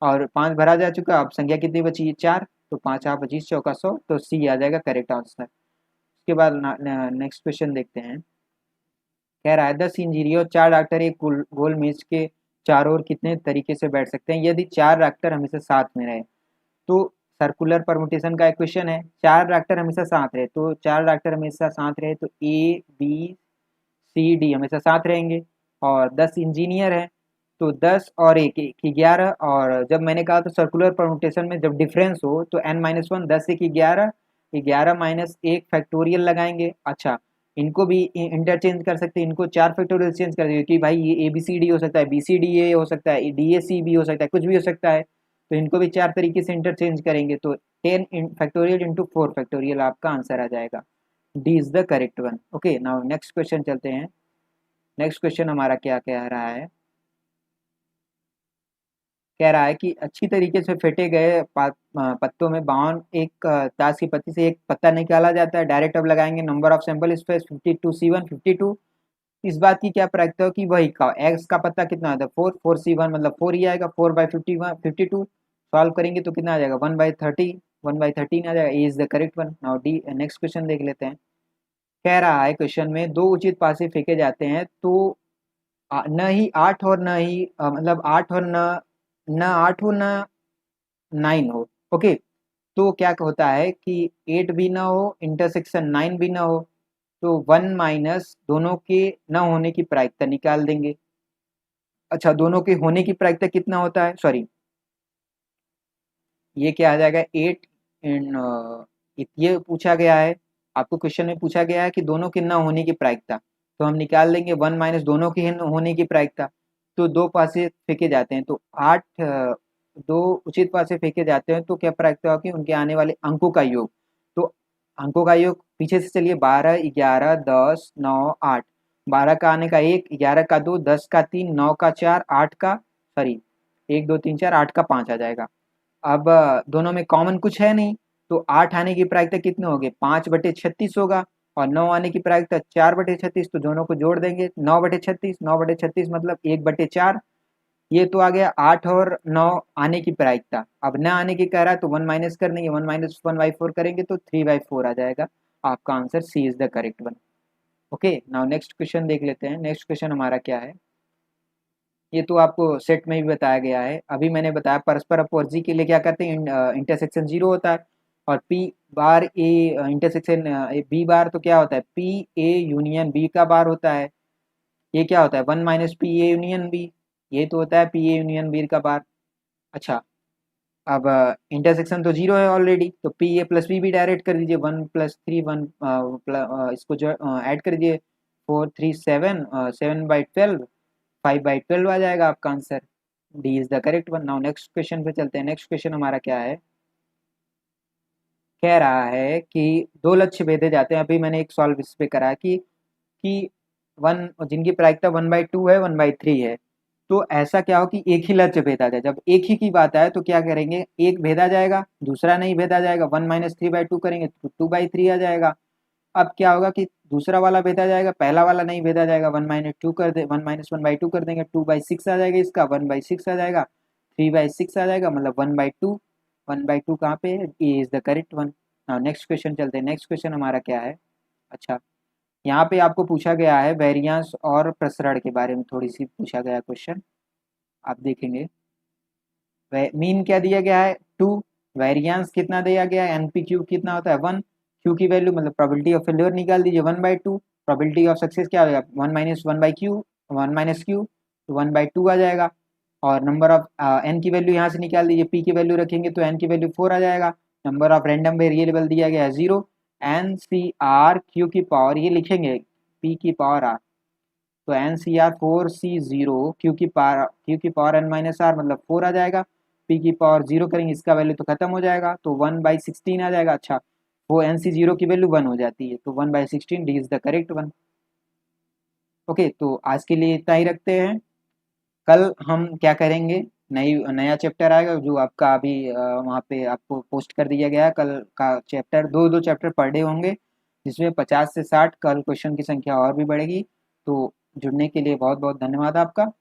और 5 भरा जा चुका, अब संख्या कितनी बची है? 4। तो 5 आ 25, चौका 100, तो सी आ जाएगा करेक्ट आंसर। उसके बाद नेक्स्ट क्वेश्चन देखते हैं। कह रहा है 10 इंजीनियर और 4 डॉक्टर एक गोल मेज के चारों ओर कितने तरीके से बैठ सकते हैं यदि 4 डॉक्टर हमेशा साथ में रहे? तो सर्कुलर परमुटेशन का इक्वेशन है, 4 डॉक्टर हमेशा साथ रहे, तो 4 डॉक्टर हमेशा साथ रहे तो ए बी सी डी हमेशा साथ रहेंगे। और 10 इंजीनियर हैं तो 10 और एक एक 11। और जब मैंने कहा तो सर्कुलर परमुटेशन में जब डिफरेंस हो तो n-1, 10 एक 11, 11 माइनस एक फैक्टोरियल लगाएंगे। अच्छा, इनको भी इंटरचेंज कर सकते हैं, इनको 4 फैक्टोरियल चेंज कर देंगे कि भाई ये ए बी सी डी हो सकता है, बी सी डी ए हो सकता है, डी ए सी भी हो सकता है, कुछ भी हो सकता है। तो इनको भी 4 तरीके से इंटरचेंज करेंगे तो 10 फैक्टोरियल इंटू 4 फैक्टोरियल आपका आंसर आ जाएगा। D is the correct one. Okay, now next question चलते हैं। नेक्स्ट क्वेश्चन हमारा क्या कह रहा है? कह रहा है कि अच्छी तरीके से फेंटे गए पत्तों में 52 एक ताश की पत्ती से एक पत्ता निकाला जाता है। डायरेक्ट अब लगाएंगे। Number of sample space 52 C1 52। इस बात की क्या प्रायिकता हो कि वही का एक्स का पत्ता कितना आता है? 4 4 C1 मतलब 4 ही आएगा। 4/51 52 सॉल्व करेंगे तो कितना आ जाएगा? 1/30 1/13 आ जाएगा। A is the correct one. Now the next question देख लेते हैं। कह रहा है क्वेश्चन में दो उचित पासे फेंके जाते हैं तो न ही 8 और न ही मतलब 8 और न न 8 हो न 9 हो। ओके, तो क्या होता है कि 8 भी ना हो, इंटरसेक्शन 9 भी ना हो, तो 1 माइनस दोनों के न होने की प्रायिकता निकाल देंगे। अच्छा, दोनों के होने की प्रायिकता कितना होता है? सॉरी, ये क्या आ जाएगा? 8 इन ये पूछा गया है आपको, क्वेश्चन में पूछा गया है कि दोनों के न होने की प्रायिकता, तो हम निकाल देंगे 1 माइनस दोनों के होने की प्रायिकता। तो दो पासे फेंके जाते हैं तो 8 दो उचित पासे फेंके जाते हैं तो क्या प्रायिकता होगी? उनके आने वाले अंकों का योग। तो अंकों का योग पीछे से चलिए, 12 11 10 9 8। 12 का आने का 1, 11 का 2, 10 का 3, 9 का 4, 8 का सॉरी 1 2 3 4, 8 का 5 आ जाएगा। अब दोनों में कॉमन कुछ है नहीं, तो 8 आने की प्रायिकता कितने होंगे? 5/36 होगा। और 9 आने की प्रायिकता 4/36, तो दोनों को जोड़ देंगे। 9/36, 9/36 मतलब 1/4। ये तो आ गया 8 और 9 आने की प्रायिकता। अब न आने की कह रहा है तो 1 माइनस कर देंगे। 1 माइनस 1/4 करेंगे तो 3/4 आ जाएगा। आपका answer C is the correct one. Okay, now next question देख लेते हैं। नेक्स्ट क्वेश्चन हमारा क्या है? ये तो आपको सेट में भी बताया गया है। अभी मैंने बताया परस्पर अपवर्जी के लिए क्या करते हैं? इंटरसेक्शन 0 होता है। और P bar A intersection B bar तो क्या होता है? पी ए यूनियन बी का बार होता है। ये क्या होता है? 1 minus P A union B. ये तो होता है पी ए यूनियन बी का बार। अच्छा, अब इंटरसेक्शन तो 0 है ऑलरेडी, तो पी ए प्लस बी भी डायरेक्ट कर दीजिए। 1+3 1 इसको जो ऐड कर दीजिए। 4 3 7 7/12 5/12 आ जाएगा आपका answer. D is the correct one. Now next question पे चलते हैं। नेक्स्ट क्वेश्चन हमारा क्या है? कह रहा है कि दो लक्ष्य भेदे जाते हैं। अभी मैंने एक सॉल्व इस पे करा कि वन जिनकी प्रायिकता 1/2 है, 1/3 है। तो ऐसा क्या हो कि एक ही लक्ष्य भेदा जाए। जब एक ही की बात आए तो क्या करेंगे? एक भेदा जाएगा, दूसरा नहीं भेदा जाएगा। 1 माइनस 3/2 करेंगे तो 2/3 आ जाएगा। अब क्या होगा कि दूसरा वाला भेदा जाएगा, पहला वाला नहीं भेदा जाएगा। 1 - 2 कर दे 1 - 1/2 कर देंगे, 2/6 आ जाएगा। इसका 1/6 आ जाएगा, 3/6 आ जाएगा, मतलब 1/2। 1/2 कहाँ पे है? A is the correct one. Now next question चलते हैं। नेक्स्ट क्वेश्चन हमारा क्या है? अच्छा, यहाँ पे आपको पूछा गया है वेरिएंस और प्रसरण के बारे में थोड़ी सी पूछा गया क्वेश्चन, आप देखेंगे। मीन क्या दिया गया है? 2। वेरिएंस कितना दिया गया है? एनपी क्यूब कितना होता है? 1। क्यू की वैल्यू मतलब प्रोबेबिलिटी ऑफ फेलियर निकाल दीजिए 1/2, प्रोबेबिलिटी ऑफ सक्सेस क्या हो जाएगा 1 - 1/q तो 1/2 आ जाएगा। और नंबर ऑफ एन की वैल्यू यहाँ से निकाल दीजिए, पी की वैल्यू रखेंगे तो एन की वैल्यू 4 आ जाएगा। नंबर ऑफ रैंडम वेरिएबल दिया गया है 0, एन सी आर क्यू की पावर ये लिखेंगे पी की पावर आर, तो N C R 4C0 Q की पावर n - r मतलब 4 आ जाएगा। पी की पावर 0 करेंगे इसका वैल्यू तो खत्म हो जाएगा तो 1/16 आ जाएगा। अच्छा वो NC0 की वैल्यू 1 हो जाती है तो 1/16 D is the correct one. Okay तो आज के लिए इतना ही रखते हैं। कल हम क्या करेंगे, नया चैप्टर आएगा जो आपका अभी वहाँ पे आपको पोस्ट कर दिया गया है। कल का चैप्टर दो चैप्टर पर डे होंगे जिसमें 50 से 60 कल क्वेश्चन की संख्या और भी बढ़ेगी। तो जुड़ने के लिए बहुत बहुत धन्यवाद आपका।